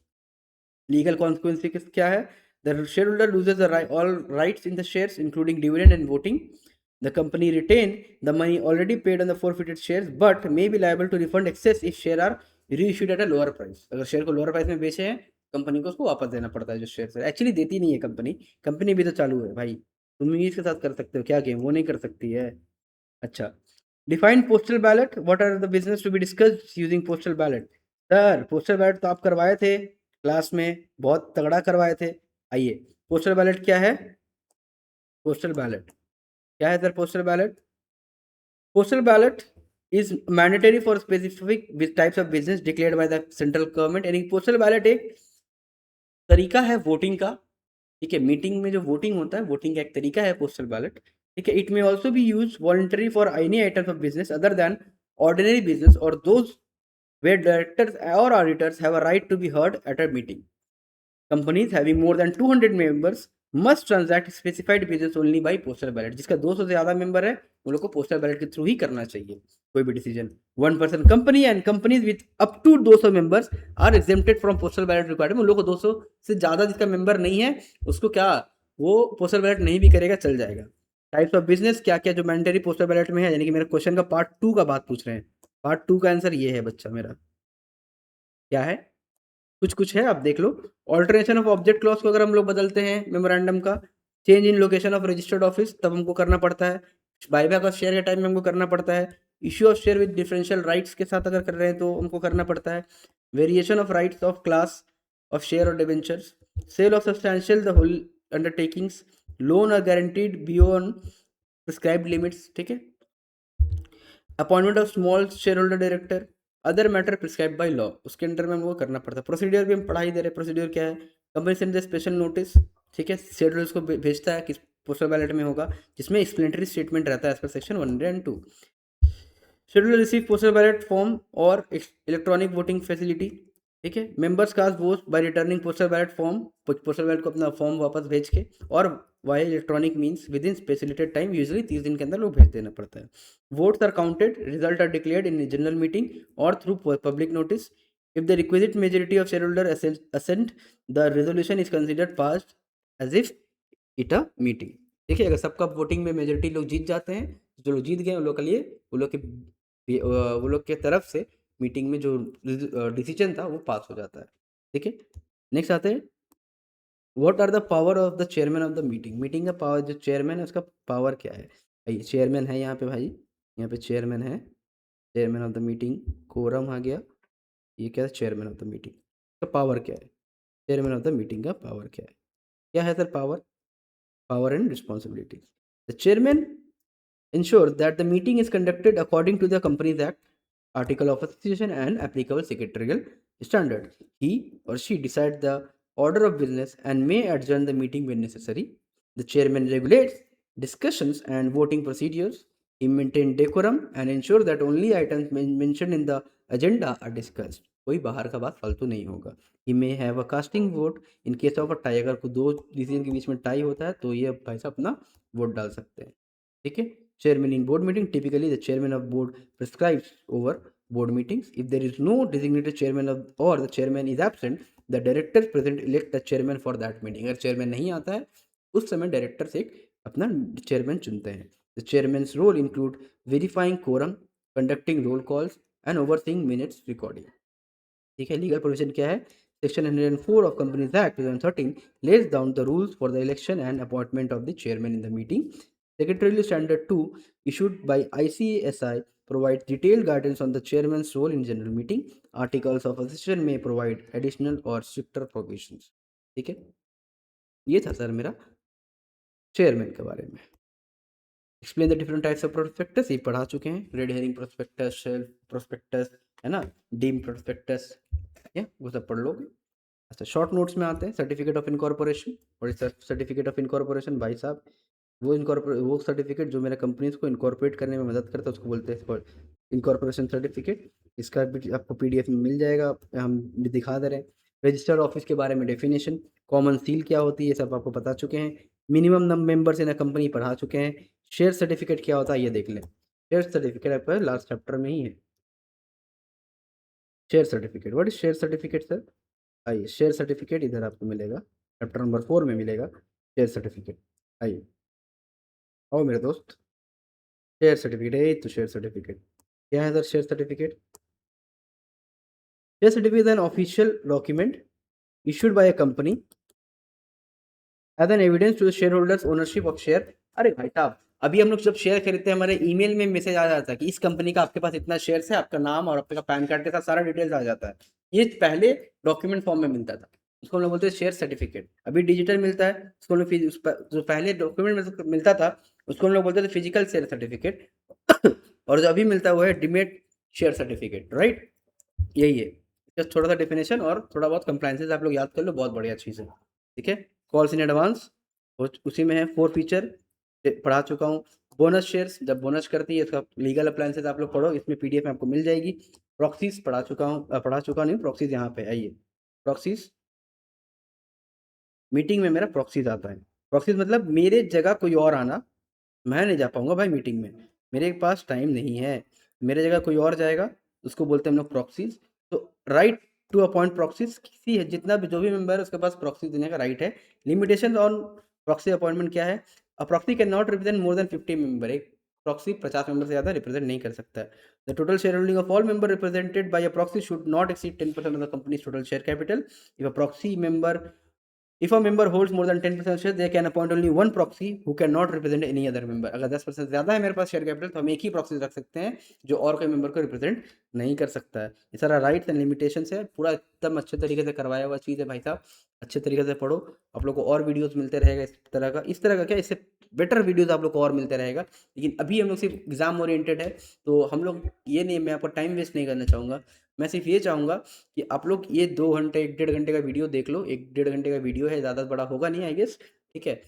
Legal consequence क्या है? The share holder loses all rights in the shares including dividend and voting. The company retain the money already paid on the forfeited shares but may be liable to refund excess if share are reissued at a lower price. अगर share को lower price में बेचे हैं, company को उसको वापस देना पड़ता है। जो शेयर एक्चुअली देती नहीं है कंपनी, कंपनी भी तो चालू है भाई, तुम भी इसके साथ कर सकते हो क्या गेम? वो नहीं कर सकती है। अच्छा, define postal ballot, what are the business to be discussed using postal ballot. Sir postal ballot तो आप करवाए थे क्लास में, बहुत तगड़ा करवाए थे। आइए, पोस्टल बैलेट क्या है? पोस्टल बैलेट क्या है sir? Postal ballot, postal ballot is mandatory for specific types of business declared by the central government। यानी पोस्टल बैलेट एक तरीका है वोटिंग का, ठीक है। मीटिंग में जो वोटिंग होता है, वोटिंग का एक तरीका है पोस्टल बैलेट, ठीक है। It may also be use voluntary for any items of business other than ordinary business और those where directors or auditors have a right to be heard at a meeting। Companies having more than 200 members must transact specified business only by postal ballot। जिसका 200 से ज्यादा member है वो लोग को postal ballot के through ही करना चाहिए कोई भी decision. One person company and companies with up to 200 members are exempted from postal ballot requirement. उन लोग को 200 से ज्यादा जिसका मेंबर नहीं है उसको क्या, वो पोस्टल बैलेट नहीं भी करेगा, चल जाएगा। टाइप्स ऑफ बिजनेस क्या क्या जो मैंडेटरी पोस्टल बैलेट में है, यानी कि मेरे क्वेश्चन का पार्ट 2 का बात पूछ रहे हैं। पार्ट 2 का आंसर ये है बच्चा मेरा, क्या है? कुछ कुछ है, आप देख लो। ऑल्टरेशन ऑफ ऑब्जेक्ट क्लॉज को अगर हम लोग बदलते हैं मेमोरेंडम का, change in location of registered office तब हमको करना पड़ता है। बायबैक ऑफ शेयर के टाइम में हमको करना पड़ता है। Issue of share with differential rights के साथ अगर कर रहे हैं तो हमको करना पड़ता है। Variation of rights of class of share और debentures, sale of substantial the whole undertakings, loan और गारंटीड बियॉन्ड प्रिस्क्राइब्ड लिमिट्स, ठीक है। Appointment of small share holder director, other matter prescribe by law, उसके अंडर में हमको करना पड़ता है। प्रोसीड्यूर भी हम पढ़ा ही दे रहे हैं। प्रोसीड्यूर क्या है? Company send the special notice, ठीक है, शेयर होल्डर्स को भेजता है, किस पोस्टल बैलेट में होगा, जिसमें एक्सप्लेनेटरी स्टेटमेंट रहता है as per section 102। Share holder receive postal ballot form और इलेक्ट्रॉनिक वोटिंग फैसिलिटी, ठीक है। Members cast vote by returning postal ballot form, postal ballot को अपना फॉर्म वापस भेज के, और by electronic means within specified time, usually 30 दिन के अंदर लोग भेज देना पड़ता है। Votes are counted, result are declared in general meeting और through public notice. If the requisite majority of share holder assent, the resolution is considered passed as if it a meeting, ठीक है। अगर सबका वोटिंग में majority लोग जीत जाते हैं, जो लोग जीत गए उन लोग के लिए, वो लोग के तरफ से मीटिंग में जो डिसीजन था वो पास हो जाता है, ठीक है। नेक्स्ट आते हैं what are the power of the chairman of the meeting, meeting का पावर, जो चेयरमैन है उसका पावर क्या है। भाई चेयरमैन है यहाँ पे, भाई यहाँ पे चेयरमैन है, chairman of the meeting, quorum आ गया, ये क्या है चेयरमैन ऑफ द मीटिंग का पावर क्या है, चेयरमैन ऑफ द मीटिंग का पावर क्या है sir power, power and responsibilities. The chairman ensures that the meeting is conducted according to the Companies Act, Article of Association, and applicable secretarial standards. He or she decides the order of business and may adjourn the meeting when necessary. The chairman regulates discussions and voting procedures. He maintains decorum and ensures that only items mentioned in the agenda are discussed. कोई बाहर का बात फालतू नहीं होगा. He may have a casting vote in case of a tie, अगर कोई दो डिसीजन के बीच में टाई होता है तो ये भाई साहब अपना वोट डाल सकते हैं. ठीक है. Chairman in board meeting, typically the chairman of board presides over board meetings. If there is no designated chairman of और the chairman is absent, the directors present elect the chairman for that meeting. अगर chairman नहीं आता है उस समय directors एक अपना chairman चुनते हैं. The chairman's role include verifying quorum, conducting roll calls and overseeing minutes recording. ठीक है. लीगल प्रोविजन क्या है, Section 104 of Companies Act 2013 lays down the rules for the election and appointment of the chairman in the meeting. Secretarial Standard 2 issued by ICSI provides detailed guidance on the chairman's role in general meeting. Articles of Association may provide additional or stricter provisions. ठीक है. ये था sir मेरा chairman के बारे में. Explain the different types of prospectus, ये पढ़ा चुके हैं. Red herring prospectus, shelf prospectus, है ना, डीम प्रोस्पेक्टस, या वो सब पढ़ लोगे. अच्छा, शॉर्ट नोट्स में आते हैं. Certificate of incorporation. और सर्टिफिकेट ऑफ इनकॉर्पोरेशन भाई साहब वो सर्टिफिकेट जो मेरे कंपनीज को इनकॉर्पोरेट करने में मदद करता है उसको बोलते हैं इनकॉर्पोरेशन सर्टिफिकेट. इसका भी आपको पीडीएफ में मिल जाएगा, हम भी दिखा दे रहे हैं. रजिस्टर्ड ऑफिस के बारे में डेफिनेशन, कॉमन सील क्या होती है ये सब आपको बता चुके हैं. Minimum number members in a company पढ़ा चुके हैं. शेयर सर्टिफिकेट क्या होता है ये देख लें. शेयर सर्टिफिकेट आपका लास्ट चैप्टर में ही है. Share certificate, what is share certificate sir. आइए, शेयर सर्टिफिकेट इधर आपको मिलेगा, चैप्टर नंबर 4 में मिलेगा शेयर सर्टिफिकेट. आइए आओ मेरे दोस्त. शेयर सर्टिफिकेट है तो शेयर सर्टिफिकेट क्या है sir. Share certificate, share certificate is an official document issued by a company as an evidence to the shareholders ownership of share. अरे भाई साहब, अभी हम लोग जब शेयर खरीदते हैं हमारे ईमेल में मैसेज आ जाता है कि इस कंपनी का आपके पास इतना शेयर्स है, आपका नाम और आपका पैन कार्ड के साथ सारा डिटेल्स आ जाता है. ये पहले डॉक्यूमेंट फॉर्म में मिलता था, उसको हम लोग बोलते हैं शेयर सर्टिफिकेट. अभी डिजिटल मिलता है, उसको हम लोग जो पहले डॉक्यूमेंट मिलता था उसको हम लोग बोलते थे फिजिकल शेयर सर्टिफिकेट. और जो अभी मिलता है वो है डीमेट शेयर सर्टिफिकेट. राइट, यही है. जस्ट थोड़ा सा डेफिनेशन और थोड़ा बहुत कंप्लाइंसेस आप लोग याद कर लो, बहुत बढ़िया चीज़ है. ठीक है. कॉल्स इन एडवांस उसी में है. 4 फीचर पढ़ा चुका हूँ. बोनस शेयर्स, जब बोनस करती है इसका लीगल अप्लायंसेस आप लोग पढ़ो, इसमें पीडीएफ में आपको मिल जाएगी. प्रॉक्सीज पढ़ा चुका हूँ, पढ़ा चुका नहीं, प्रॉक्सीज यहाँ पे आइए. प्रॉक्सीज मीटिंग में मेरा प्रॉक्सीज आता है. प्रॉक्सीज मतलब मेरे जगह कोई और आना, मैं नहीं जा पाऊंगा भाई मीटिंग में, मेरे पास टाइम नहीं है, मेरे जगह कोई और जाएगा, उसको बोलते हैं हम लोग प्रॉक्सीज. तो राइट टू अपॉइंट प्रॉक्सीज, किसी है जितना भी जो भी मेंबर है उसके पास प्रॉक्सी देने का राइट है. लिमिटेशन ऑन प्रॉक्सी अपॉइंटमेंट क्या है. A proxy can not represent more than 50 member. एक प्रॉक्सी 50 मेंबर से ज़्यादा रिप्रेजेंट नहीं कर सकता है. The total share holding of all member represented by a proxy should not exceed 10% of the companies total share capital. If a proxy member If a member holds more than 10% share, they can appoint only one proxy who cannot represent any other member. अगर 10% ज़्यादा है मेरे पास share capital तो हम एक ही proxy रख सकते हैं जो और कोई मेंबर को रिप्रेजेंट नहीं कर सकता है. ये सारा राइट्स एंड लिमिटेशंस है, पूरा एकदम अच्छे तरीके से करवाया हुआ चीज़ है भाई साहब. अच्छे तरीके से पढ़ो, आप लोग को और वीडियोस मिलते रहेगा इस तरह का क्या, इससे बेटर वीडियोस आप लोग को और मिलते रहेगा. लेकिन अभी हम लोग सिर्फ एग्जाम ओरिएंटेड है तो हम लोग ये नहीं, मैं आपको टाइम वेस्ट नहीं करना चाहूँगा. मैं सिर्फ ये चाहूँगा कि आप लोग ये 2 घंटे 1 डेढ़ घंटे का वीडियो देख लो. 1 डेढ़ घंटे का वीडियो है, ज़्यादा बड़ा होगा नहीं आई गेस. ठीक है.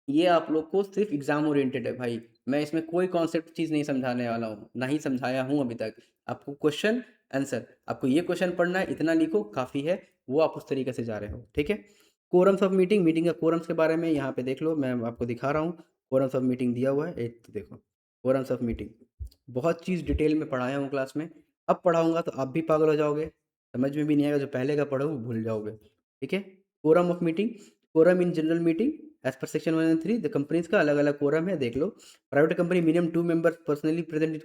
ये आप लोग को सिर्फ एग्जाम ओरिएंटेड है भाई. मैं इसमें कोई कॉन्सेप्ट चीज़ नहीं समझाने वाला हूँ, ना ही समझाया हूँ अभी तक. आपको क्वेश्चन आंसर, आपको ये क्वेश्चन पढ़ना है, इतना लिखो काफ़ी है, वो आप उस तरीके से जा रहे हो. ठीक है. कोरम्स ऑफ मीटिंग, मीटिंग का कोरम्स के बारे में यहाँ पे देख लो, मैं आपको दिखा रहा हूँ. कोरम्स ऑफ मीटिंग दिया हुआ है, एक तो देखो कोरम्स ऑफ मीटिंग. बहुत चीज़ डिटेल में पढ़ाया हूँ क्लास में. अब पढ़ाऊँगा तो आप भी पागल हो जाओगे, समझ में भी नहीं आएगा. जो पहले का पढ़ो वो भूल जाओगे. ठीक है. Quorum of meeting, quorum in general meeting as per section 103 the companies का अलग अलग कोरम है, देख लो. Private company minimum 2 member personally present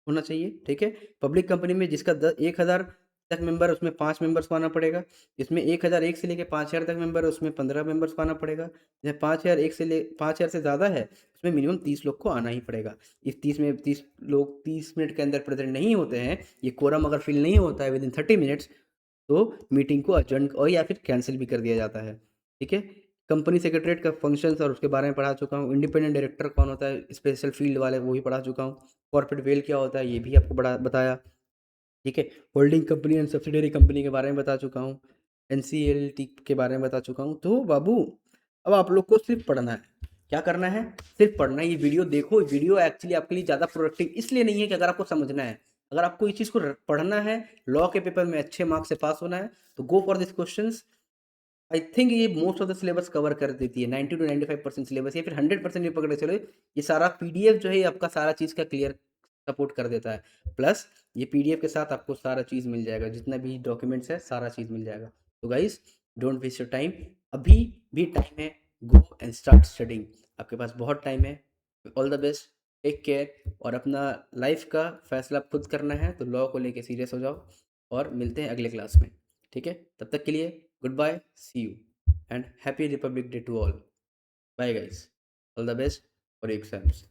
होना चाहिए. ठीक है. पब्लिक कंपनी में जिसका 1000 तक मेंबर, उसमें 5 मेंबर्स को आना पड़ेगा। इसमें 1001 से लेके 5000 तक मेंबर है, उसमें 15 मेंबर्स को आना पड़ेगा। जब 5000 से ज़्यादा है, उसमें मिनिमम 30 लोग को आना ही पड़ेगा। इस 30 लोग 30 मिनट के अंदर प्रेजेंट नहीं होते हैं, ये कोरम अगर फिल नहीं होता है विदिन 30 मिनट्स, तो मीटिंग को अजर्न और या फिर कैंसिल भी कर दिया जाता है। ठीक है। कंपनी सेक्रेटरीट का फंक्शंस और उसके बारे में पढ़ा चुका हूँ। इंडिपेंडेंट डायरेक्टर कौन होता है, स्पेशल फील्ड वाले, वो भी पढ़ा चुका हूँ। कॉर्पोरेट वेल क्या होता है, ये भी आपको बताया। ठीक है। Holding company and subsidiary company के बारे में बता चुका हूँ। एनसीएलटी के बारे में बता चुका हूँ। तो बाबू, अब आप लोग को सिर्फ पढ़ना है। क्या करना है? सिर्फ पढ़ना है। ये वीडियो देखो। वीडियो एक्चुअली आपके लिए ज़्यादा प्रोडक्टिव इसलिए नहीं है कि अगर आपको समझना है, अगर आपको इस चीज़ को पढ़ना है, लॉ के पेपर में अच्छे मार्क्स से पास होना है, तो go for this questions. I think ये most of the syllabus cover कर देती है, 90 to 95% सिलेबस, या फिर 100% भी पकड़ के चलो। ये सारा पीडीएफ जो है, ये आपका सारा चीज़ का क्लियर सपोर्ट कर देता है। प्लस ये पीडीएफ के साथ आपको सारा चीज़ मिल जाएगा, जितना भी डॉक्यूमेंट्स है सारा चीज़ मिल जाएगा। तो guys, don't waste your time. अभी भी टाइम है, गो एंड स्टार्ट स्टडिंग। आपके पास बहुत टाइम है। All the best, take care. और अपना लाइफ का फैसला खुद करना है, तो लॉ को लेके सीरियस हो जाओ। और मिलते हैं अगले क्लास में। ठीक है, तब तक के लिए goodbye, see you, and happy Republic Day to all. Bye guys. All the best for your exams.